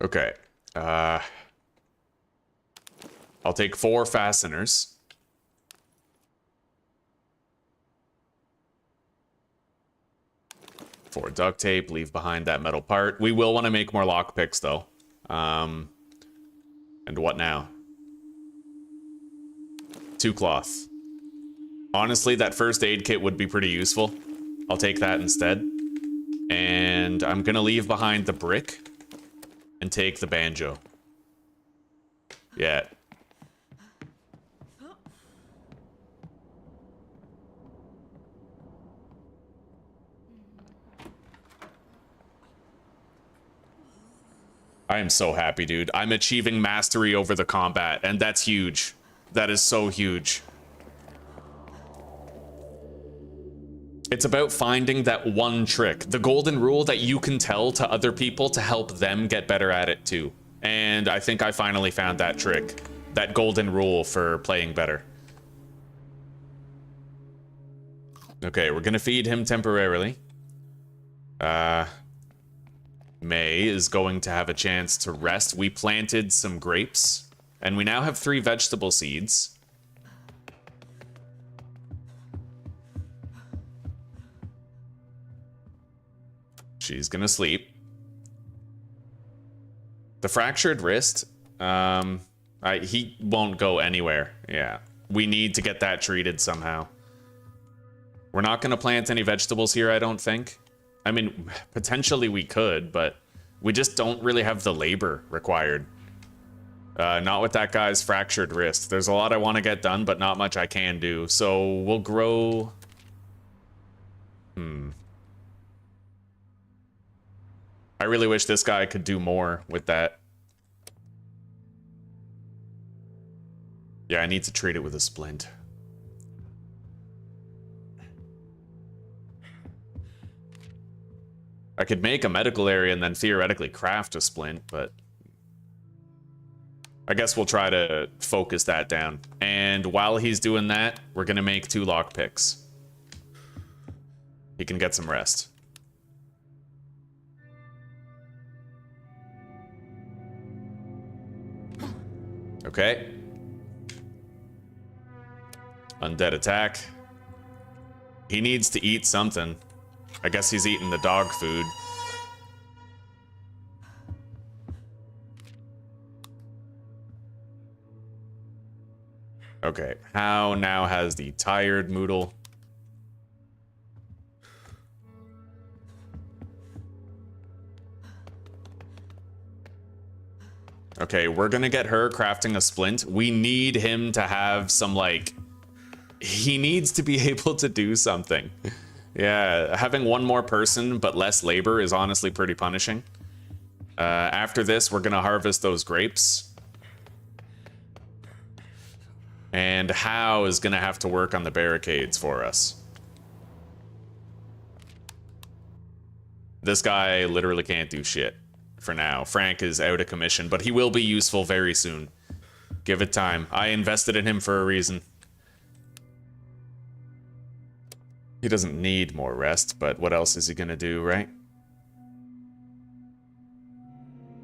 Okay. I'll take 4 fasteners. For duct tape, leave behind that metal part. We will want to make more lockpicks though. And what now? 2 cloth. Honestly, that first aid kit would be pretty useful. I'll take that instead. And I'm gonna leave behind the brick and take the banjo. Yeah. I am so happy, dude. I'm achieving mastery over the combat, and that's huge. That is so huge. It's about finding that one trick, the golden rule that you can tell to other people to help them get better at it too. And I think I finally found that trick, that golden rule for playing better. Okay, we're gonna feed him temporarily. May is going to have a chance to rest. We planted some grapes, and we now have 3 vegetable seeds. She's gonna sleep. The fractured wrist, he won't go anywhere. Yeah, we need to get that treated somehow. We're not going to plant any vegetables here, I don't think. I mean, potentially we could, but we just don't really have the labor required. Not with that guy's fractured wrist. There's a lot I want to get done, but not much I can do. So we'll grow... I really wish this guy could do more with that. Yeah, I need to treat it with a splint. I could make a medical area and then theoretically craft a splint, but... I guess we'll try to focus that down. And while he's doing that, we're gonna make 2 lockpicks. He can get some rest. Okay. Undead attack. He needs to eat something. I guess he's eating the dog food. Okay, How now has the tired Moodle. Okay, we're gonna get her crafting a splint. We need him to have some, like... He needs to be able to do something. Yeah, having one more person but less labor is honestly pretty punishing. After this, we're gonna harvest those grapes. And How is gonna have to work on the barricades for us. This guy literally can't do shit for now. Frank is out of commission, but he will be useful very soon. Give it time. I invested in him for a reason. He doesn't need more rest, but what else is he gonna do, right?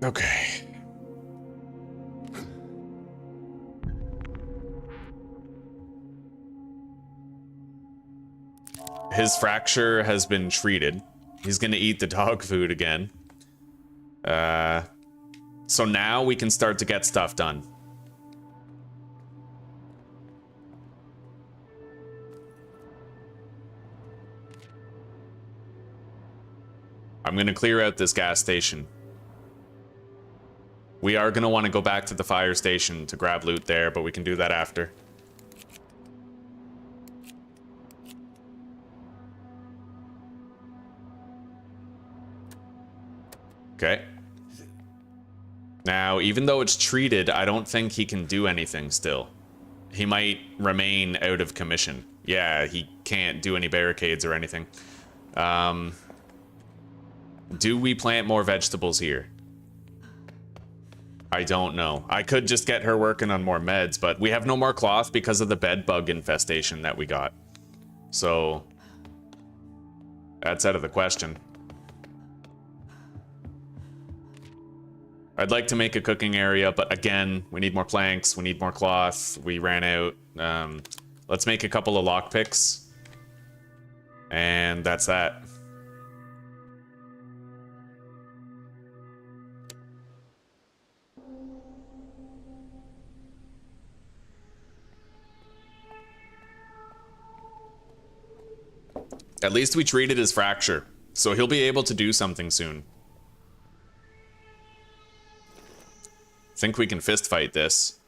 Okay. His fracture has been treated. He's gonna eat the dog food again. So now we can start to get stuff done. I'm gonna clear out this gas station. We are gonna want to go back to the fire station to grab loot there, but we can do that after. Okay. Now, even though it's treated, I don't think he can do anything still. He might remain out of commission. Yeah, he can't do any barricades or anything. Do we plant more vegetables here? I don't know. I could just get her working on more meds, but we have no more cloth because of the bed bug infestation that we got. So, that's out of the question. I'd like to make a cooking area, but again, we need more planks, we need more cloth, we ran out. Let's make a couple of lockpicks. And that's that. At least we treated his fracture, so he'll be able to do something soon. Think we can fist fight this.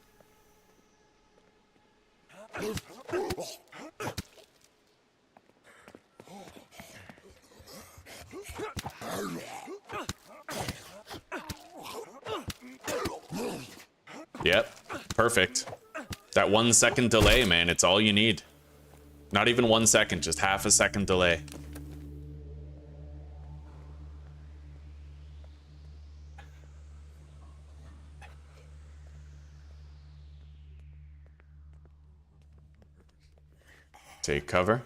Yep, perfect. That 1 second delay, man, it's all you need. Not even 1 second, just half a second delay. Take cover.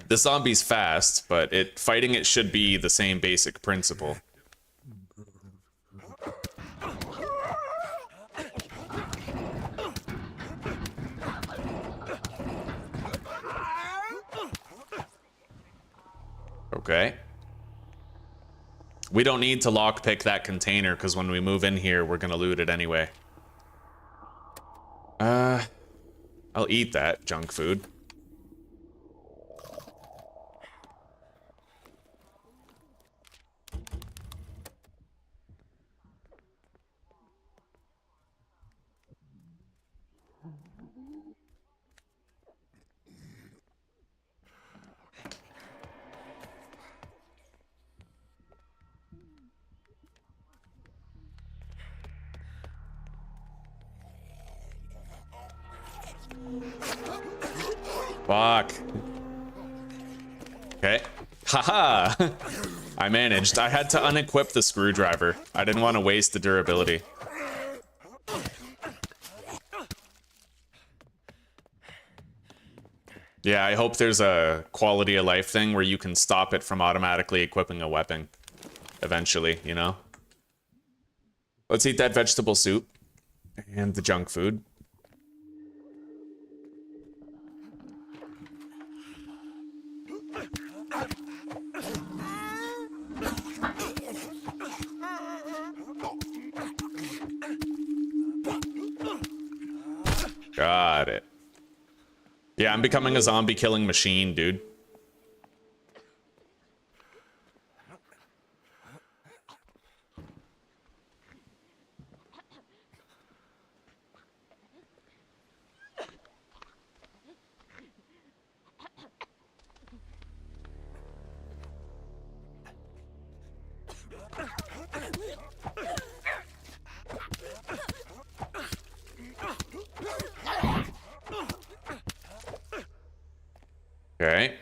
The zombie's fast, but fighting it should be the same basic principle. Okay. We don't need to lockpick that container because when we move in here, we're gonna loot it anyway. I'll eat that junk food. Fuck. Okay. Haha! I managed. I had to unequip the screwdriver. I didn't want to waste the durability. Yeah, I hope there's a quality of life thing where you can stop it from automatically equipping a weapon. Eventually, you know? Let's eat that vegetable soup. And the junk food. Got it. Yeah, I'm becoming a zombie killing machine, dude. Okay.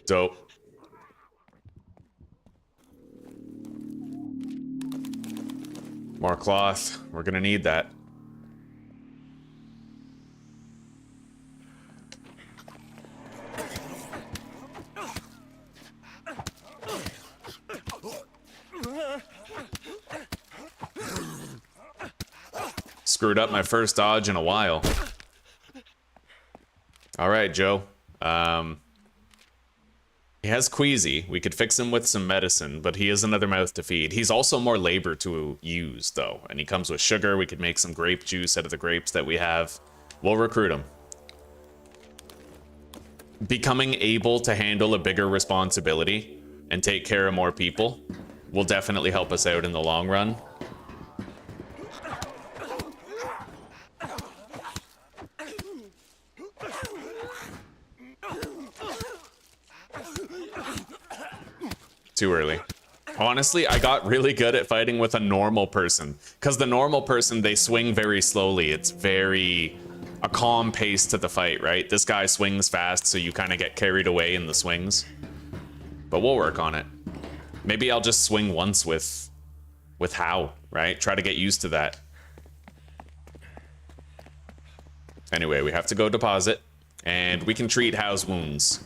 Dope. More cloth. We're gonna need that. Screwed up my first dodge in a while. All right, Joe. He has queasy. We could fix him with some medicine, but he is another mouth to feed. He's also more labor to use, though. And he comes with sugar. We could make some grape juice out of the grapes that we have. We'll recruit him. Becoming able to handle a bigger responsibility and take care of more people will definitely help us out in the long run. Too early. Honestly, I got really good at fighting with a normal person. Because the normal person, they swing very slowly. It's very a calm pace to the fight, right? This guy swings fast, so you kind of get carried away in the swings. But we'll work on it. Maybe I'll just swing once with How, right? Try to get used to that. Anyway, we have to go deposit. And we can treat How's wounds.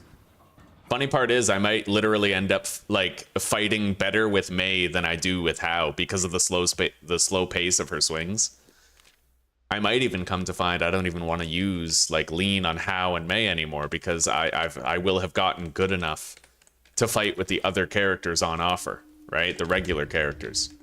Funny part is, I might literally end up like fighting better with May than I do with How because of the slow pace of her swings. I might even come to find I don't even want to use like lean on How and May anymore because I will have gotten good enough to fight with the other characters on offer, right? The regular characters.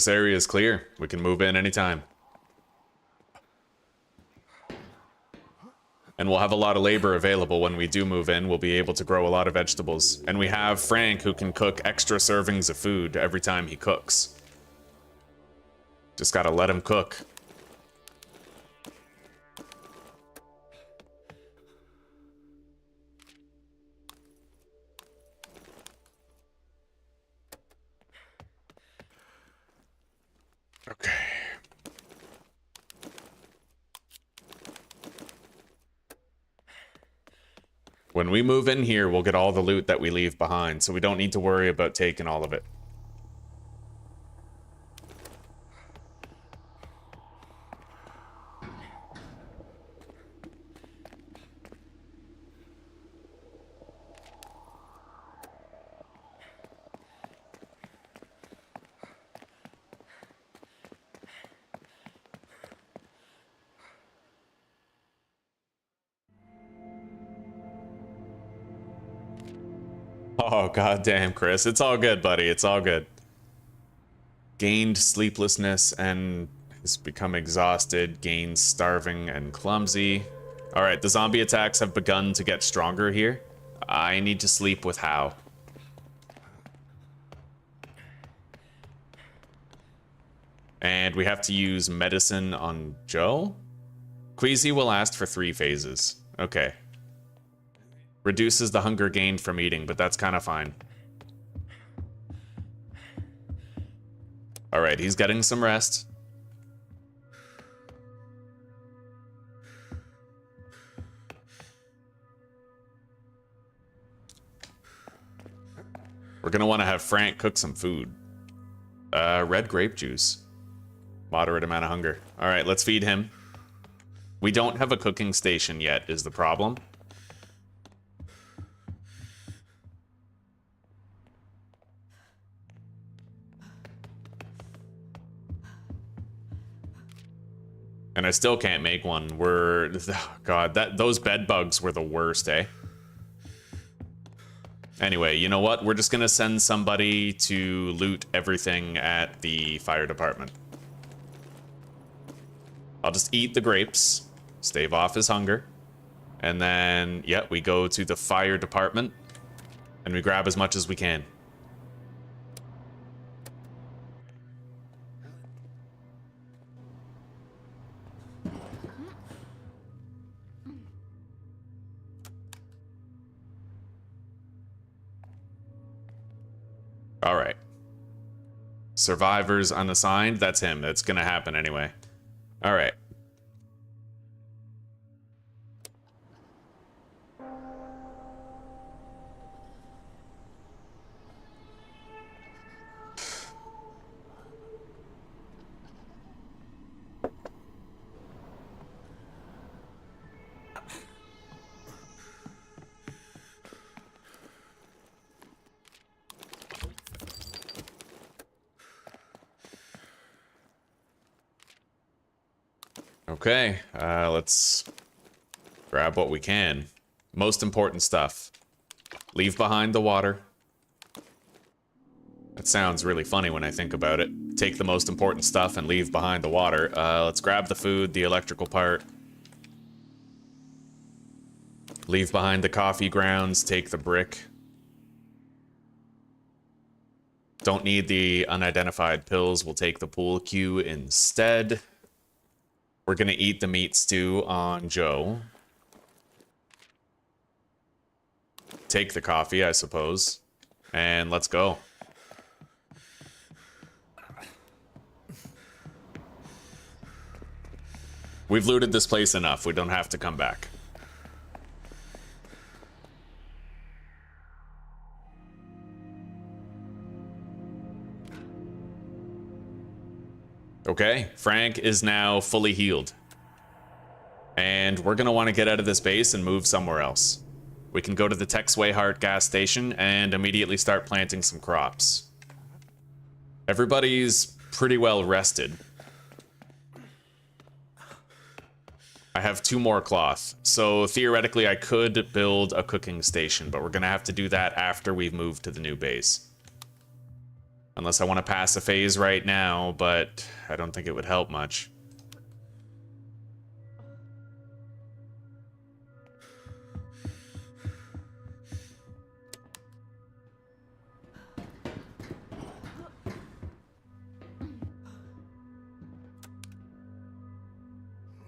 This area is clear. We can move in anytime. And we'll have a lot of labor available when we do move in. We'll be able to grow a lot of vegetables. And we have Frank, who can cook extra servings of food every time he cooks. Just gotta let him cook. Okay. When we move in here, we'll get all the loot that we leave behind, so we don't need to worry about taking all of it. Oh, goddamn, Chris. It's all good, buddy. It's all good. Gained sleeplessness and has become exhausted. Gained starving and clumsy. Alright, the zombie attacks have begun to get stronger here. I need to sleep with How. And we have to use medicine on Joe? Queasy will last for 3 phases. Okay. Reduces the hunger gained from eating, but that's kind of fine. Alright, he's getting some rest. We're gonna want to have Frank cook some food. Red grape juice. Moderate amount of hunger. Alright, let's feed him. We don't have a cooking station yet, is the problem. And I still can't make one. Oh God, those bed bugs were the worst, eh? Anyway, you know what? We're just gonna send somebody to loot everything at the fire department. I'll just eat the grapes, stave off his hunger, and then, yeah, we go to the fire department, and we grab as much as we can. All right. Survivors unassigned. That's him. That's gonna happen anyway. All right. Okay, let's grab what we can. Most important stuff. Leave behind the water. That sounds really funny when I think about it. Take the most important stuff and leave behind the water. Let's grab the food, the electrical part. Leave behind the coffee grounds, take the brick. Don't need the unidentified pills, we'll take the pool cue instead. We're gonna eat the meat stew on Joe. Take the coffee, I suppose. And let's go. We've looted this place enough, we don't have to come back. Okay, Frank is now fully healed. And we're gonna want to get out of this base and move somewhere else. We can go to the Tex Wayhart gas station and immediately start planting some crops. Everybody's pretty well rested. I have 2 more cloth, so theoretically I could build a cooking station, but we're gonna have to do that after we've moved to the new base. Unless I want to pass a phase right now, but I don't think it would help much.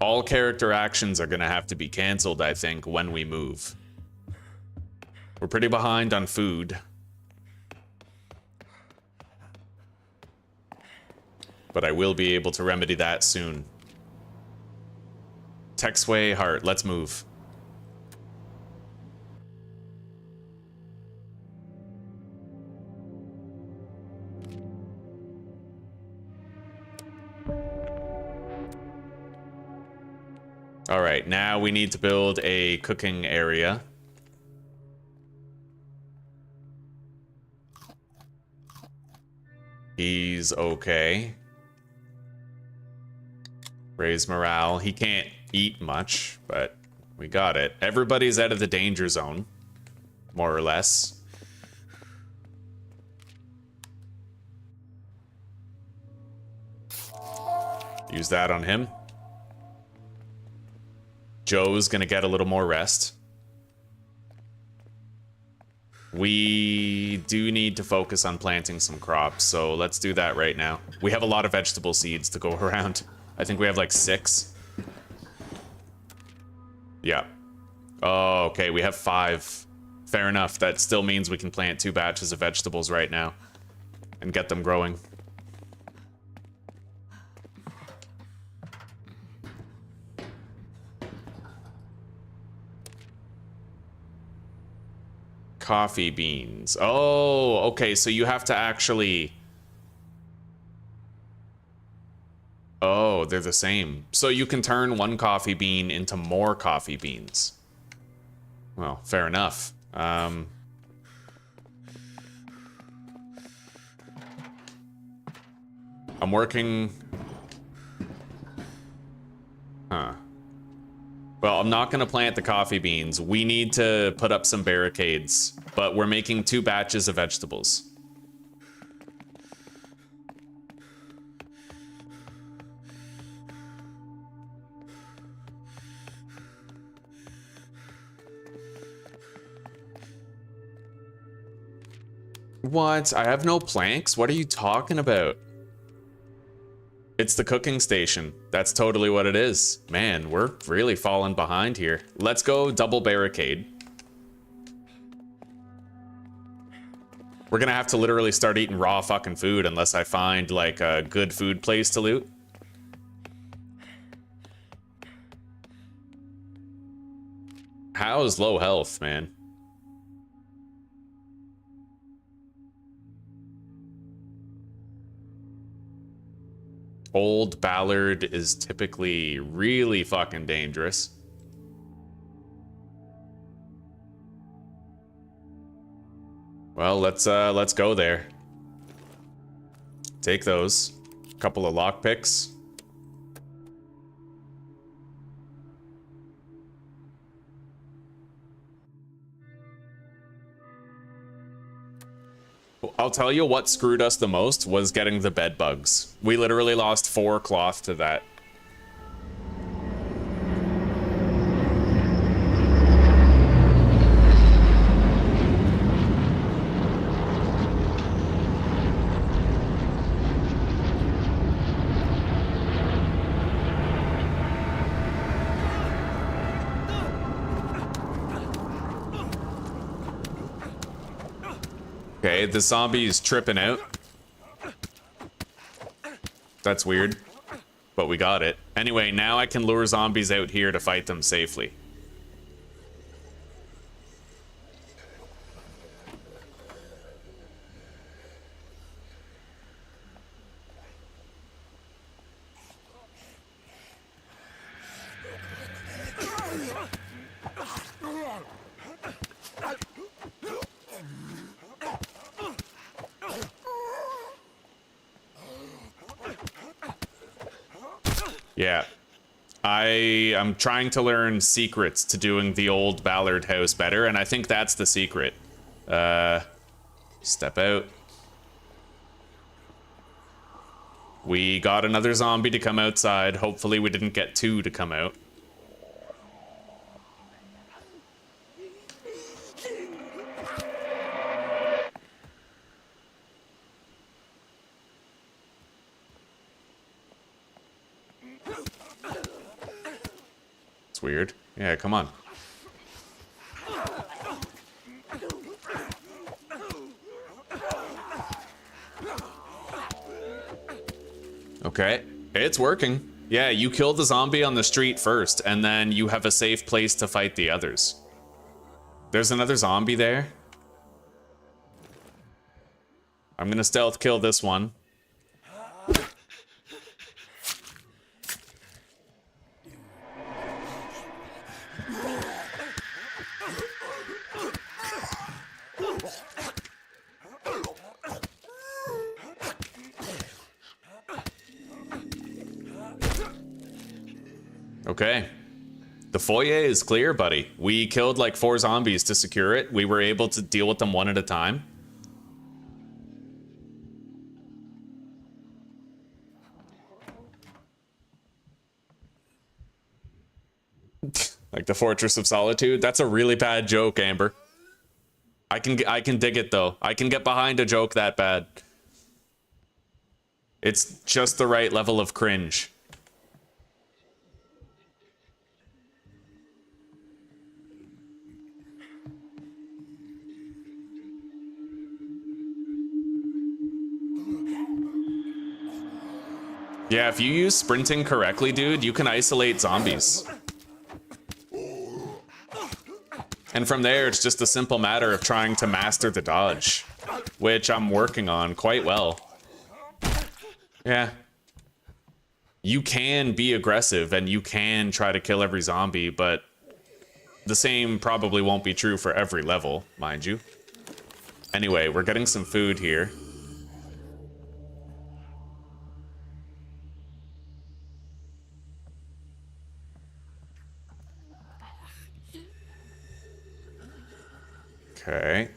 All character actions are gonna have to be canceled, I think, when we move. We're pretty behind on food. But I will be able to remedy that soon. Texway Heart, let's move. All right, now we need to build a cooking area. He's okay. Raise morale. He can't eat much, but we got it. Everybody's out of the danger zone, more or less. Use that on him. Joe's gonna get a little more rest. We do need to focus on planting some crops, so let's do that right now. We have a lot of vegetable seeds to go around. I think we have like 6. Yeah. Oh, okay, we have 5. Fair enough. That still means we can plant 2 batches of vegetables right now and get them growing. Coffee beans. Oh, okay, so you have to actually... Oh, they're the same. So you can turn 1 coffee bean into more coffee beans. Well, fair enough. I'm working... Huh. Well, I'm not gonna plant the coffee beans. We need to put up some barricades, but we're making 2 batches of vegetables. What? I have no planks? What are you talking about? It's the cooking station. That's totally what it is. Man, we're really falling behind here. Let's go double barricade. We're gonna have to literally start eating raw fucking food unless I find like a good food place to loot. How's low health, man? Old Ballard is typically really fucking dangerous. Well, let's go there. Take those. A couple of lockpicks. I'll tell you what screwed us the most was getting the bed bugs. We literally lost 4 cloth to that. Okay, the zombie's tripping out. That's weird, but we got it. Anyway, now I can lure zombies out here to fight them safely. Yeah. I'm trying to learn secrets to doing the old Ballard house better, and I think that's the secret. Step out. We got another zombie to come outside. Hopefully we didn't get two to come out. It's weird. Yeah, come on. Okay, it's working. Yeah, you kill the zombie on the street first, and then you have a safe place to fight the others. There's another zombie there. I'm gonna stealth kill this one. Okay. The foyer is clear, buddy. We killed like 4 zombies to secure it. We were able to deal with them one at a time. Like the Fortress of Solitude. That's a really bad joke, Amber. I can dig it though. I can get behind a joke that bad. It's just the right level of cringe. Yeah, if you use sprinting correctly, dude, you can isolate zombies. And from there, it's just a simple matter of trying to master the dodge, which I'm working on quite well. Yeah. You can be aggressive and you can try to kill every zombie, but the same probably won't be true for every level, mind you. Anyway, we're getting some food here. Okay.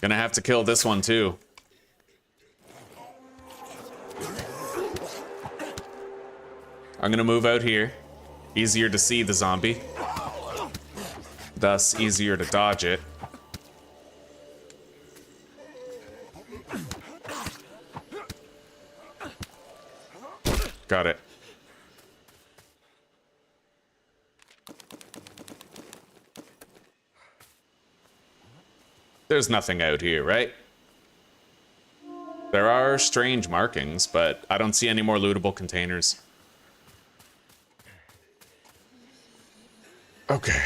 Gonna have to kill this one too. I'm gonna move out here. Easier to see the zombie. Thus, easier to dodge it. Got it. There's nothing out here, right? There are strange markings, but I don't see any more lootable containers. Okay.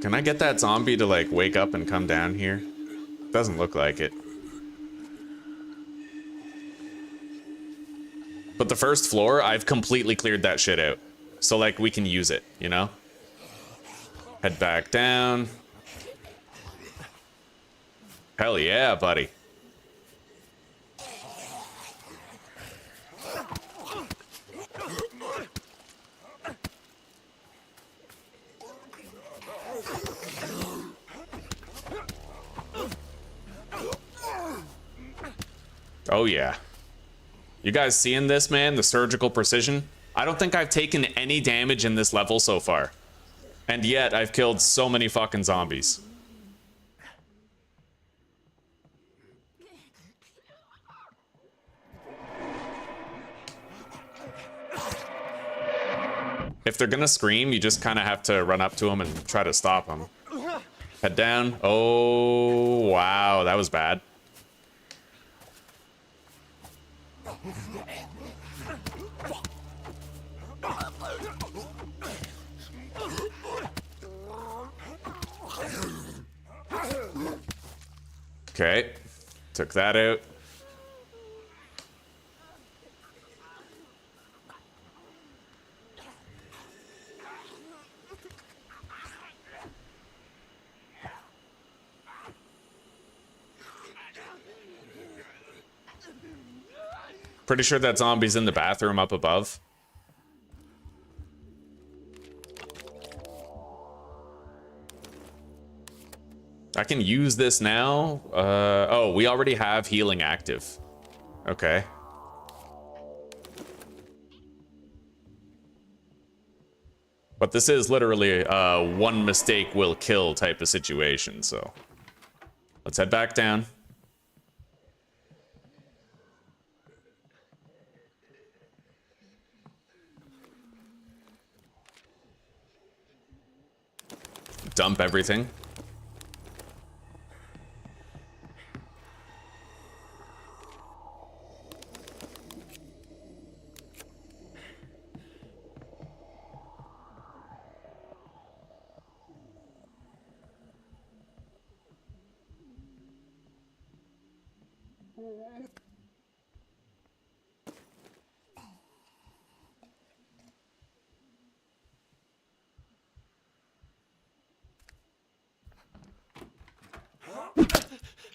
Can I get that zombie to, like, wake up and come down here? Doesn't look like it. But the first floor, I've completely cleared that shit out. So, like, we can use it, you know? Head back down. Hell yeah, buddy. Oh yeah. You guys seeing this, man? The surgical precision? I don't think I've taken any damage in this level so far. And yet, I've killed so many fucking zombies. If they're gonna scream, you just kind of have to run up to them and try to stop them. Head down. Oh, wow, that was bad. Okay, took that out. Pretty sure that zombie's in the bathroom up above. I can use this now. Oh, we already have healing active. Okay. But this is literally one mistake will kill type of situation, so let's head back down. Dump everything.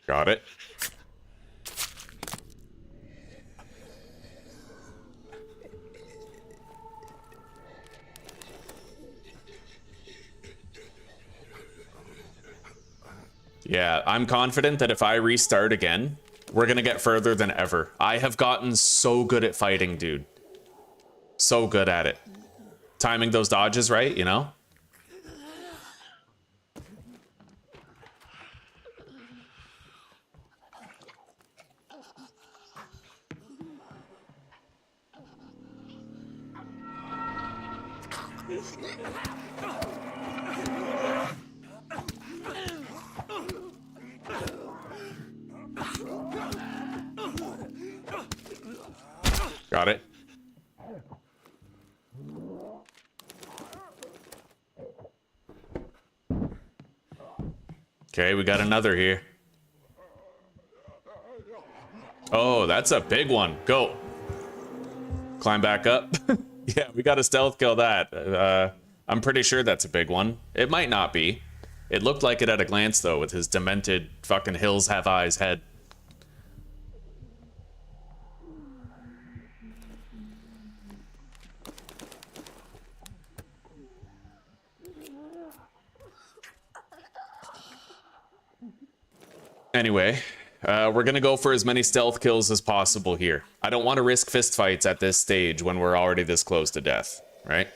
Got it. Yeah, I'm confident that if I restart again, we're gonna get further than ever. I have gotten so good at fighting, dude. So good at it. Timing those dodges right, you know? Got it. Okay, we got another here. Oh, that's a big one. Go. Climb back up. Yeah, we got to stealth kill that. I'm pretty sure that's a big one. It might not be. It looked like it at a glance, though, with his demented fucking hills have eyes head. Anyway, we're gonna go for as many stealth kills as possible here. I don't want to risk fistfights at this stage when we're already this close to death, right?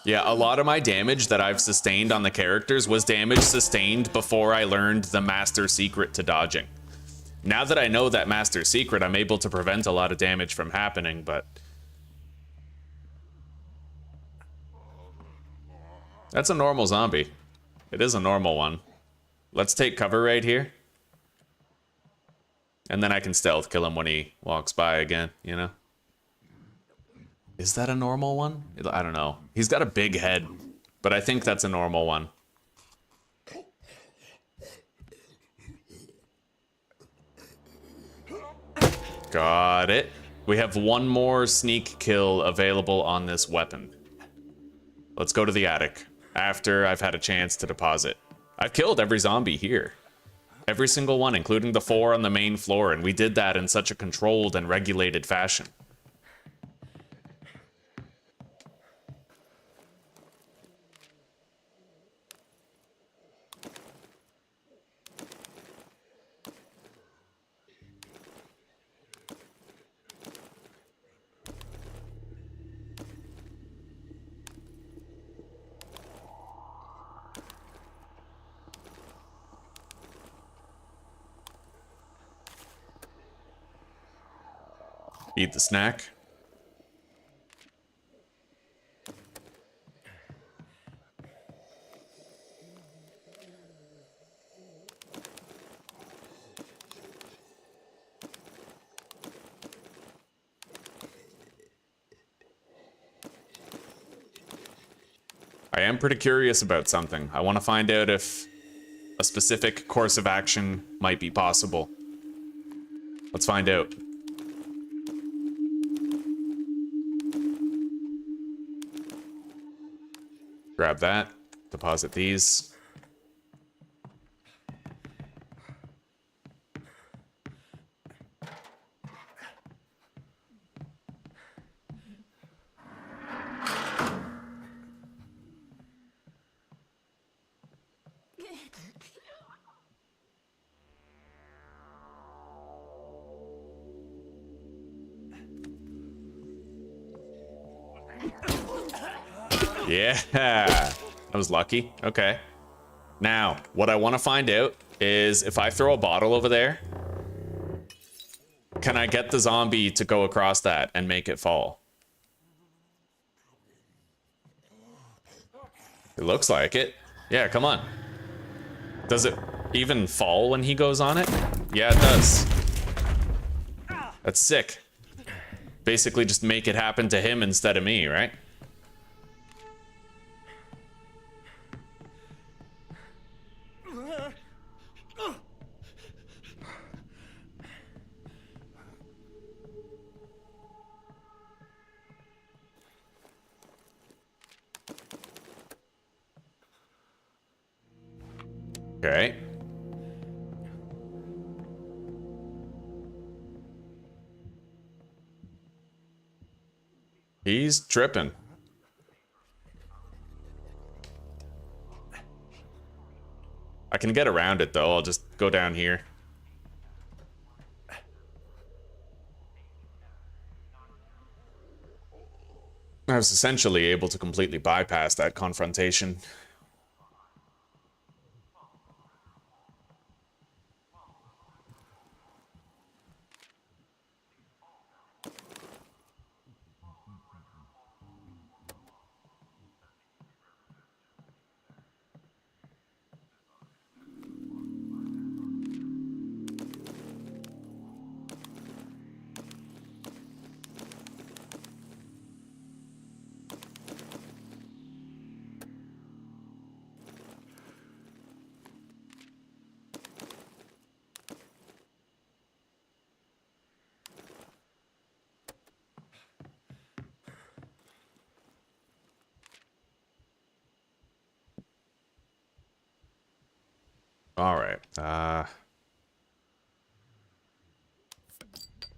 Yeah, a lot of my damage that I've sustained on the characters was damage sustained before I learned the master secret to dodging. Now that I know that master secret, I'm able to prevent a lot of damage from happening, but... That's a normal zombie. It is a normal one. Let's take cover right here. And then I can stealth kill him when he walks by again, you know? Is that a normal one? I don't know. He's got a big head, but I think that's a normal one. Got it. We have one more sneak kill available on this weapon. Let's go to the attic after I've had a chance to deposit. I've killed every zombie here. Every single one, including the 4 on the main floor, and we did that in such a controlled and regulated fashion. Eat the snack. I am pretty curious about something. I want to find out if a specific course of action might be possible. Let's find out. Grab that, deposit these. Yeah, that was lucky. Okay. Now, what I want to find out is if I throw a bottle over there, can I get the zombie to go across that and make it fall? It looks like it. Yeah, come on. Does it even fall when he goes on it? Yeah, it does. That's sick. Basically just make it happen to him instead of me, right? Okay. He's tripping. I can get around it though. I'll just go down here. I was essentially able to completely bypass that confrontation. All right.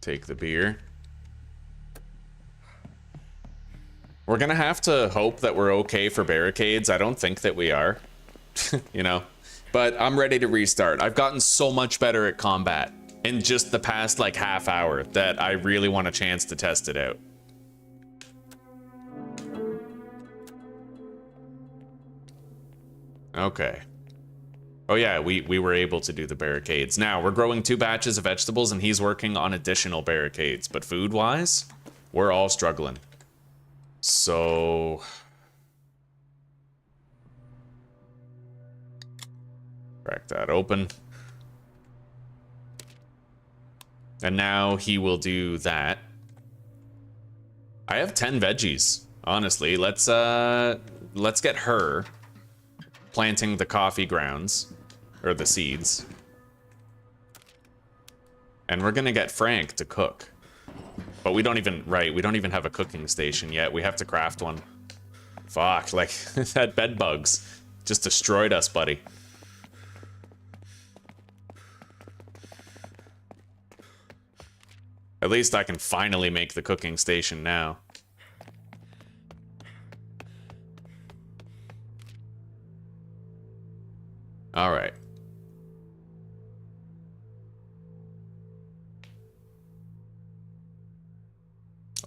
Take the beer. We're gonna have to hope that we're okay for barricades. I don't think that we are, you know, but I'm ready to restart. I've gotten so much better at combat in just the past like half hour that I really want a chance to test it out. Okay. Oh yeah, we were able to do the barricades. Now, we're growing 2 batches of vegetables and he's working on additional barricades. But food-wise, we're all struggling. So... crack that open. And now he will do that. I have 10 veggies, honestly. Let's get her planting the coffee grounds. Or the seeds. And we're gonna get Frank to cook. But we don't even have a cooking station yet. We have to craft one. Fuck, like, that bed bugs just destroyed us, buddy. At least I can finally make the cooking station now. All right.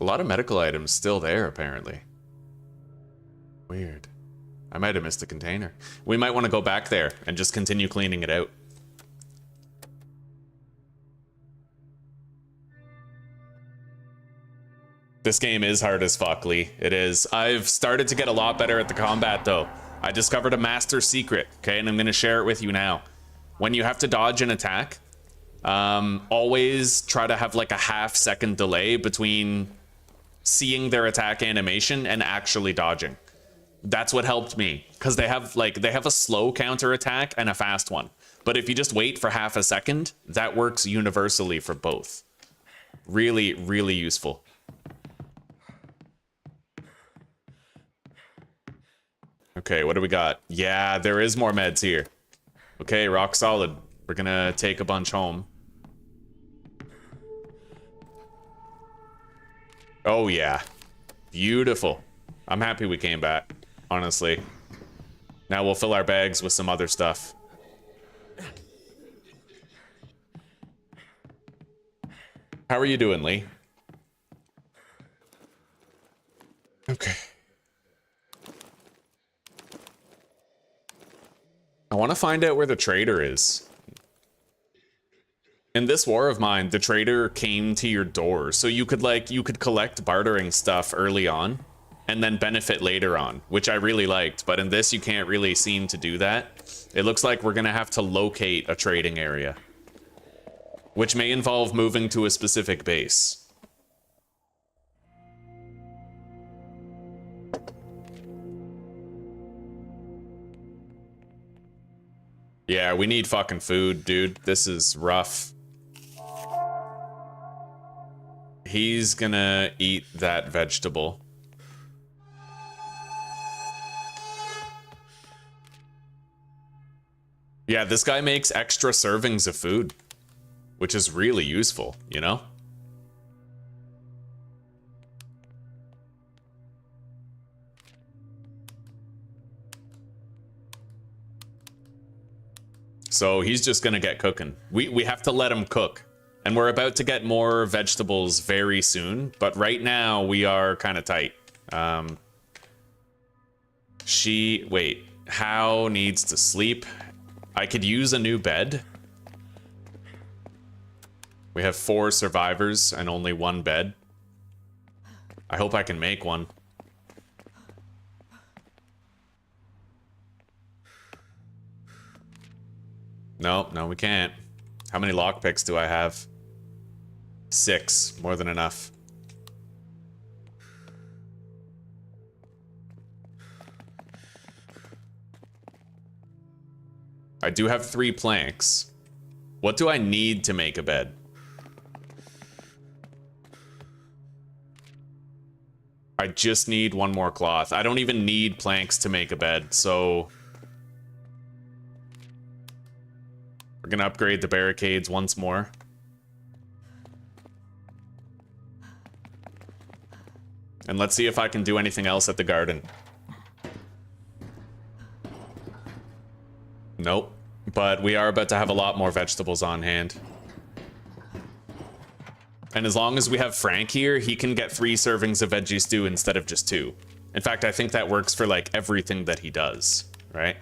A lot of medical items still there, apparently. Weird. I might have missed a container. We might want to go back there and just continue cleaning it out. This game is hard as fuck, Lee. It is. I've started to get a lot better at the combat, though. I discovered a master secret, okay, and I'm going to share it with you now. When you have to dodge an attack, always try to have like a half-second delay between seeing their attack animation and actually dodging. That's what helped me, because they have a slow counter attack and a fast one. But if you just wait for half a second, that works universally for both. Really, really useful. Okay, what do we got? Yeah, there is more meds here. Okay, rock solid. We're gonna take a bunch home. Oh yeah, beautiful. I'm happy we came back, honestly. Now we'll fill our bags with some other stuff. How are you doing, Lee? Okay. I want to find out where the trader is. In this war of mine, the trader came to your door, so you could collect bartering stuff early on and then benefit later on, which I really liked, but in this you can't really seem to do that. It looks like we're gonna have to locate a trading area, which may involve moving to a specific base. Yeah, we need fucking food, dude. This is rough. He's gonna eat that vegetable. Yeah, this guy makes extra servings of food, which is really useful, you know? So he's just gonna get cooking. We have to let him cook. And we're about to get more vegetables very soon, but right now we are kind of tight. Wait, How needs to sleep. I could use a new bed. We have 4 survivors and only 1 bed. I hope I can make one. No, we can't. How many lockpicks do I have? 6, more than enough. I do have 3 planks. What do I need to make a bed? I just need 1 more cloth. I don't even need planks to make a bed, so... We're gonna upgrade the barricades once more. And let's see if I can do anything else at the garden. Nope. But we are about to have a lot more vegetables on hand. And as long as we have Frank here, he can get 3 servings of veggie stew instead of just 2. In fact, I think that works for like everything that he does, right?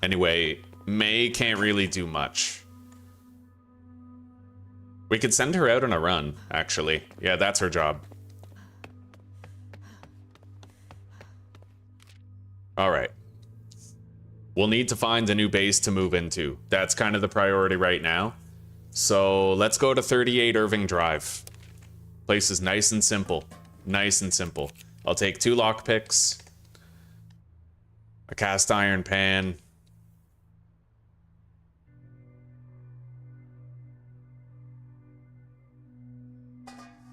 Anyway, May can't really do much. We could send her out on a run, actually. Yeah, that's her job. Alright. We'll need to find a new base to move into. That's kind of the priority right now. So let's go to 38 Irving Drive. Place is nice and simple. Nice and simple. I'll take 2 lockpicks. A cast iron pan.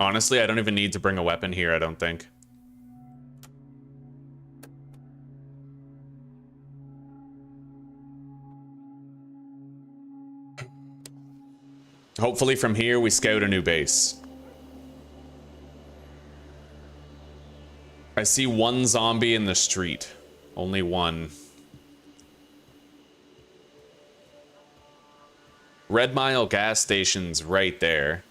Honestly, I don't even need to bring a weapon here, I don't think. Hopefully from here we scout a new base. I see 1 zombie in the street. Only 1. Red Mile gas station's right there.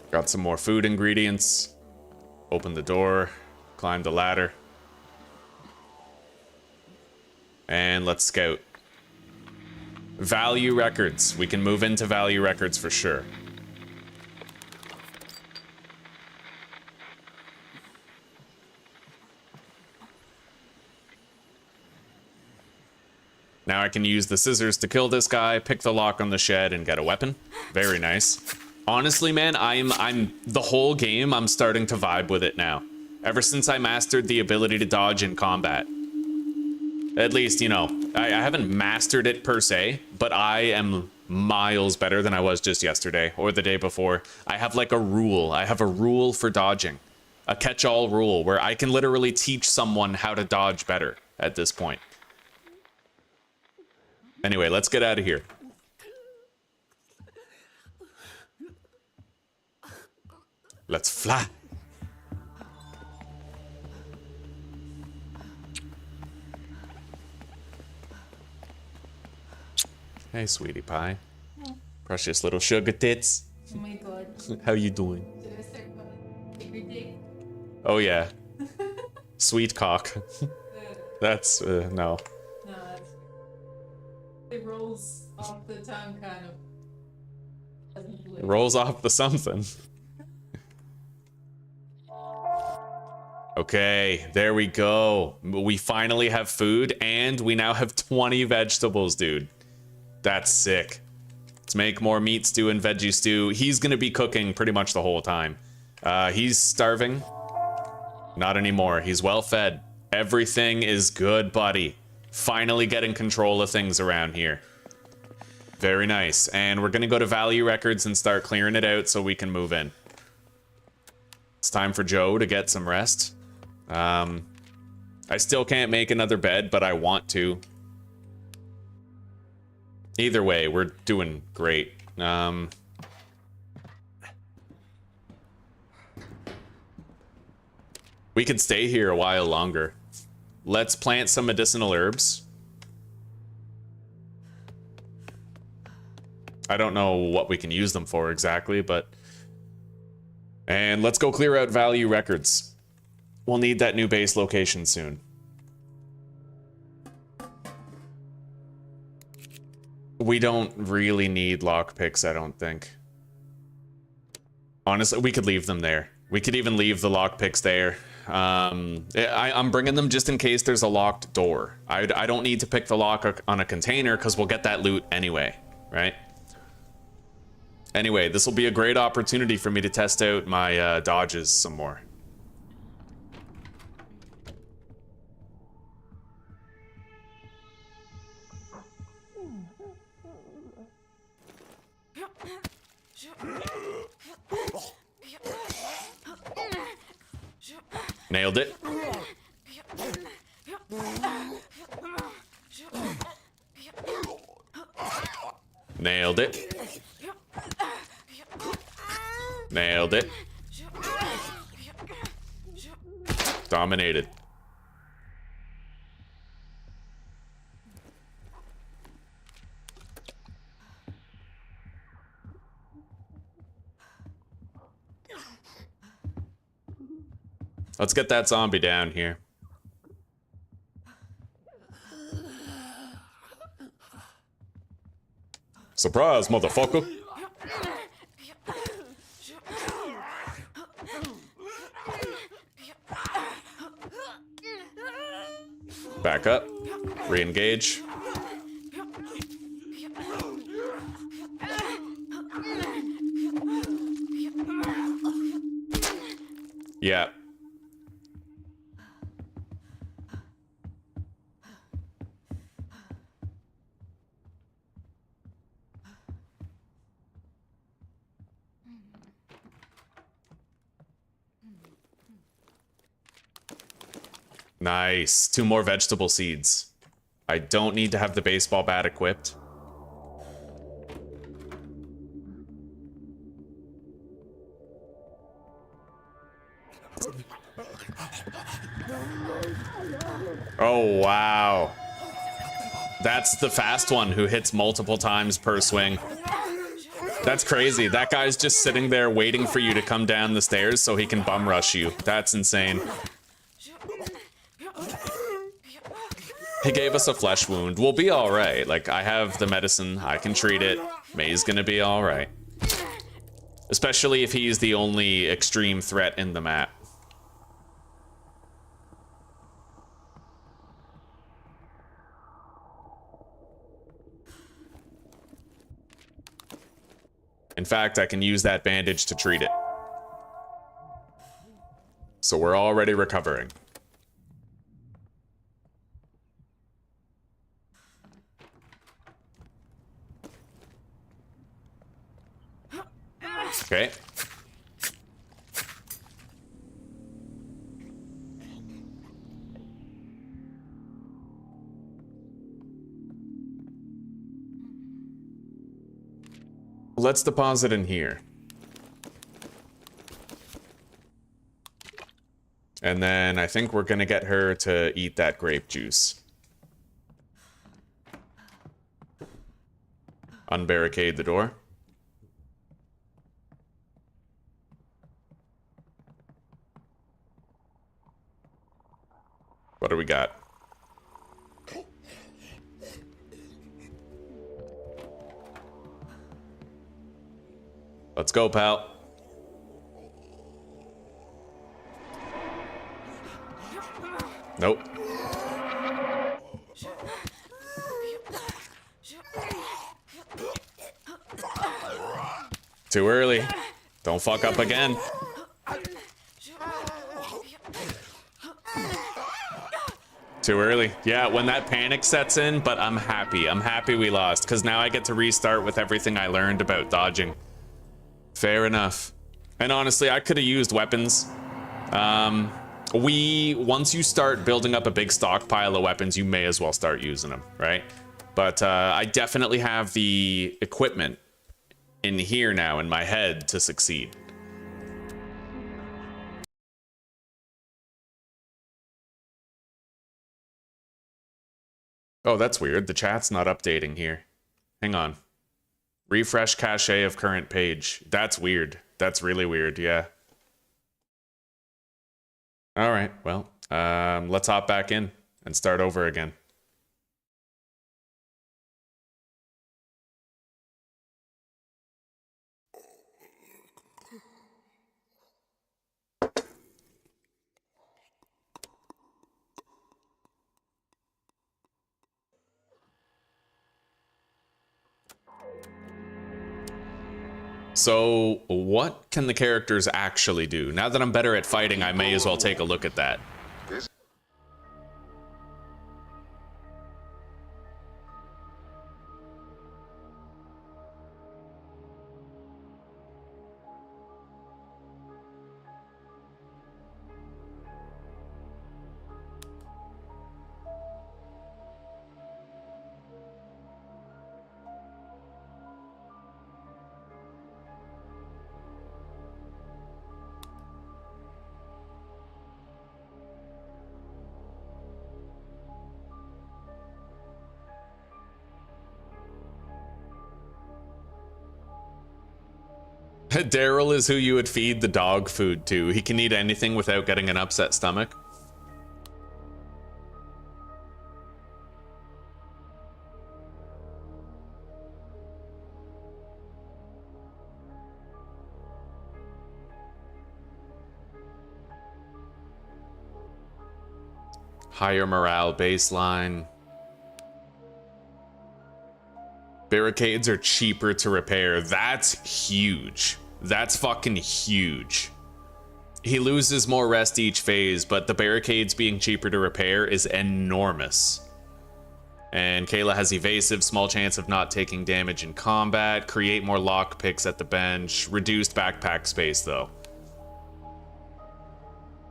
Got some more food ingredients. Open the door, climb the ladder. And let's scout. Value records. We can move into value records for sure. Now I can use the scissors to kill this guy, pick the lock on the shed, and get a weapon. Very nice. Honestly, man, I'm the whole game, I'm starting to vibe with it now. Ever since I mastered the ability to dodge in combat. At least, you know, I haven't mastered it per se, but I am miles better than I was just yesterday or the day before. I have like a rule. I have a rule for dodging. A catch-all rule where I can literally teach someone how to dodge better at this point. Anyway, let's get out of here. Let's fly. Hey, sweetie pie. Precious little sugar tits. Oh my god. How you doing? Did I start calling every day? Oh yeah. Sweet cock. That's, no. No, that's... It rolls off the tongue, kind of. It rolls off the something. Okay, there we go. We finally have food, and we now have 20 vegetables, dude. That's sick. Let's make more meat stew and veggie stew. He's gonna be cooking pretty much the whole time. He's starving. Not anymore. He's well fed. Everything is good, buddy. Finally getting control of things around here. Very nice. And we're gonna go to value records and start clearing it out so we can move in. It's time for Joe to get some rest. I still can't make another bed, but I want to. Either way, we're doing great. We could stay here a while longer. Let's plant some medicinal herbs. I don't know what we can use them for exactly, but... And let's go clear out value records. We'll need that new base location soon. We don't really need lockpicks, I don't think. Honestly, we could leave them there. We could even leave the lockpicks there. I'm bringing them just in case there's a locked door. I don't need to pick the lock on a container because we'll get that loot anyway, right? Anyway, this will be a great opportunity for me to test out my dodges some more. Nailed it. Nailed it. Nailed it. Dominated. Let's get that zombie down here. Surprise, motherfucker. Back up. Re-engage. Yeah. Nice. 2 more vegetable seeds. I don't need to have the baseball bat equipped. Oh, wow. That's the fast one who hits multiple times per swing. That's crazy. That guy's just sitting there waiting for you to come down the stairs so he can bum rush you. That's insane. He gave us a flesh wound. We'll be all right. Like, I have the medicine. I can treat it. May's gonna be all right. Especially if he's the only extreme threat in the map. In fact, I can use that bandage to treat it. So we're already recovering. Okay. Let's deposit in here. And then I think we're gonna get her to eat that grape juice. Unbarricade the door. What do we got? Let's go, pal. Nope. Too early. Don't fuck up again. Too early. Yeah, when that panic sets in, but I'm happy. I'm happy we lost, because now I get to restart with everything I learned about dodging. Fair enough. And honestly, I could have used weapons. Once you start building up a big stockpile of weapons, you may as well start using them, right? But I definitely have the equipment in here now in my head to succeed. Oh, that's weird. The chat's not updating here. Hang on. Refresh cache of current page. That's weird. That's really weird, yeah. All right, well, let's hop back in and start over again. So, what can the characters actually do? Now that I'm better at fighting, I may as well take a look at that. Daryl is who you would feed the dog food to. He can eat anything without getting an upset stomach. Higher morale baseline. Barricades are cheaper to repair. That's huge. That's fucking huge. He loses more rest each phase, but the barricades being cheaper to repair is enormous. And Kayla has evasive, small chance of not taking damage in combat, create more lockpicks at the bench, reduced backpack space though.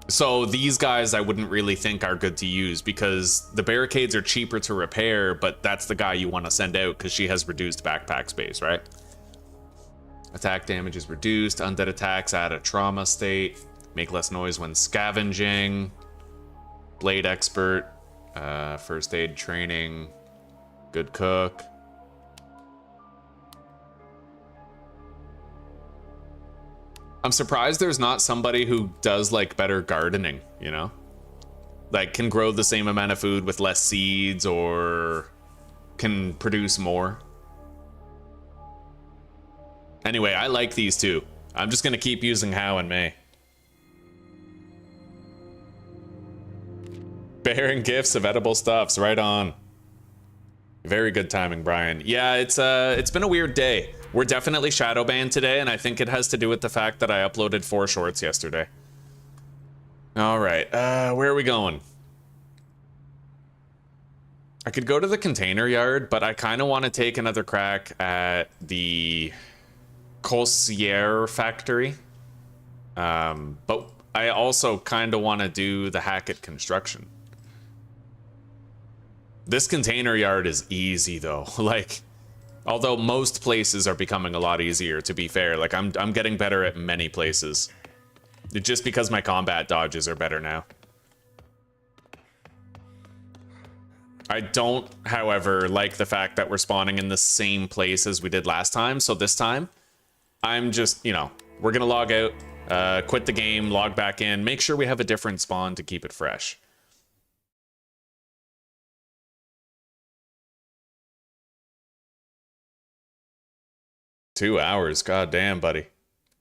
So these guys I wouldn't really think are good to use because the barricades are cheaper to repair, but that's the guy you want to send out because she has reduced backpack space, right? Attack damage is reduced, undead attacks add a trauma state, make less noise when scavenging, blade expert, first aid training, good cook. I'm surprised there's not somebody who does like better gardening, you know? Like can grow the same amount of food with less seeds or can produce more. Anyway, I like these two. I'm just gonna keep using How and May. Bearing gifts of edible stuffs, right on. Very good timing, Brian. Yeah, it's been a weird day. We're definitely shadow banned today, and I think it has to do with the fact that I uploaded 4 shorts yesterday. All right, where are we going? I could go to the container yard, but I kind of want to take another crack at the Cossier factory. But I also kind of want to do the Hackett construction. This container yard is easy though. Like, although most places are becoming a lot easier, to be fair. Like, I'm getting better at many places. It's just because my combat dodges are better now. I don't, however, like the fact that we're spawning in the same place as we did last time. So this time, I'm just, you know, we're gonna log out, quit the game, log back in, make sure we have a different spawn to keep it fresh. $2 god damn, buddy.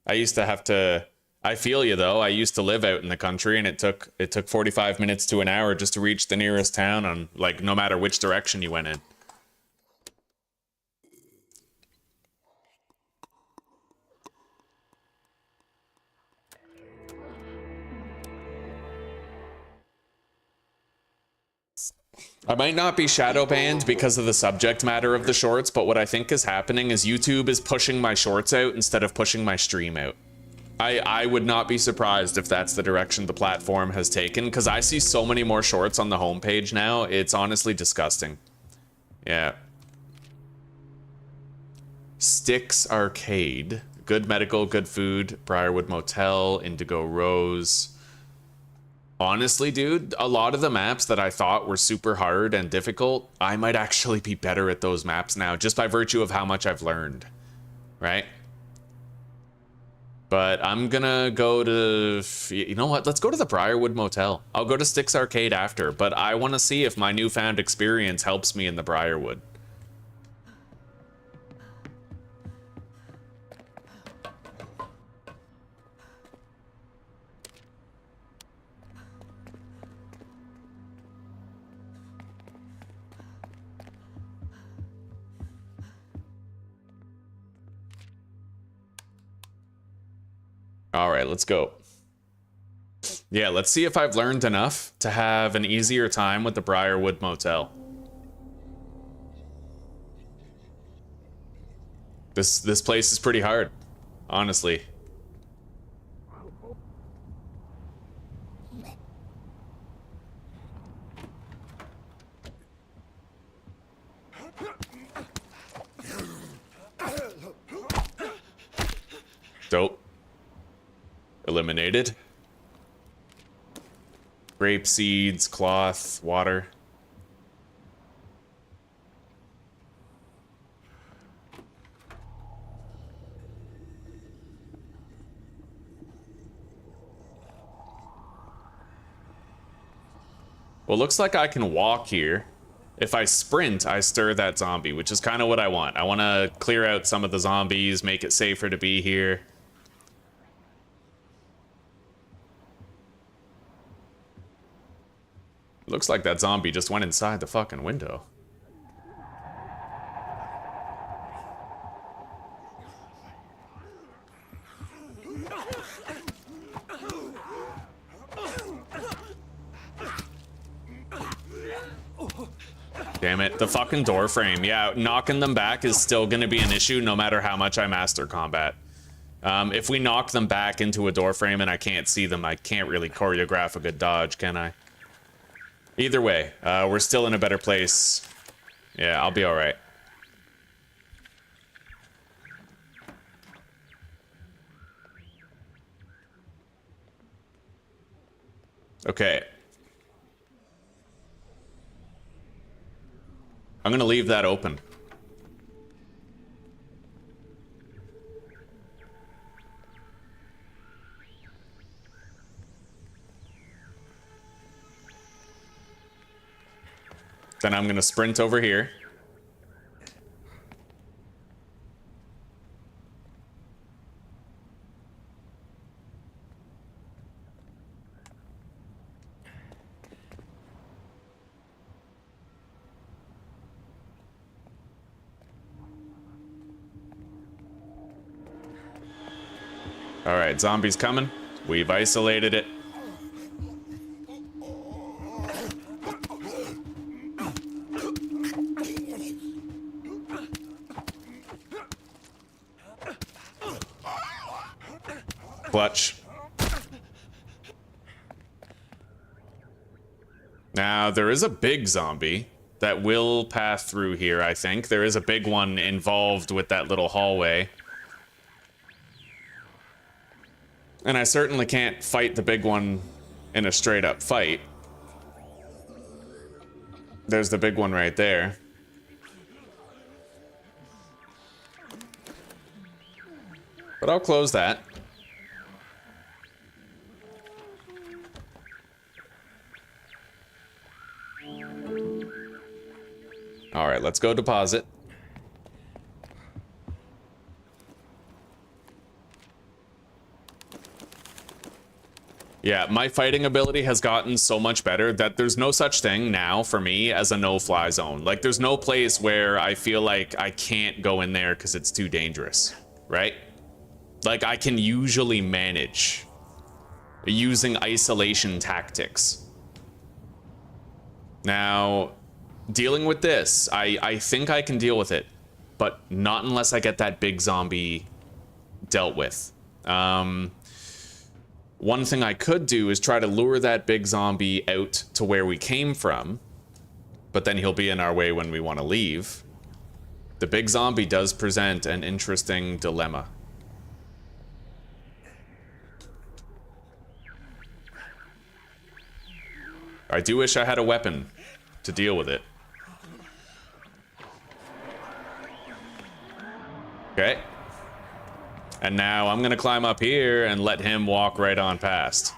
I used to have to, I feel you though. I used to live out in the country and it took 45 minutes to an hour just to reach the nearest town on, like, no matter which direction you went in. I might not be shadow banned because of the subject matter of the shorts, but what I think is happening is YouTube is pushing my shorts out instead of pushing my stream out. I would not be surprised if that's the direction the platform has taken, because I see so many more shorts on the homepage now, it's honestly disgusting. Yeah. Sticks Arcade. Good medical, good food, Briarwood Motel, Indigo Rose. Honestly, dude, a lot of the maps that I thought were super hard and difficult, I might actually be better at those maps now, just by virtue of how much I've learned, right? But I'm gonna go to, you know what, let's go to the Briarwood Motel. I'll go to Sticks Arcade after, but I want to see if my newfound experience helps me in the Briarwood. All right, let's go. Yeah, let's see if I've learned enough to have an easier time with the Briarwood Motel. This place is pretty hard, honestly. Dope. Eliminated. Grape seeds, cloth, water. Well, looks like I can walk here. If I sprint, I stir that zombie, which is kind of what I want. I want to clear out some of the zombies, make it safer to be here. Looks like that zombie just went inside the fucking window. Damn it, the fucking door frame. Yeah, knocking them back is still gonna be an issue no matter how much I master combat. If we knock them back into a door frame and I can't see them, I can't really choreograph a good dodge, can I? Either way, we're still in a better place. Yeah, I'll be all right. Okay. I'm gonna leave that open. Then I'm gonna sprint over here. All right, zombies coming. We've isolated it. clutch. Now, there is a big zombie that will pass through here, I think. There is a big one involved with that little hallway. And I certainly can't fight the big one in a straight-up fight. There's the big one right there. But I'll close that. All right, let's go deposit. Yeah, my fighting ability has gotten so much better that there's no such thing now for me as a no-fly zone. Like, there's no place where I feel like I can't go in there because it's too dangerous, right? Like, I can usually manage using isolation tactics. Now, dealing with this, I think I can deal with it, but not unless I get that big zombie dealt with. One thing I could do is try to lure that big zombie out to where we came from, but then he'll be in our way when we want to leave. The big zombie does present an interesting dilemma. I do wish I had a weapon to deal with it. Okay. And now I'm gonna climb up here and let him walk right on past.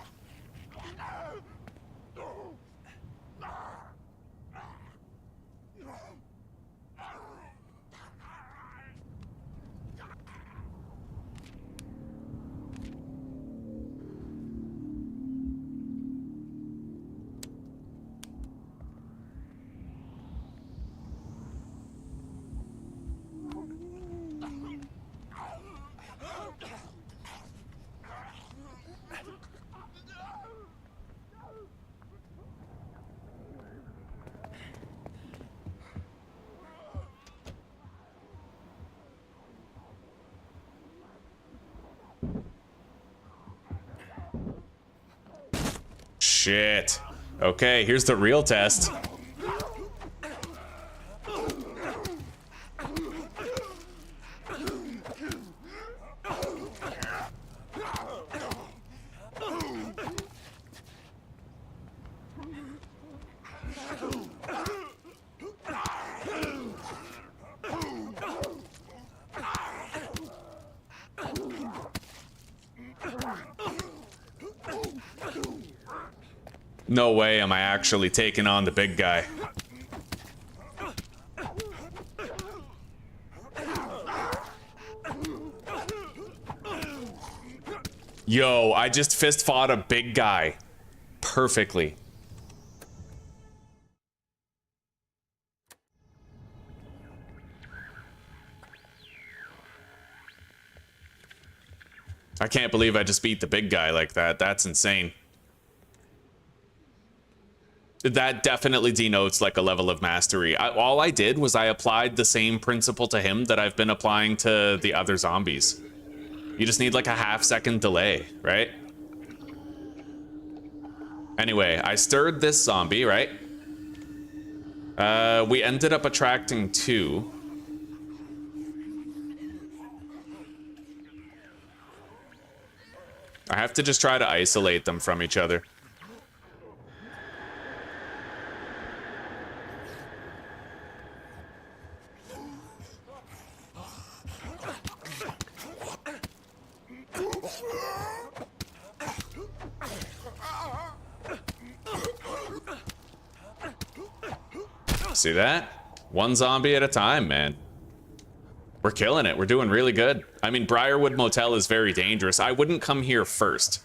Shit. Okay, here's the real test. No way am I actually taking on the big guy. Yo, I just fist fought a big guy. Perfectly. I can't believe I just beat the big guy like that. That's insane. That definitely denotes like a level of mastery. All I did was I applied the same principle to him that I've been applying to the other zombies. You just need like a half-second delay, right? Anyway, I stirred this zombie, right? We ended up attracting two. I have to just try to isolate them from each other. See that? One zombie at a time, man. We're killing it. We're doing really good. I mean, Briarwood Motel is very dangerous. I wouldn't come here first,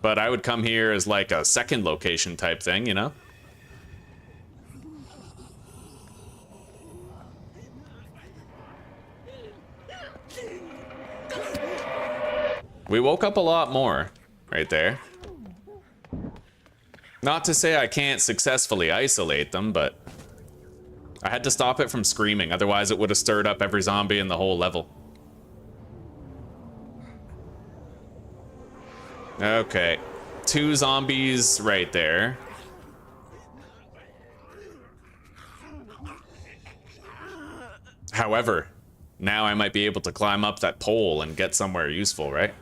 but I would come here as like a second location type thing, you know? We woke up a lot more right there. Not to say I can't successfully isolate them, but I had to stop it from screaming, otherwise it would have stirred up every zombie in the whole level. Okay. 2 zombies right there. However, now I might be able to climb up that pole and get somewhere useful, right?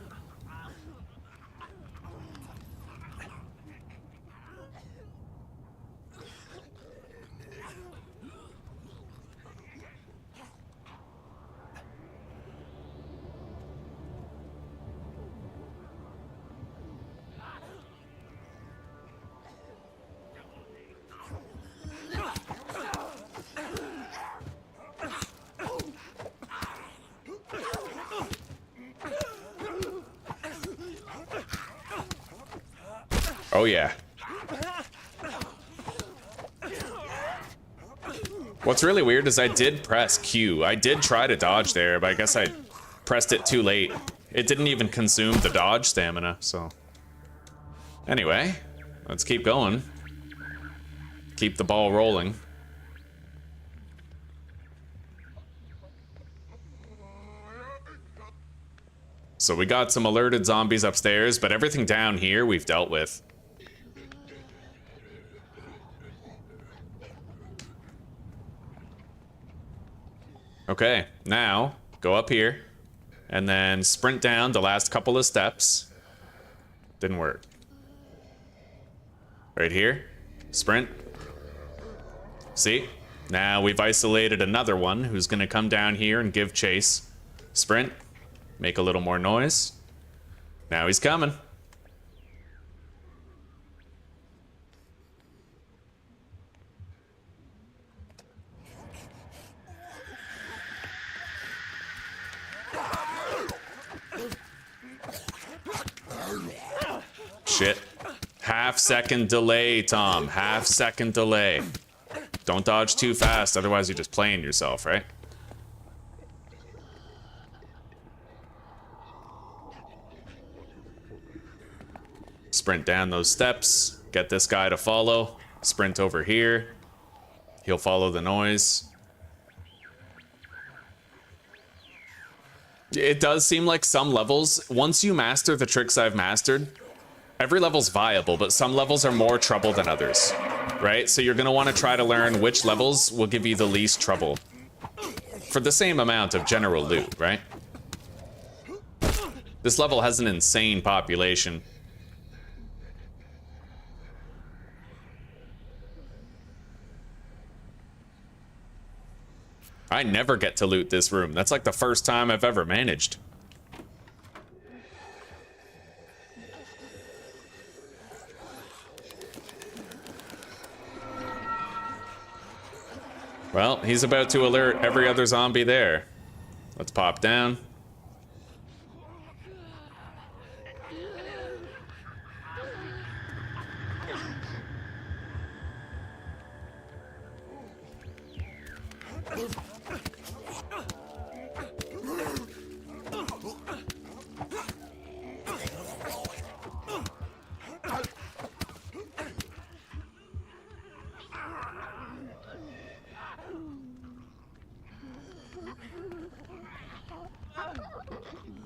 Oh yeah. What's really weird is I did press Q. I did try to dodge there, but I guess I pressed it too late. It didn't even consume the dodge stamina, so... Anyway, let's keep going. Keep the ball rolling. So we got some alerted zombies upstairs, but everything down here we've dealt with. Okay, now go up here and then sprint down the last couple of steps. Didn't work. Right here, sprint. See? Now we've isolated another one who's gonna come down here and give chase. Sprint, make a little more noise. Now he's coming. Shit. Half-second delay, Tom. Half-second delay. Don't dodge too fast, otherwise you're just playing yourself, right? Sprint down those steps. Get this guy to follow. Sprint over here. He'll follow the noise. It does seem like some levels, once you master the tricks I've mastered, every level's viable, but some levels are more trouble than others, right? So you're gonna wanna try to learn which levels will give you the least trouble for the same amount of general loot, right? This level has an insane population. I never get to loot this room. That's like the first time I've ever managed. Well, he's about to alert every other zombie there. Let's pop down.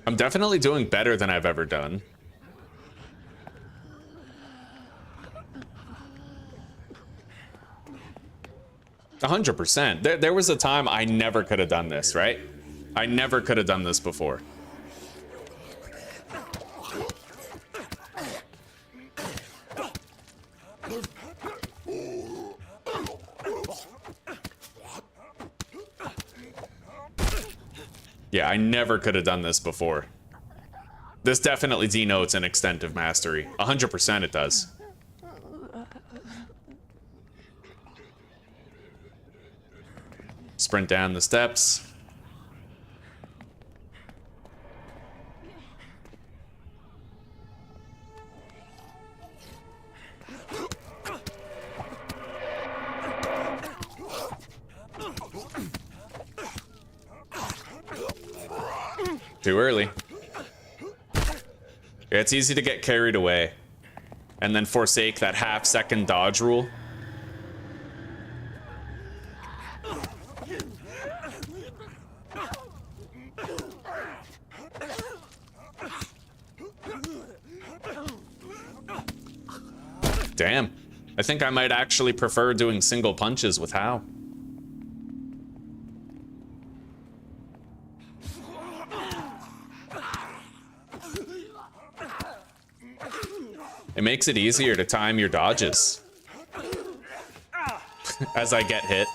I'm definitely doing better than I've ever done. %. There was a time I never could have done this, right? I never could have done this before. Yeah, I never could have done this before. This definitely denotes an extent of mastery. 100% it does. Sprint down the steps. Too early. Yeah, it's easy to get carried away and then forsake that half-second dodge rule. Damn. I think I might actually prefer doing single punches with How. It makes it easier to time your dodges as I get hit.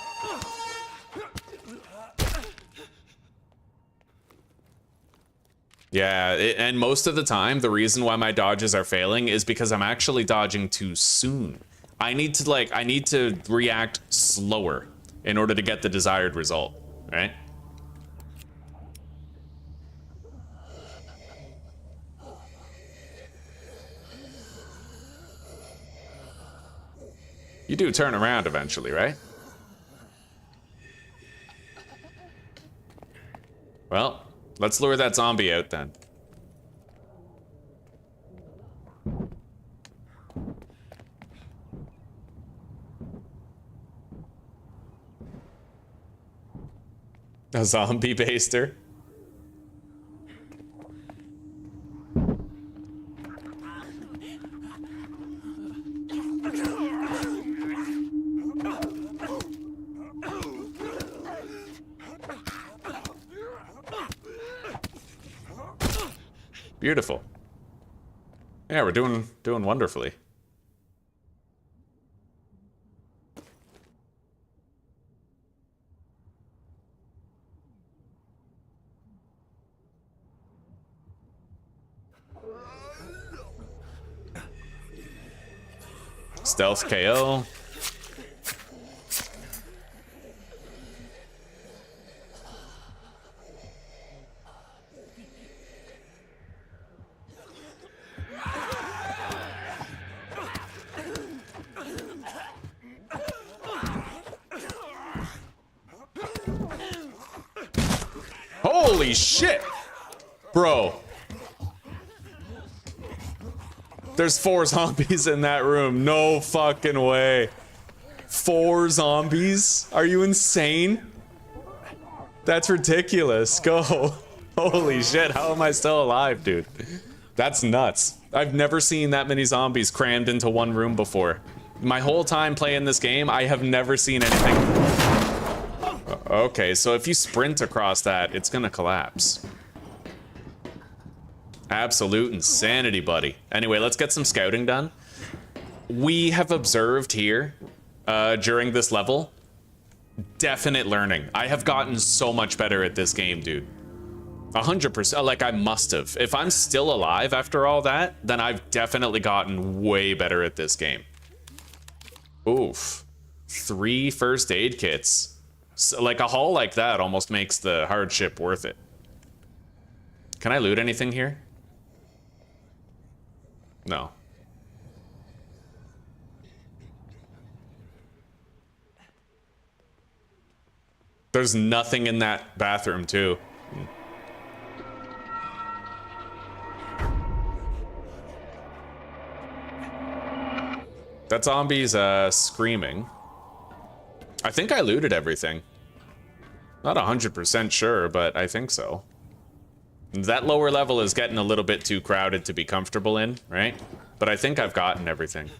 Yeah, and most of the time, the reason why my dodges are failing is because I'm actually dodging too soon. I need to react slower in order to get the desired result, right? You do turn around eventually, right? Well, let's lure that zombie out then. A zombie baster? Beautiful. Yeah, we're doing wonderfully. Stealth KO. Holy shit! Bro. There's 4 zombies in that room. No fucking way. 4 zombies? Are you insane? That's ridiculous. Go. Holy shit, how am I still alive, dude? That's nuts. I've never seen that many zombies crammed into one room before. My whole time playing this game, I have never seen anything. Okay, so if you sprint across that, it's gonna collapse. Absolute insanity, buddy. Anyway, let's get some scouting done. We have observed here, during this level, definite learning. I have gotten so much better at this game, dude. 100%, like I must have. If I'm still alive after all that, then I've definitely gotten way better at this game. Oof. 3 first aid kits. So, like a haul like that almost makes the hardship worth it. Can I loot anything here? No. There's nothing in that bathroom, too. That zombie's screaming. I think I looted everything. Not 100% sure, but I think so. That lower level is getting a little bit too crowded to be comfortable in, right? But I think I've gotten everything.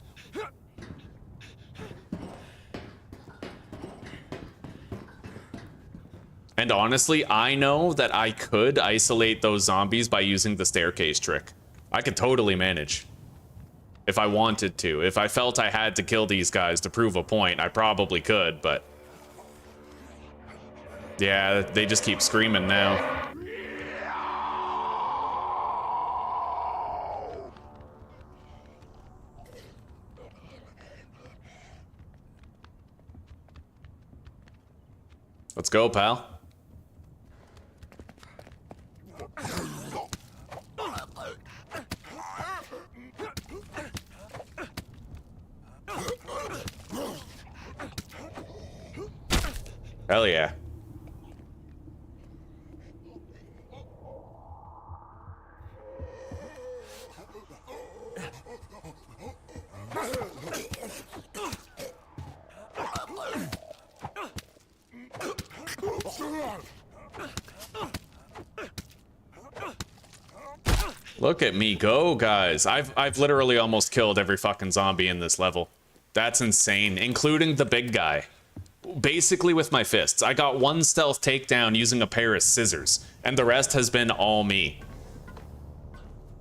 And honestly, I know that I could isolate those zombies by using the staircase trick. I could totally manage. If I wanted to. If I felt I had to kill these guys to prove a point, I probably could, but... yeah, they just keep screaming now. Let's go, pal. Hell yeah. Look at me go, guys. I've literally almost killed every fucking zombie in this level. That's insane, including the big guy. Basically with my fists. I got one stealth takedown using a pair of scissors, and the rest has been all me.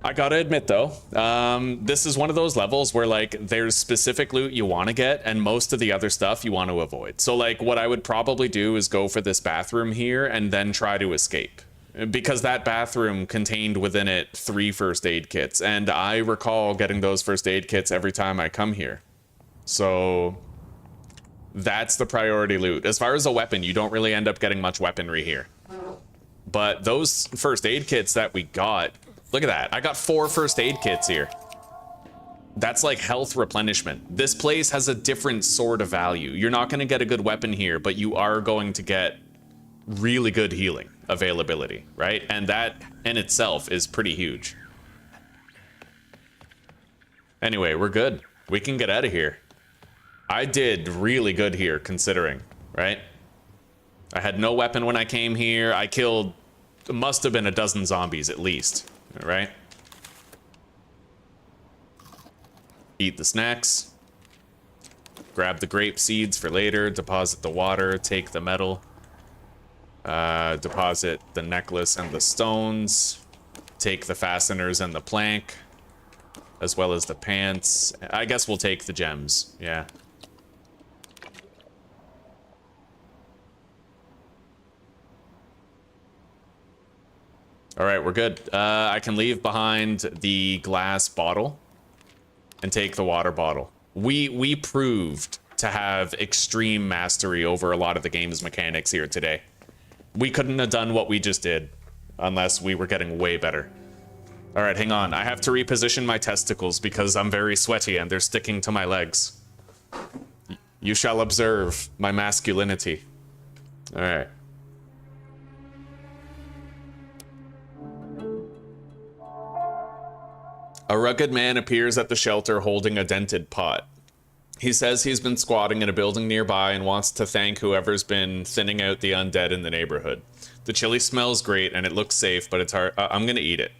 I gotta admit though, this is one of those levels where like there's specific loot you want to get and most of the other stuff you want to avoid. So like what I would probably do is go for this bathroom here and then try to escape. Because that bathroom contained within it 3 first aid kits, and I recall getting those first aid kits every time I come here. So that's the priority loot. As far as a weapon, you don't really end up getting much weaponry here. But those first aid kits that we got, look at that. I got 4 first aid kits here. That's like health replenishment. This place has a different sort of value. You're not going to get a good weapon here, but you are going to get really good healing availability, right? And that in itself is pretty huge. Anyway, we're good. We can get out of here. I did really good here, considering, right? I had no weapon when I came here. I killed, must have been a dozen zombies at least, right? Eat the snacks. Grab the grape seeds for later. Deposit the water. Take the metal. Deposit the necklace and the stones. Take the fasteners and the plank. As well as the pants. I guess we'll take the gems, yeah. All right, we're good. I can leave behind the glass bottle and take the water bottle. We proved to have extreme mastery over a lot of the game's mechanics here today. We couldn't have done what we just did unless we were getting way better. All right, hang on. I have to reposition my testicles because I'm very sweaty and they're sticking to my legs. You shall observe my masculinity. All right. A rugged man appears at the shelter holding a dented pot. He says he's been squatting in a building nearby and wants to thank whoever's been thinning out the undead in the neighborhood. The chili smells great and it looks safe, but it's hard. I'm gonna eat it.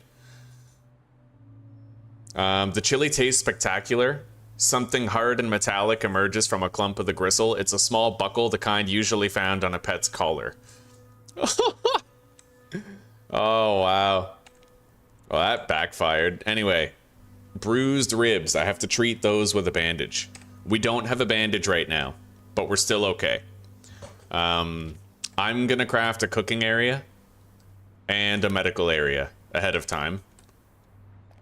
The chili tastes spectacular. Something hard and metallic emerges from a clump of the gristle. It's a small buckle, the kind usually found on a pet's collar. Oh, wow. Well, that backfired. Anyway, bruised ribs. I have to treat those with a bandage. We don't have a bandage right now, but we're still okay. I'm gonna craft a cooking area and a medical area ahead of time.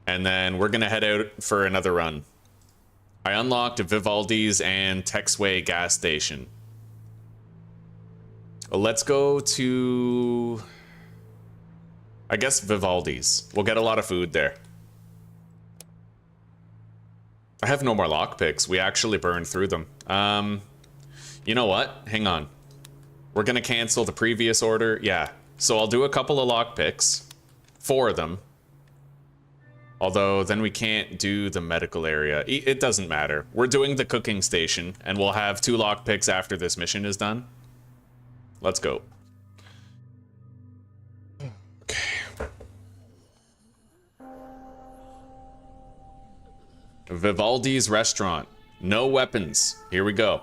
And then we're gonna head out for another run. I unlocked Vivaldi's and Texway gas station. Let's go to, I guess, Vivaldi's. We'll get a lot of food there. I have no more lockpicks. We actually burned through them. You know what? Hang on. We're gonna cancel the previous order. Yeah. So I'll do a couple of lockpicks. 4 of them. Although then we can't do the medical area. It doesn't matter. We're doing the cooking station, and we'll have 2 lockpicks after this mission is done. Let's go. Vivaldi's restaurant. No weapons. Here we go.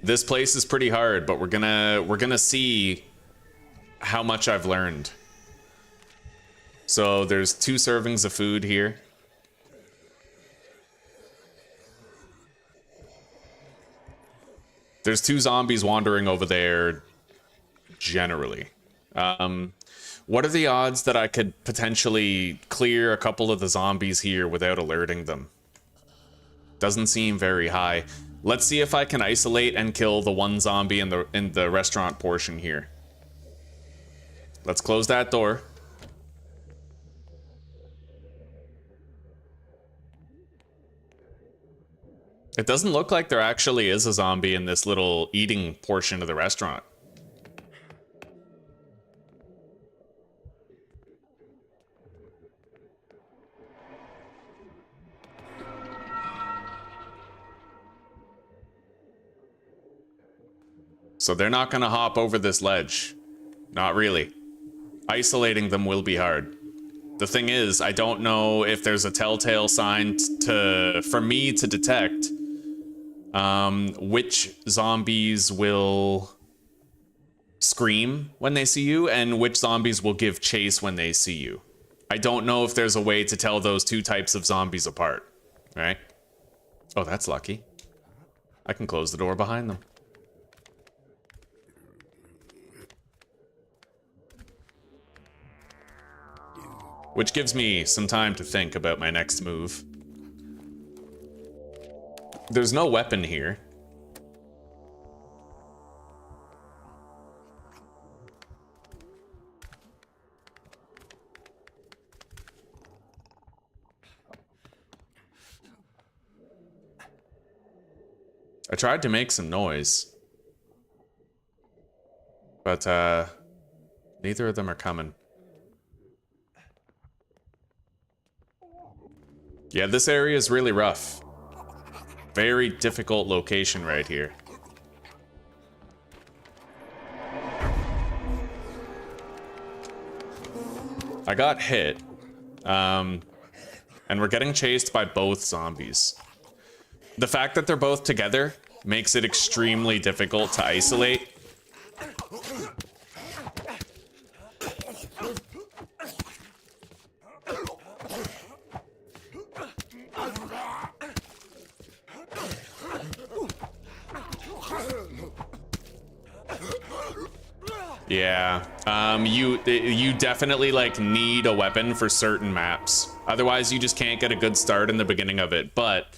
This place is pretty hard, but we're gonna see how much I've learned. So there's 2 servings of food here. There's 2 zombies wandering over there generally. What are the odds that I could potentially clear a couple of the zombies here without alerting them? Doesn't seem very high. Let's see if I can isolate and kill the 1 zombie in the restaurant portion here. Let's close that door. It doesn't look like there actually is a zombie in this little eating portion of the restaurant. So they're not gonna hop over this ledge. Not really. Isolating them will be hard. The thing is, I don't know if there's a telltale sign for me to detect which zombies will scream when they see you and which zombies will give chase when they see you. I don't know if there's a way to tell those two types of zombies apart, right? Oh, that's lucky. I can close the door behind them. Which gives me some time to think about my next move. There's no weapon here. I tried to make some noise, but neither of them are coming. Yeah, this area is really rough. Very difficult location right here. I got hit, and we're getting chased by both zombies. The fact that they're both together makes it extremely difficult to isolate. Yeah, you definitely like need a weapon for certain maps. Otherwise, you just can't get a good start in the beginning of it. But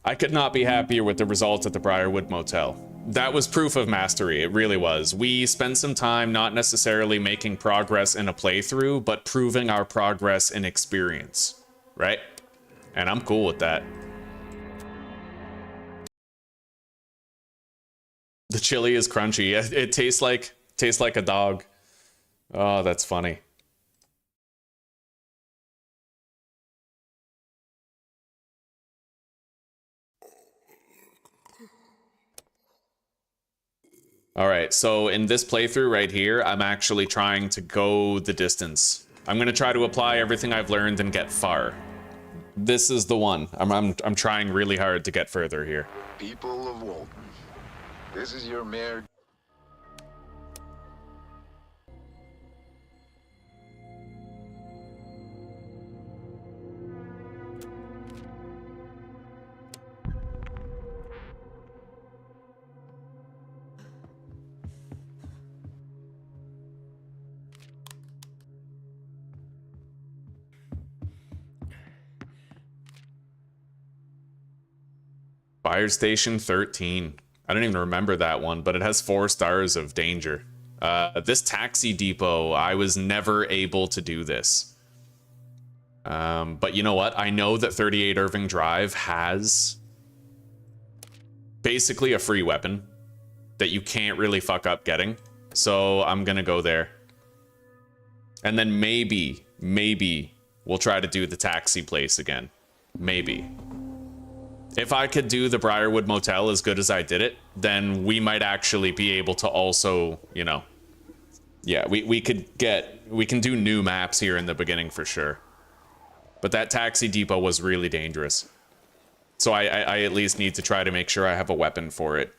I could not be happier with the results at the Briarwood Motel. That was proof of mastery, it really was. We spent some time not necessarily making progress in a playthrough, but proving our progress in experience, right? And I'm cool with that. The chili is crunchy. It tastes like a dog. Oh, that's funny. All right, so in this playthrough right here, I'm actually trying to go the distance. I'm gonna try to apply everything I've learned and get far. This is the one. I'm trying really hard to get further here. People of Walton, this is your mayor. Fire Station 13. I don't even remember that one, but it has 4 stars of danger. This taxi depot, I was never able to do this. But you know what? I know that 38 Irving Drive has basically a free weapon that you can't really fuck up getting. So I'm gonna go there. And then maybe we'll try to do the taxi place again. Maybe. If I could do the Briarwood Motel as good as I did it, then we might actually be able to also, you know, yeah, we can do new maps here in the beginning for sure. But that taxi depot was really dangerous. So I at least need to try to make sure I have a weapon for it.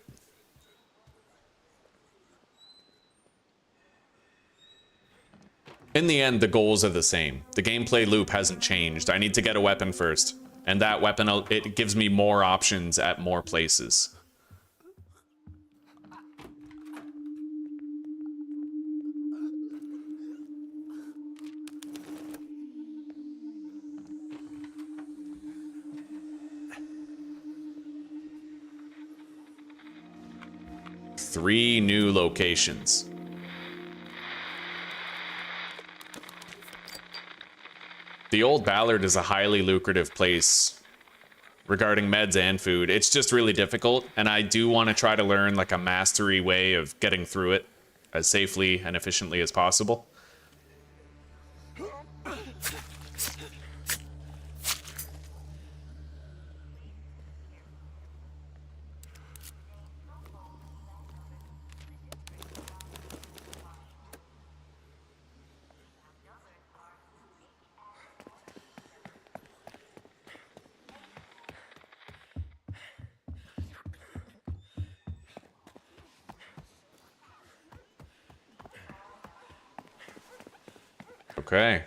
In the end, the goals are the same. The gameplay loop hasn't changed. I need to get a weapon first. And that weapon, it gives me more options at more places. Three new locations. The Old Ballard is a highly lucrative place regarding meds and food. It's just really difficult, and I do want to try to learn like a mastery way of getting through it as safely and efficiently as possible. Okay.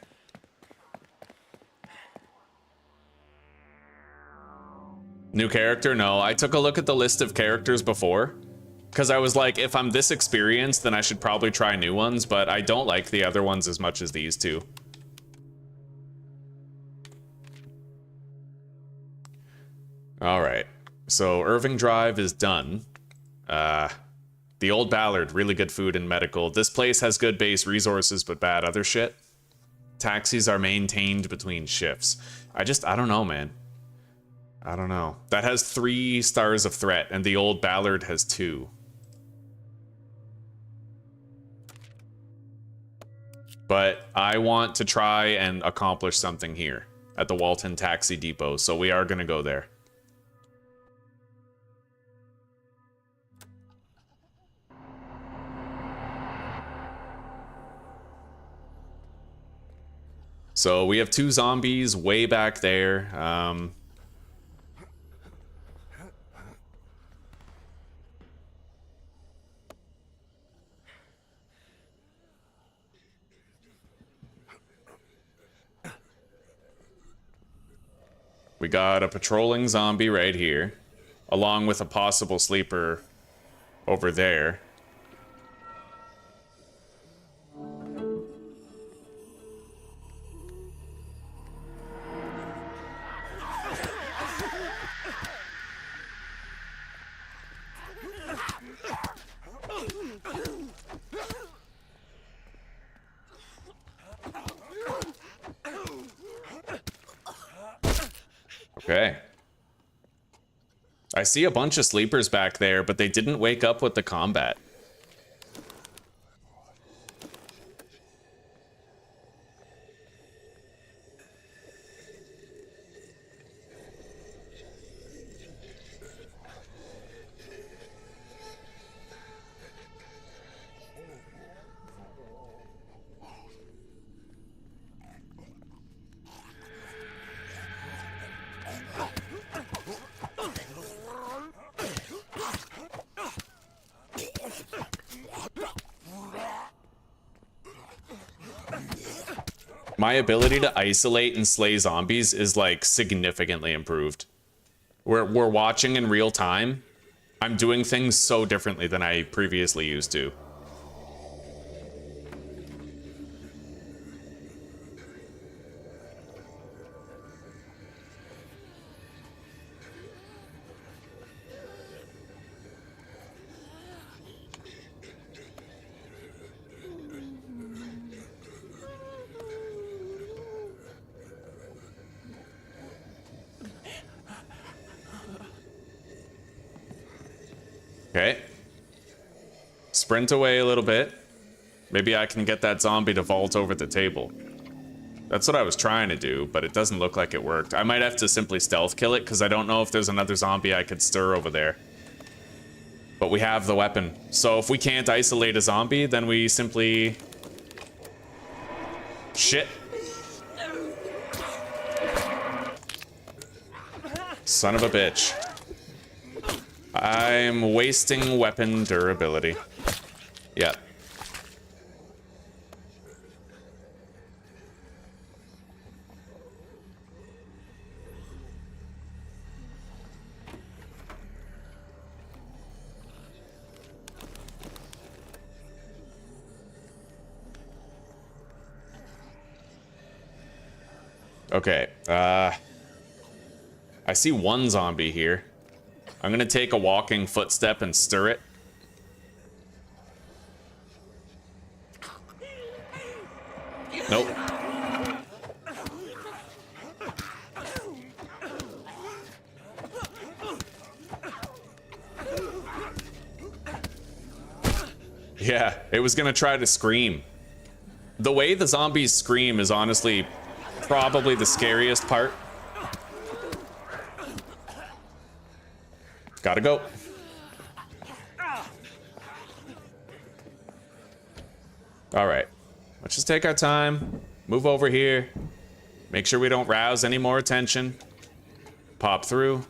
New character? No, I took a look at the list of characters before. Because I was like, if I'm this experienced, then I should probably try new ones, but I don't like the other ones as much as these two. Alright. So, Irving Drive is done. The Old Ballard, really good food and medical. This place has good base resources, but bad other shit. Taxis are maintained between shifts. I don't know, man. I don't know. That has 3 stars of threat, and the Old Ballard has 2. But I want to try and accomplish something here at the Walton Taxi Depot, so we are going to go there. So we have 2 zombies way back there. We got a patrolling zombie right here, along with a possible sleeper over there. Okay. I see a bunch of sleepers back there, but they didn't wake up with the combat. My ability to isolate and slay zombies is like significantly improved. We're watching in real time. I'm doing things so differently than I previously used to. Okay. Sprint away a little bit. Maybe I can get that zombie to vault over the table. That's what I was trying to do, but it doesn't look like it worked. I might have to simply stealth kill it, because I don't know if there's another zombie I could stir over there. But we have the weapon. So if we can't isolate a zombie, then we simply... Shit. Son of a bitch. I'm wasting weapon durability. Yep. Okay, I see one zombie here. I'm gonna take a walking footstep and stir it. Nope. Yeah, it was gonna try to scream. The way the zombies scream is honestly probably the scariest part. Gotta go. All right, let's just take our time, move over here, make sure we don't rouse any more attention, pop through.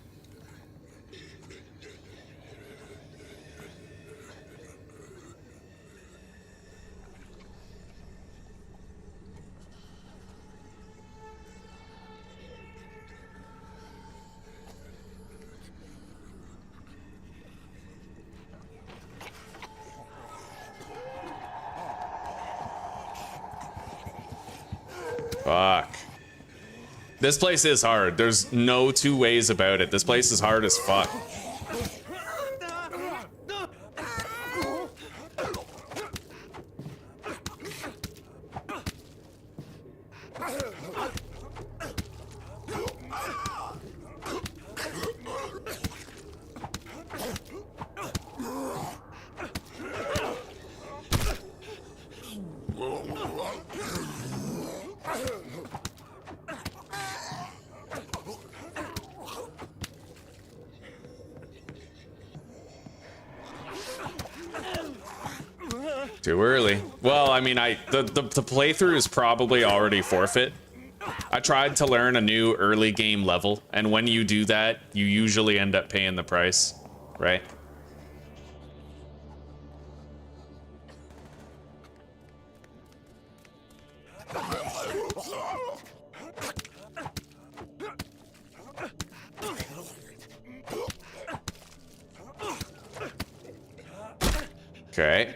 Fuck. This place is hard. There's no two ways about it. This place is hard as fuck. Too early. Well, I mean, the playthrough is probably already forfeit. I tried to learn a new early game level, and when you do that, you usually end up paying the price, right? Okay.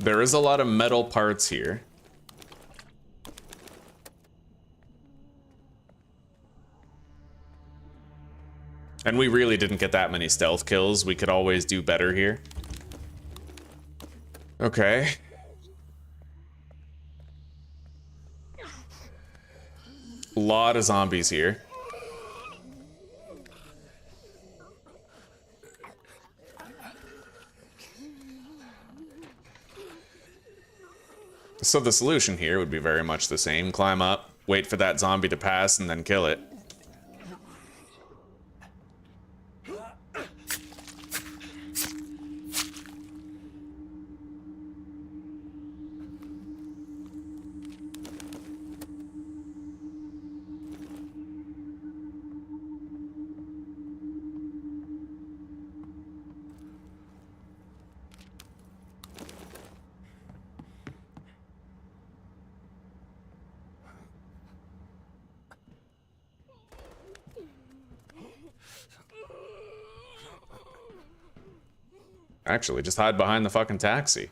There is a lot of metal parts here. And we really didn't get that many stealth kills. We could always do better here. Okay. A lot of zombies here. So the solution here would be very much the same. Climb up, wait for that zombie to pass, and then kill it. Actually, just hide behind the fucking taxi.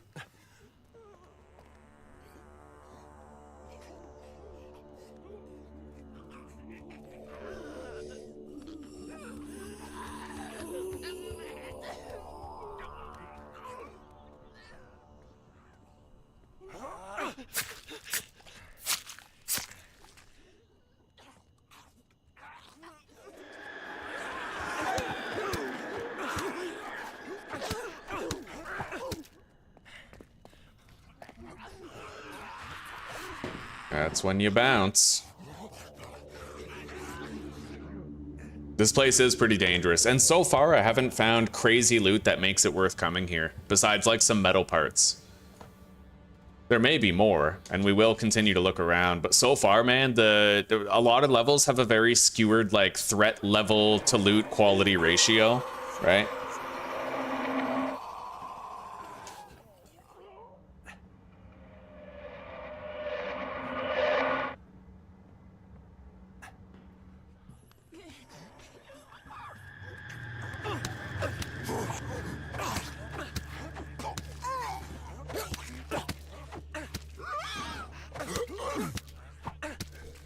That's when you bounce. This place is pretty dangerous, and so far I haven't found crazy loot that makes it worth coming here, besides like some metal parts. There may be more, and we will continue to look around, but so far, man, a lot of levels have a very skewered like threat level to loot quality ratio, right?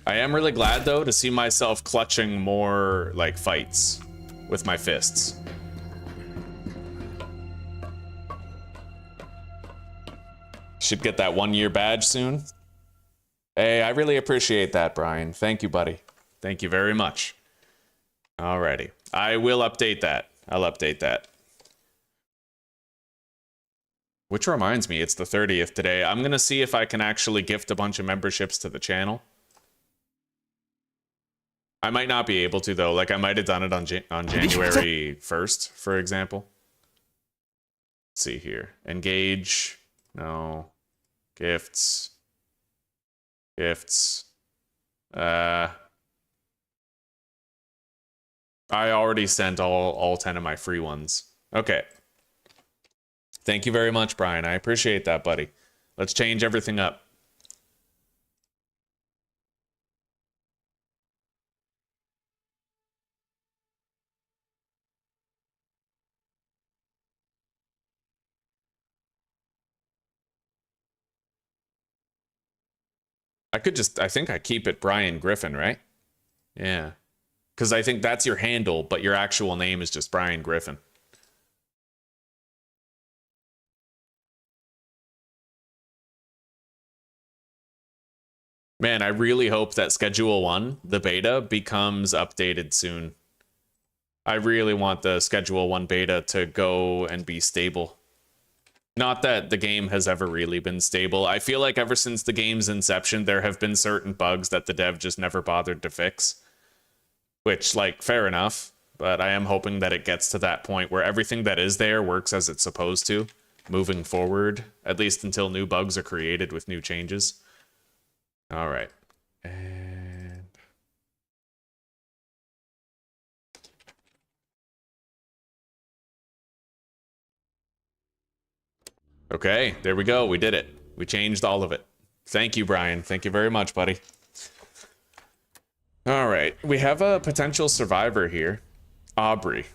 I am really glad, though, to see myself clutching more, like, fights with my fists. Should get that 1-year badge soon. Hey, I really appreciate that, Brian. Thank you, buddy. Thank you very much. Alrighty. I will update that. I'll update that. Which reminds me, it's the 30th today. I'm going to see if I can actually gift a bunch of memberships to the channel. I might not be able to, though. Like, I might have done it on January 1st, for example. Let's see here. Engage. No. Gifts. Gifts. I already sent all 10 of my free ones. Okay. Thank you very much, Brian. I appreciate that, buddy. Let's change everything up. I think I keep it BrianGriffin, right? Yeah. Because I think that's your handle, but your actual name is just BrianGriffin. Man, I really hope that Schedule 1, the beta, becomes updated soon. I really want the Schedule 1 beta to go and be stable. Not that the game has ever really been stable. I feel like ever since the game's inception, there have been certain bugs that the dev just never bothered to fix. Which, like, fair enough. But I am hoping that it gets to that point where everything that is there works as it's supposed to, moving forward, at least until new bugs are created with new changes. All right. And okay, there we go. We did it. We changed all of it. Thank you, Brian. Thank you very much, buddy. All right. We have a potential survivor here. Aubrey.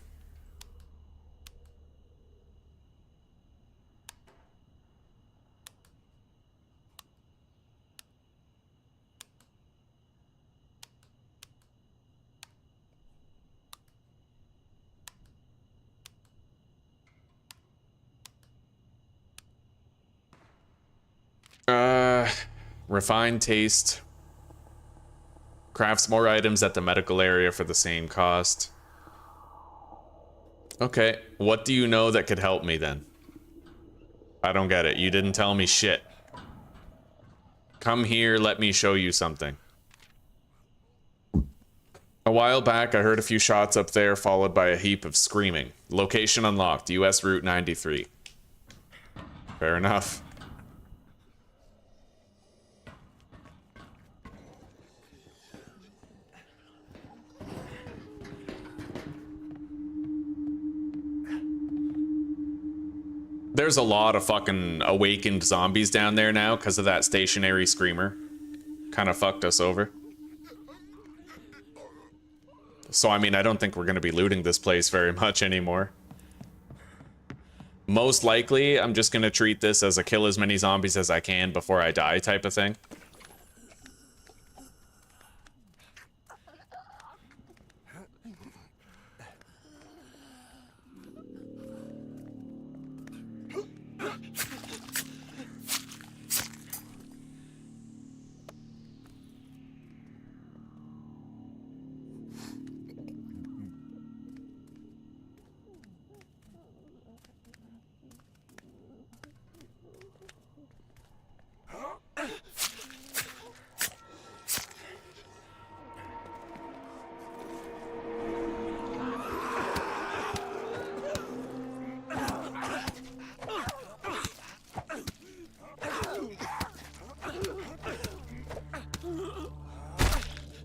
Refined taste. Crafts more items at the medical area for the same cost. Okay, what do you know that could help me then? I don't get it. You didn't tell me shit. Come here, let me show you something. A while back, I heard a few shots up there, followed by a heap of screaming. Location unlocked, US Route 93. Fair enough. There's a lot of fucking awakened zombies down there now because of that stationary screamer. Kind of fucked us over. So, I mean, I don't think we're going to be looting this place very much anymore. Most likely, I'm just going to treat this as a kill as many zombies as I can before I die type of thing.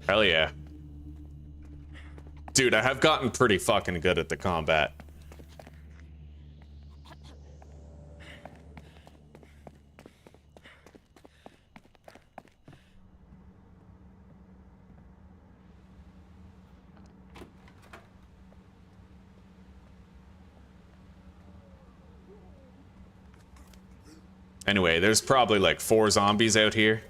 Hell yeah. Dude, I have gotten pretty fucking good at the combat. Anyway, there's probably like 4 zombies out here.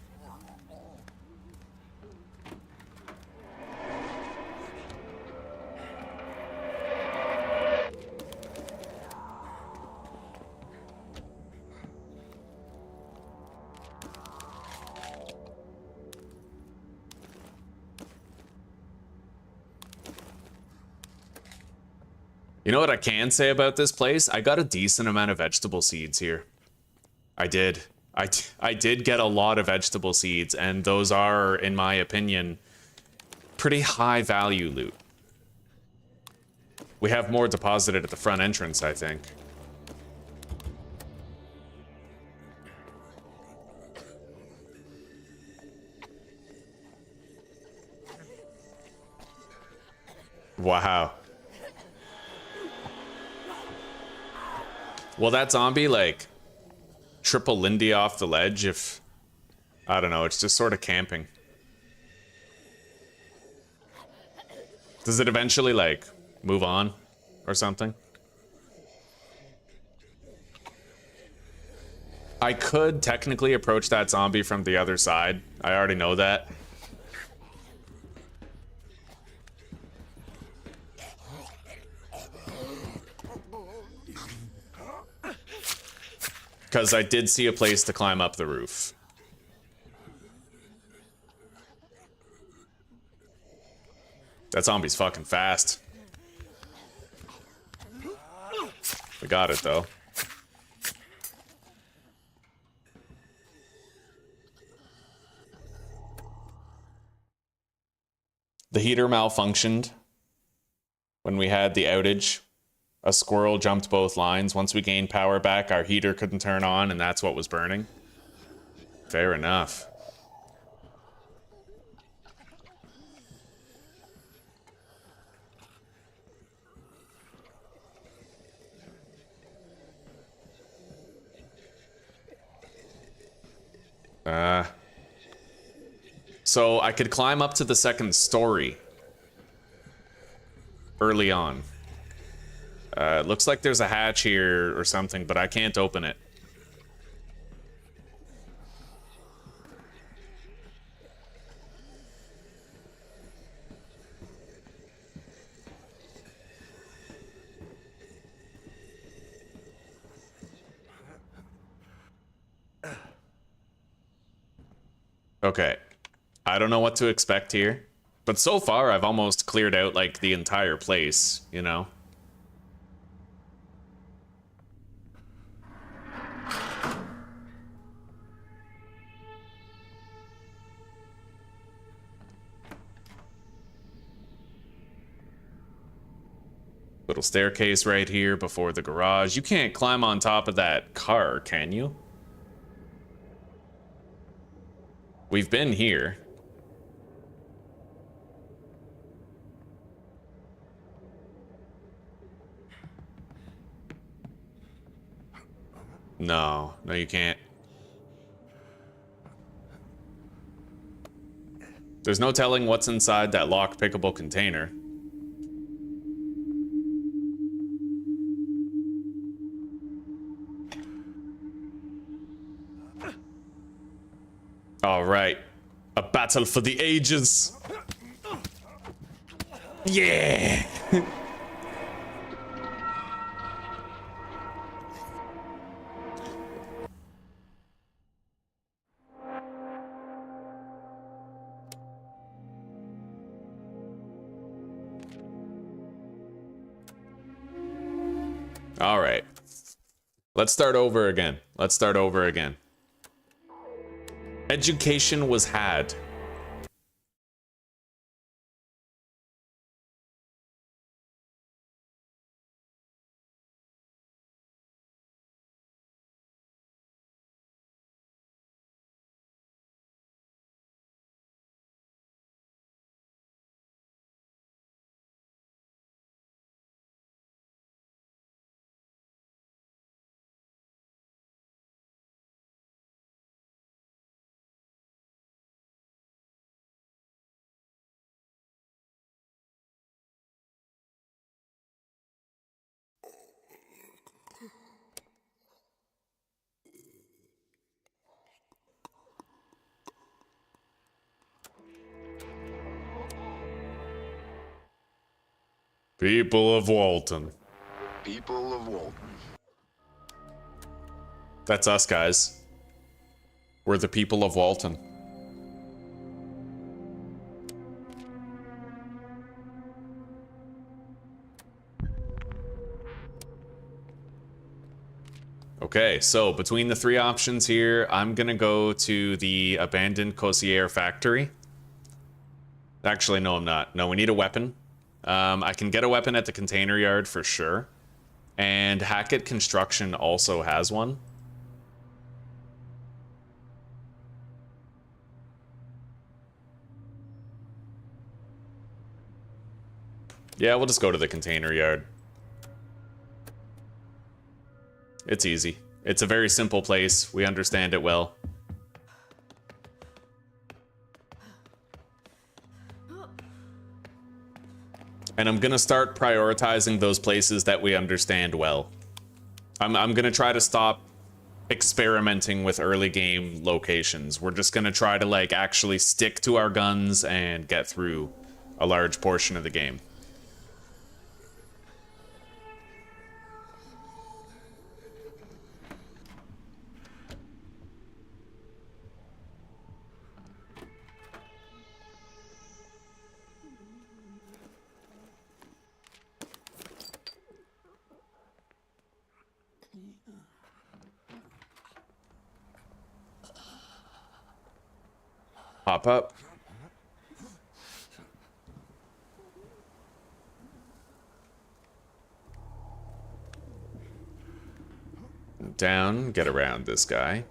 You know what I can say about this place? I got a decent amount of vegetable seeds here. I did. I did get a lot of vegetable seeds, and those are, in my opinion, pretty high value loot. We have more deposited at the front entrance, I think. Wow. Will that zombie, like, triple Lindy off the ledge if... I don't know, it's just sort of camping. Does it eventually, like, move on or something? I could technically approach that zombie from the other side I already know that. Because I did see a place to climb up the roof. That zombie's fucking fast. We got it, though. The heater malfunctioned when we had the outage. A squirrel jumped both lines. Once we gained power back, our heater couldn't turn on, and that's what was burning. Fair enough. So I could climb up to the second story early on. It looks like there's a hatch here or something, but I can't open it. Okay. I don't know what to expect here. But so far, I've almost cleared out, like, the entire place, you know? Little staircase right here before the garage. You can't climb on top of that car, can you? We've been here. No, you can't. There's no telling what's inside that lock-pickable container. All right, a battle for the ages. Yeah. All right. Let's start over again. Education was had. People of Walton. People of Walton. That's us, guys. We're the people of Walton. Okay, so between the three options here, I'm gonna go to the abandoned Cossier factory. Actually, no, I'm not. No, we need a weapon. I can get a weapon at the container yard for sure. And Hackett Construction also has one. Yeah, we'll just go to the container yard. It's easy. It's a very simple place. We understand it well. And I'm gonna start prioritizing those places that we understand well. I'm gonna try to stop experimenting with early game locations. We're just gonna try to like actually stick to our guns and get through a large portion of the game. Hop up. Down, get around this guy.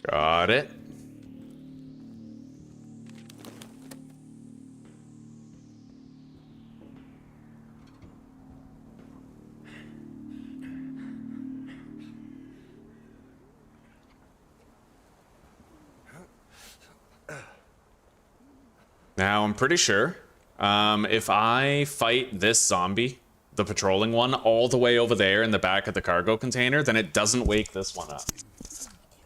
Got it. Now, I'm pretty sure if I fight this zombie, the patrolling one, all the way over there in the back of the cargo container, then it doesn't wake this one up.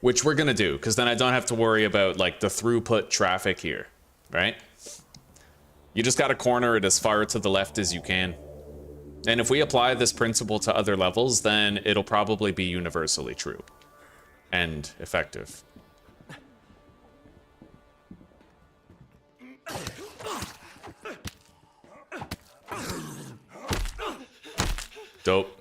Which we're gonna do, because then I don't have to worry about, like, the throughput traffic here, right? You just gotta corner it as far to the left as you can. And if we apply this principle to other levels, then it'll probably be universally true. And effective. Dope.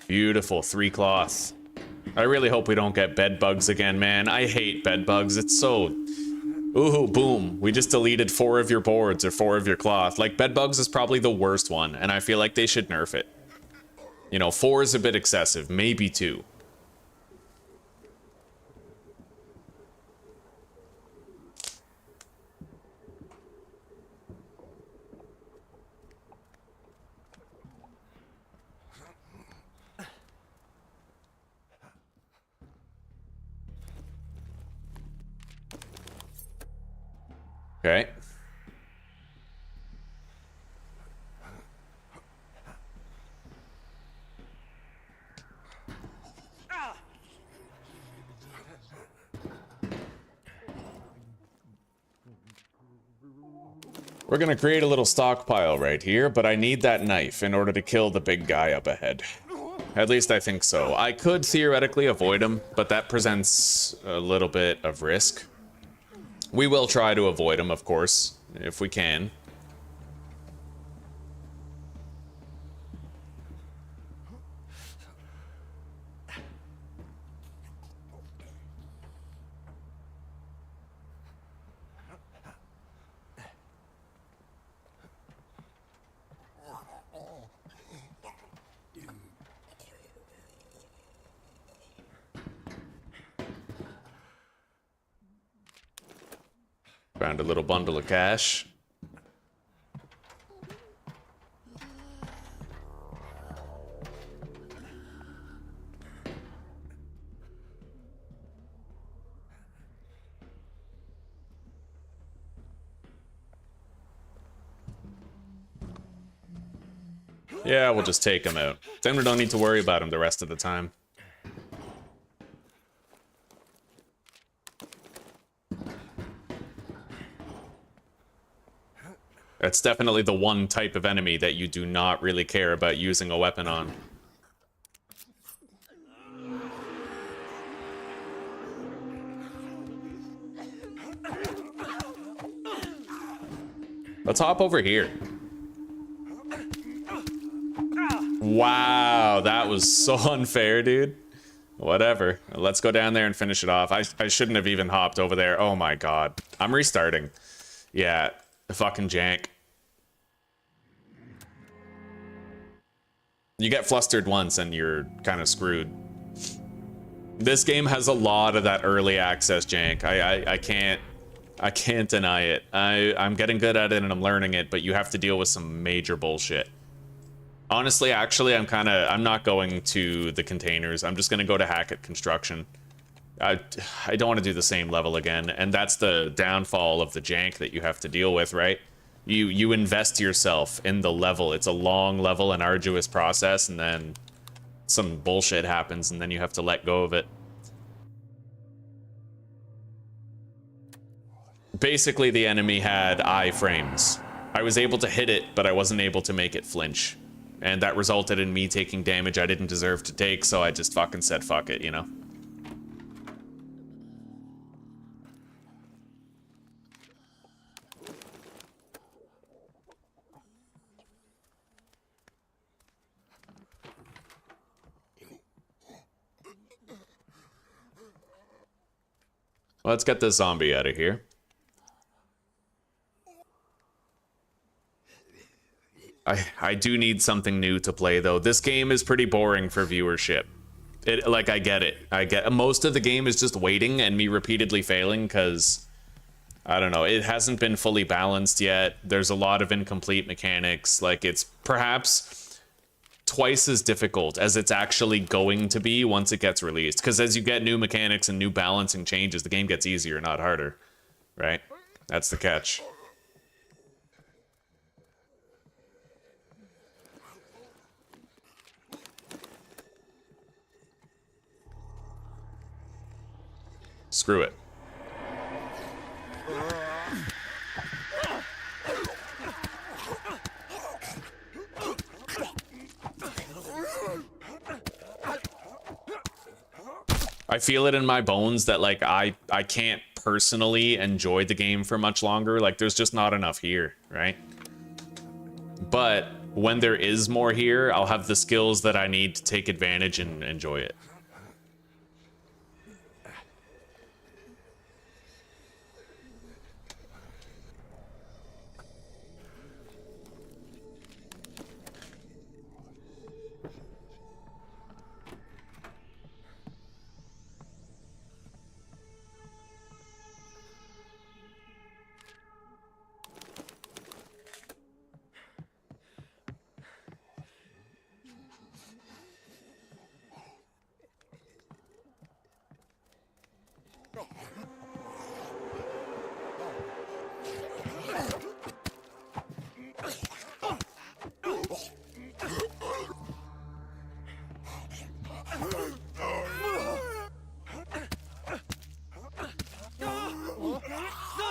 Beautiful, 3 cloth. I really hope we don't get bed bugs again, man. I hate bed bugs. It's so... Ooh, boom. We just deleted 4 of your boards or 4 of your cloth. Like, bed bugs is probably the worst one, and I feel like they should nerf it. You know, 4 is a bit excessive. Maybe 2. Okay. We're gonna create a little stockpile right here, but I need that knife in order to kill the big guy up ahead. At least I think so. I could theoretically avoid him, but that presents a little bit of risk. We will try to avoid him, of course, if we can. Found a little bundle of cash. Yeah, we'll just take him out. Then we don't need to worry about him the rest of the time. That's definitely the one type of enemy that you do not really care about using a weapon on. Let's hop over here. Wow, that was so unfair, dude. Whatever. Let's go down there and finish it off. I shouldn't have even hopped over there. Oh my god. I'm restarting. Yeah, fucking jank. You get flustered once and you're kind of screwed. This game has a lot of that early access jank. I can't deny it. I'm getting good at it and I'm learning it, but you have to deal with some major bullshit. Honestly, actually, I'm not going to the containers. I'm just gonna go to Hackett Construction. I don't want to do the same level again, and that's the downfall of the jank that you have to deal with, right? You invest yourself in the level. It's a long level and arduous process, and then some bullshit happens, and then you have to let go of it. Basically, the enemy had iframes. I was able to hit it, but I wasn't able to make it flinch. And that resulted in me taking damage I didn't deserve to take, so I just fucking said fuck it, you know? Let's get this zombie out of here. I do need something new to play, though. This game is pretty boring for viewership. I get it. Most of the game is just waiting and me repeatedly failing because, I don't know, it hasn't been fully balanced yet. There's a lot of incomplete mechanics. Like, it's perhaps twice as difficult as it's actually going to be once it gets released. Because as you get new mechanics and new balancing changes, the game gets easier, not harder. Right? That's the catch. Screw it. I feel it in my bones that, like, I can't personally enjoy the game for much longer. Like, there's just not enough here, right? But when there is more here, I'll have the skills that I need to take advantage and enjoy it.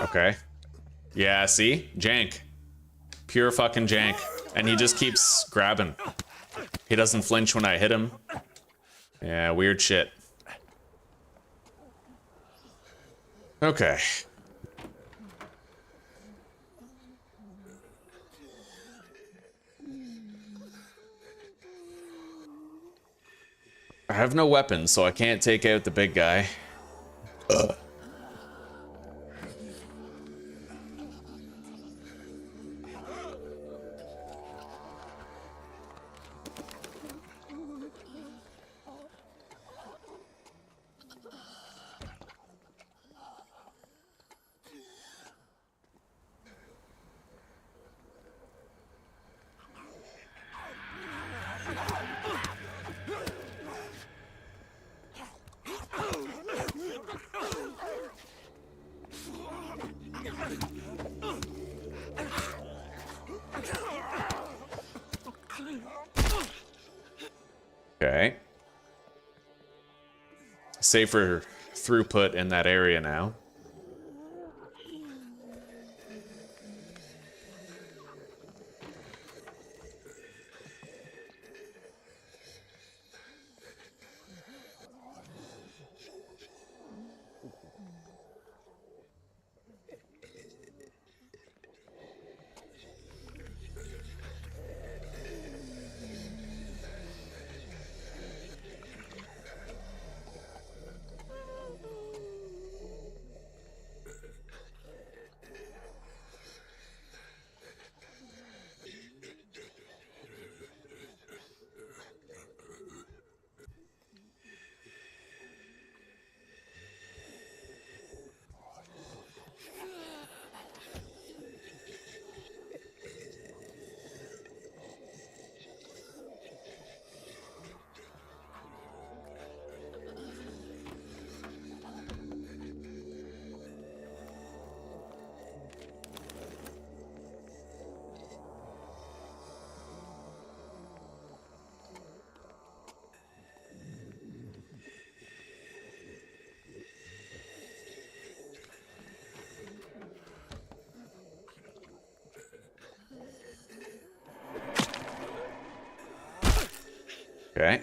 Okay. Yeah, see? Jank. Pure fucking jank. And he just keeps grabbing. He doesn't flinch when I hit him. Yeah, weird shit. Okay. I have no weapons, so I can't take out the big guy. Ugh. safer throughput in that area now. Okay.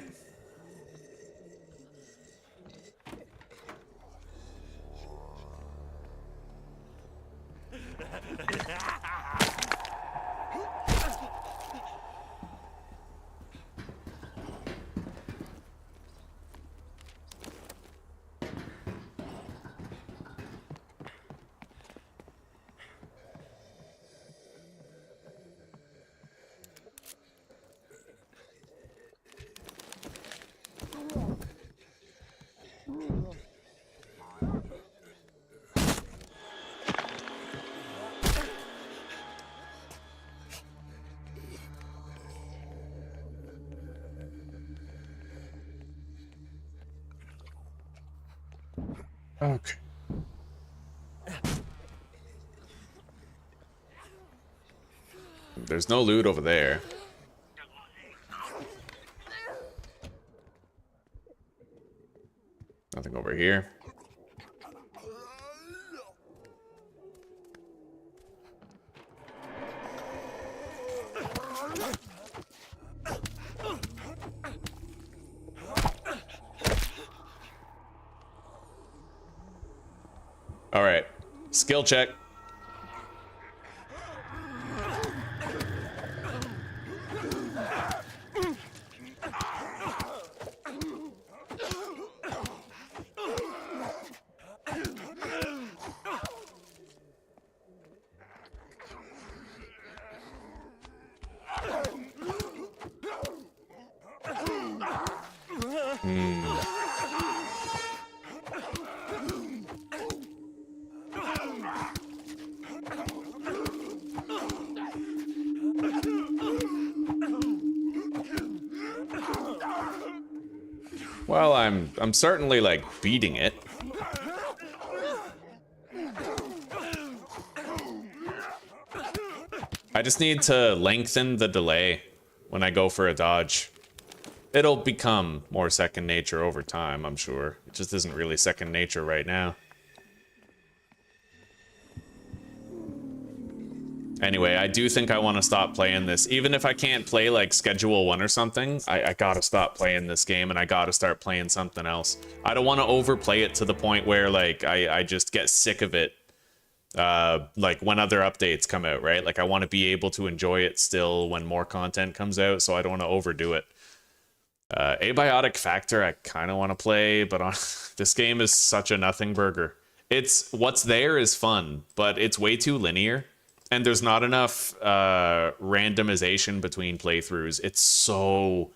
Okay. There's no loot over there. Nothing over here. All right, skill check. Well, I'm certainly like beating it. I just need to lengthen the delay when I go for a dodge. It'll become more second nature over time, I'm sure. It just isn't really second nature right now. Anyway, I do think I want to stop playing this. Even if I can't play like Schedule 1 or something, I gotta stop playing this game and I gotta start playing something else. I don't want to overplay it to the point where like I just get sick of it. Like when other updates come out, right? Like I want to be able to enjoy it still when more content comes out, so I don't want to overdo it. Abiotic Factor I kind of want to play, but this game is such a nothing burger. It's what's there is fun, but it's way too linear. And there's not enough randomization between playthroughs. It's so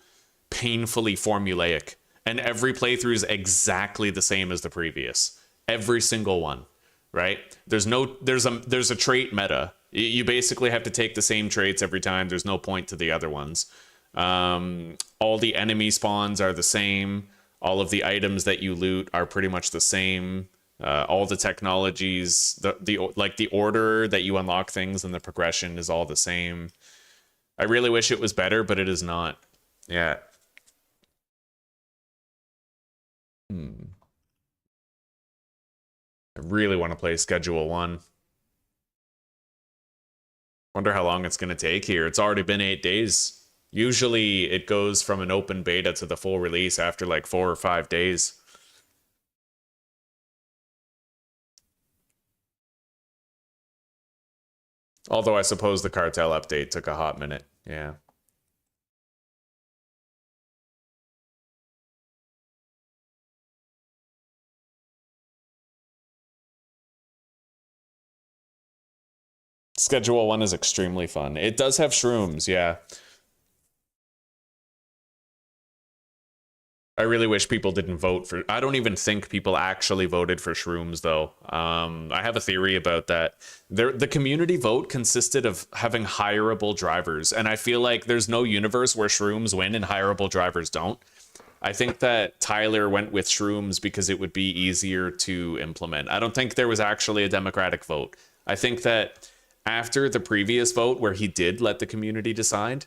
painfully formulaic. And every playthrough is exactly the same as the previous. Every single one, right? There's a trait meta. You basically have to take the same traits every time. There's no point to the other ones. All the enemy spawns are the same. All of the items that you loot are pretty much the same. All the technologies, the order that you unlock things and the progression is all the same. I really wish it was better, but it is not. Yeah. I really want to play Schedule 1. Wonder how long it's going to take here. It's already been 8 days. Usually it goes from an open beta to the full release after like 4 or 5 days. Although I suppose the cartel update took a hot minute. Yeah. Schedule 1 is extremely fun. It does have shrooms, yeah. I really wish people didn't vote for... I don't even think people actually voted for shrooms, though. I have a theory about that. The community vote consisted of having hireable drivers, and I feel like there's no universe where shrooms win and hireable drivers don't. I think that Tyler went with shrooms because it would be easier to implement. I don't think there was actually a democratic vote. I think that after the previous vote where he did let the community decide,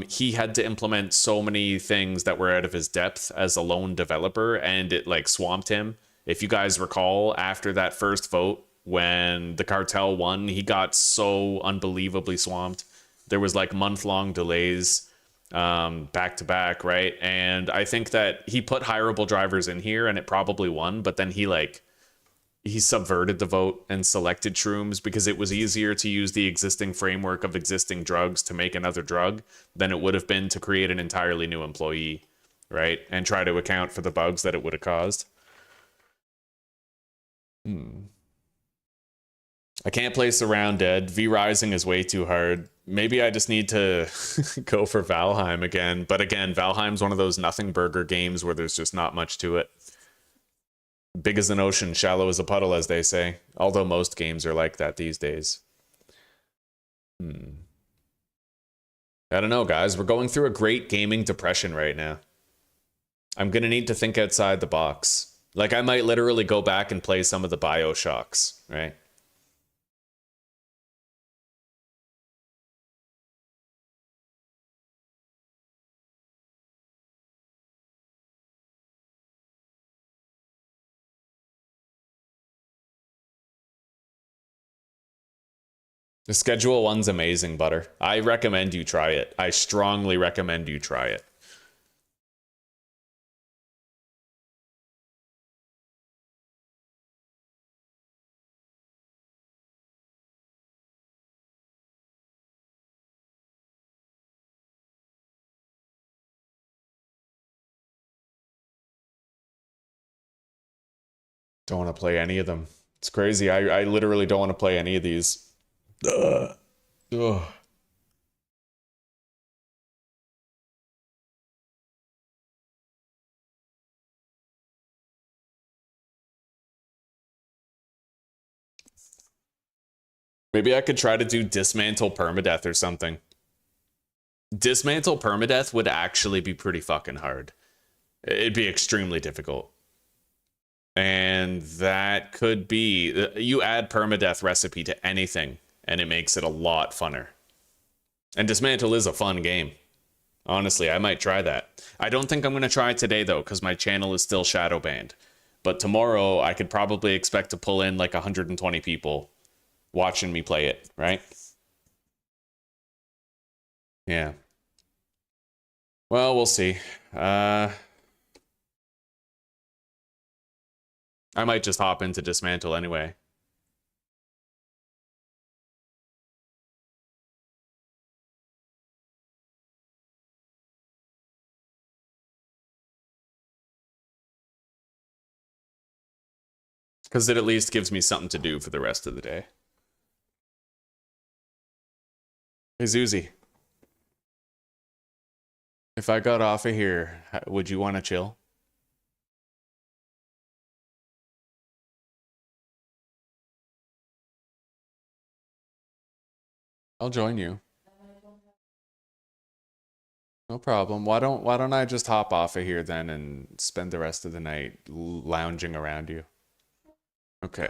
he had to implement so many things that were out of his depth as a lone developer, and it like swamped him. If you guys recall, after that first vote, when the cartel won, he got so unbelievably swamped. There was like month-long delays back to back, right? And I think that he put hireable drivers in here and it probably won, but then he subverted the vote and selected shrooms because it was easier to use the existing framework of existing drugs to make another drug than it would have been to create an entirely new employee, right? And try to account for the bugs that it would have caused. I can't play Surround Dead. V-Rising is way too hard. Maybe I just need to go for Valheim again. But again, Valheim's one of those nothing burger games where there's just not much to it. Big as an ocean, shallow as a puddle, as they say. Although most games are like that these days. I don't know, guys. We're going through a great gaming depression right now. I'm going to need to think outside the box. Like, I might literally go back and play some of the BioShocks, right? The Schedule 1's amazing, Butter. I recommend you try it. I strongly recommend you try it. Don't want to play any of them. It's crazy. I literally don't want to play any of these. Ugh. Ugh. Maybe I could try to do Dismantle Permadeath or something. Dismantle Permadeath would actually be pretty fucking hard. It'd be extremely difficult. And that could be... You add Permadeath recipe to anything, and it makes it a lot funner. And Dismantle is a fun game. Honestly, I might try that. I don't think I'm going to try it today, though, because my channel is still shadow banned. But tomorrow, I could probably expect to pull in like 120 people watching me play it, right? Yeah. Well, we'll see. I might just hop into Dismantle anyway. Because it at least gives me something to do for the rest of the day. Hey, Zuzi. If I got off of here, would you want to chill? I'll join you. No problem. Why don't I just hop off of here then and spend the rest of the night lounging around you? Okay.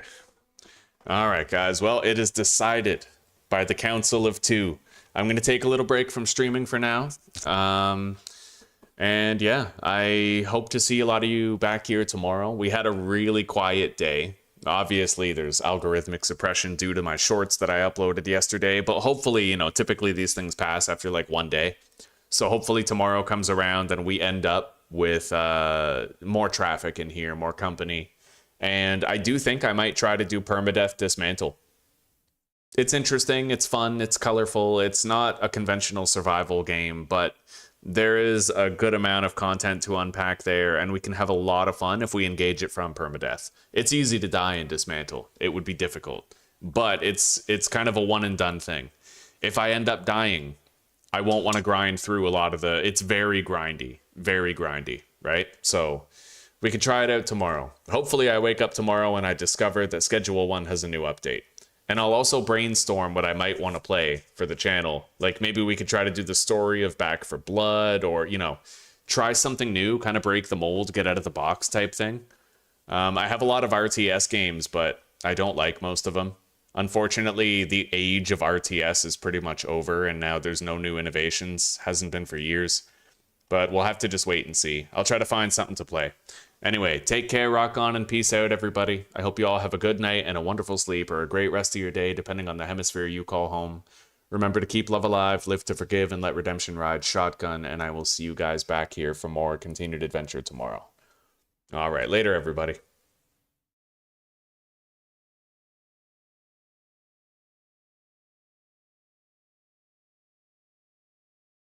All right, guys. Well, it is decided by the Council of Two. I'm going to take a little break from streaming for now. And yeah, I hope to see a lot of you back here tomorrow. We had a really quiet day. Obviously, there's algorithmic suppression due to my shorts that I uploaded yesterday, but hopefully, you know, typically these things pass after like 1 day. So hopefully tomorrow comes around and we end up with more traffic in here, more company. And I do think I might try to do permadeath dismantle. It's interesting, it's fun, it's colorful. It's not a conventional survival game, but there is a good amount of content to unpack there, and we can have a lot of fun if we engage it from permadeath. It's easy to die in dismantle. It would be difficult, but it's kind of a one and done thing. If I end up dying, I won't want to grind through a lot of the... It's very grindy, right? So we could try it out tomorrow. Hopefully I wake up tomorrow and I discover that Schedule 1 has a new update. And I'll also brainstorm what I might want to play for the channel. Like maybe we could try to do the story of Back for Blood, or, you know, try something new, kind of break the mold, get out of the box type thing. I have a lot of RTS games, but I don't like most of them. Unfortunately, the age of RTS is pretty much over, and now there's no new innovations. Hasn't been for years. But we'll have to just wait and see. I'll try to find something to play. Anyway, take care, rock on, and peace out, everybody. I hope you all have a good night and a wonderful sleep, or a great rest of your day, depending on the hemisphere you call home. Remember to keep love alive, live to forgive, and let redemption ride shotgun, and I will see you guys back here for more continued adventure tomorrow. All right, later, everybody.